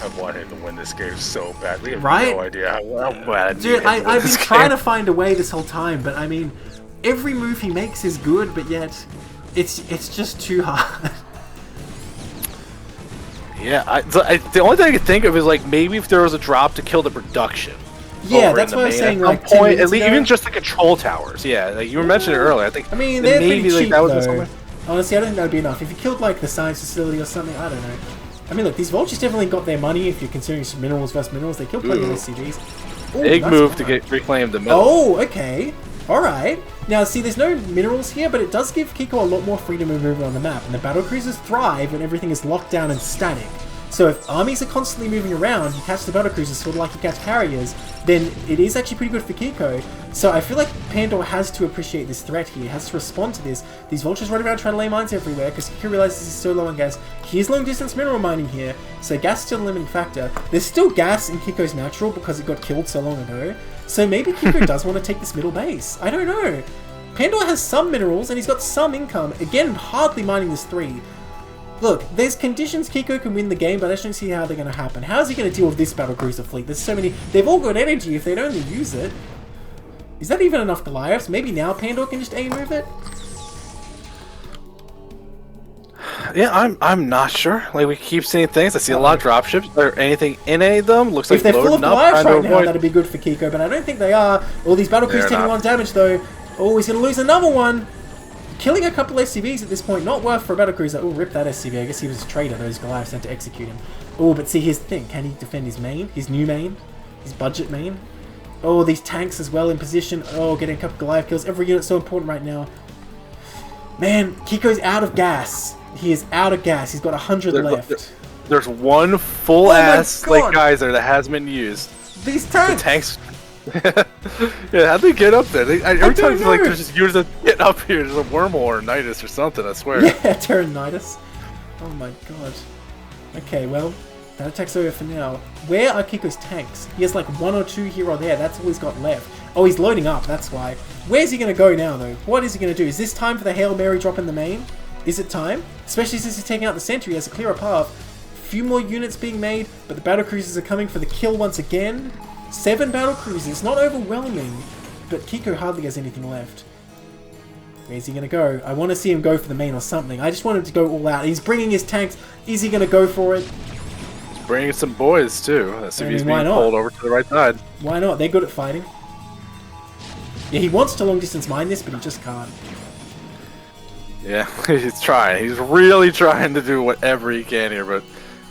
I wanted to win this game so bad. We have no idea how bad. Dude, I've been trying to find a way this whole time, but I mean, every move he makes is good, but yet it's just too hard. Yeah, the only thing I could think of is like maybe if there was a drop to kill the production. Yeah, that's what I was saying. Like point, at least even just the control towers. Yeah, like you were mentioning earlier. I mean, they're maybe pretty cheap, that was though. Honestly, I don't think that would be enough. If you killed like the science facility or something, I don't know. I mean, look, these vultures definitely got their money if you're considering some minerals versus minerals. They killed plenty of SCGs. Ooh, big move to get reclaim the middle. Oh, okay. Alright. Now, see, there's no minerals here, but it does give Kiko a lot more freedom of movement on the map. And the battle cruisers thrive when everything is locked down and static. So if armies are constantly moving around, you catch the battle cruisers sort of like you catch carriers, then it is actually pretty good for Kiko. So I feel like Pandor has to appreciate this threat here, has to respond to this. These vultures running around trying to lay mines everywhere because Kiko realizes he's so low on gas. He is long distance mineral mining here, so gas is still a limiting factor. There's still gas in Kiko's natural because it got killed so long ago. So maybe Kiko does want to take this middle base. I don't know. Pandor has some minerals and he's got some income. Again, hardly mining this 3. Look, there's conditions Kiko can win the game, but I just don't see how they're going to happen. How is he going to deal with this battlecruiser fleet? There's so many... They've all got energy if they'd only use it. Is that even enough Goliaths? Maybe now Pandor can just A-move it? Yeah, I'm not sure. Like, we keep seeing things. I see a lot of dropships. Or anything in any of them. Looks like if they're full of Goliaths right now, avoid... that'd be good for Kiko, but I don't think they are. All these battlecruisers taking 1 damage, though. Oh, he's going to lose another one. Killing a couple SCVs at this point, not worth for a battlecruiser. Oh, rip that SCV. I guess he was a traitor. Those Goliaths had to execute him. Oh, but see, here's the thing. Can he defend his main? His new main? His budget main? Oh, these tanks as well in position. Oh, getting a couple Goliath kills. Every unit's so important right now. Man, Kiko's out of gas. He is out of gas. He's got 100 left. There's one full-ass geyser that hasn't been used. These tanks! The tanks... yeah, how'd they get up there? Every time like there's just users get up here, there's a wormhole or Nidus or something, I swear. Yeah, Terranitis. Oh my god. Okay, well, that attack's over for now. Where are Kiko's tanks? He has like 1 or 2 here or there, that's all he's got left. Oh, he's loading up, that's why. Where's he gonna go now though? What is he gonna do? Is this time for the Hail Mary drop in the main? Is it time? Especially since he's taking out the sentry, he has a clearer path. Few more units being made, but the battlecruisers are coming for the kill once again. 7 battlecruisers, not overwhelming, but Kiko hardly has anything left. Where's he going to go? I want to see him go for the main or something. I just want him to go all out. He's bringing his tanks. Is he going to go for it? He's bringing some boys too. That's if he's being pulled over to the right side. Why not? They're good at fighting. Yeah, he wants to long distance mine this, but he just can't. Yeah, he's trying. He's really trying to do whatever he can here, but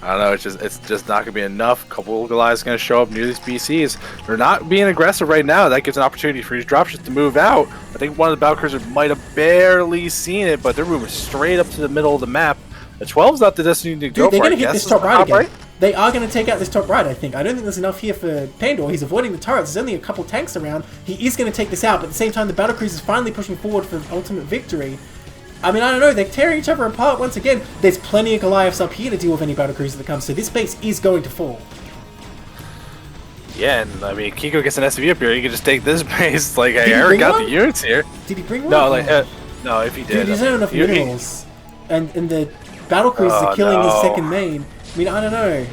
I don't know, it's just not going to be enough. A couple of Goliaths going to show up near these BCs. They're not being aggressive right now. That gives an opportunity for these dropships to move out. I think one of the battlecruisers might have barely seen it, but they're moving straight up to the middle of the map. The 12's not the destiny to go for. They're going to hit this top right again. Right? They are going to take out this top right, I think. I don't think there's enough here for Pandor. He's avoiding the turrets. There's only a couple tanks around. He is going to take this out, but at the same time, the battlecruiser is finally pushing forward for ultimate victory. I mean, I don't know, they're tearing each other apart once again. There's plenty of Goliaths up here to deal with any battlecruiser that comes, so this base is going to fall. Yeah, and I mean, Kiko gets an SCV up here, he can just take this base. Like, I already got the units here. Did he bring one? No, like, no, if he did. Dude, he doesn't have enough minerals. And the battlecruisers are killing his second main. I mean, I don't know.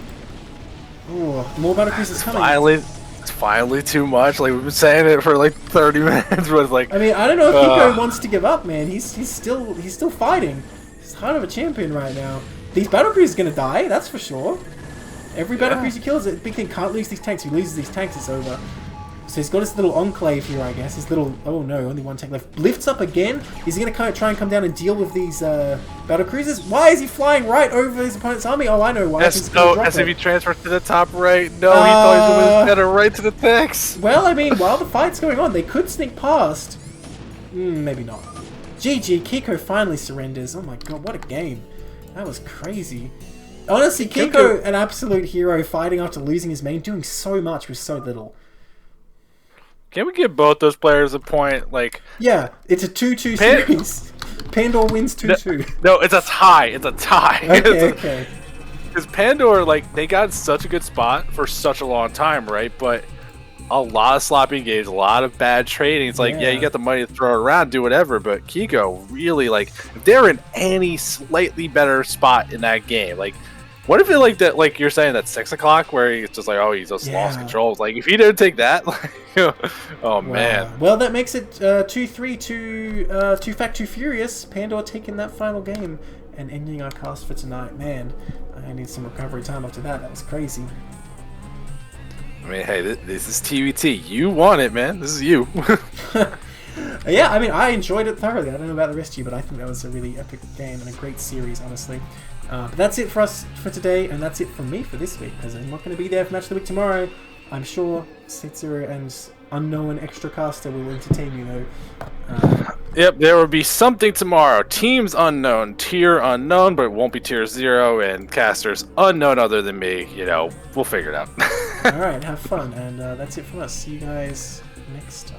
Ooh, more battlecruisers coming. It's finally too much. Like, we've been saying it for like 30 minutes, but it's like... I mean, I don't know if Kiko wants to give up, man. He's still fighting. He's kind of a champion right now. These battlecruisers are going to die, that's for sure. Every battlecruiser he kills it. Big thing, can't lose these tanks. If he loses these tanks, it's over. So he's got his little enclave here, I guess. His little... Oh no, only 1 tank left. Lifts up again. Is he going to try and come down and deal with these battlecruisers? Why is he flying right over his opponent's army? Oh, I know why. SCV transfer to the top right. No, he thought he was going to get right to the tanks. Well, I mean, while the fight's going on, they could sneak past. Maybe not. GG, Kiko finally surrenders. Oh my god, what a game. That was crazy. Honestly, Kiko, an absolute hero, fighting after losing his main, doing so much with so little. Can we give both those players a point? Like, yeah, it's a 2-2 series. Pandor wins 2-2. No, it's a tie. It's a tie. Okay. Because Pandor, like, they got in such a good spot for such a long time, right? But a lot of sloppy games, a lot of bad trading. It's like, yeah, you got the money to throw around, do whatever. But Kiko really, like, if they're in any slightly better spot in that game, like, what if it like that? Like you're saying that 6 o'clock where he's just like, oh, he's just lost controls. Like if he didn't take that, like, oh man. Well, that makes it 2-3 to Too Fat Too Furious. Pandor taking that final game and ending our cast for tonight. Man, I need some recovery time after that. That was crazy. I mean, hey, this is TVT. You won it, man. This is you. Yeah, I mean, I enjoyed it thoroughly. I don't know about the rest of you, but I think that was a really epic game and a great series, honestly. But that's it for us for today, and that's it from me for this week, because I'm not going to be there for Match of the Week tomorrow. I'm sure Saetzero and unknown extra caster will entertain you, though. Yep, there will be something tomorrow. Teams unknown, tier unknown, but it won't be tier 0, and casters unknown other than me. You know, we'll figure it out. Alright, have fun, and that's it from us. See you guys next time.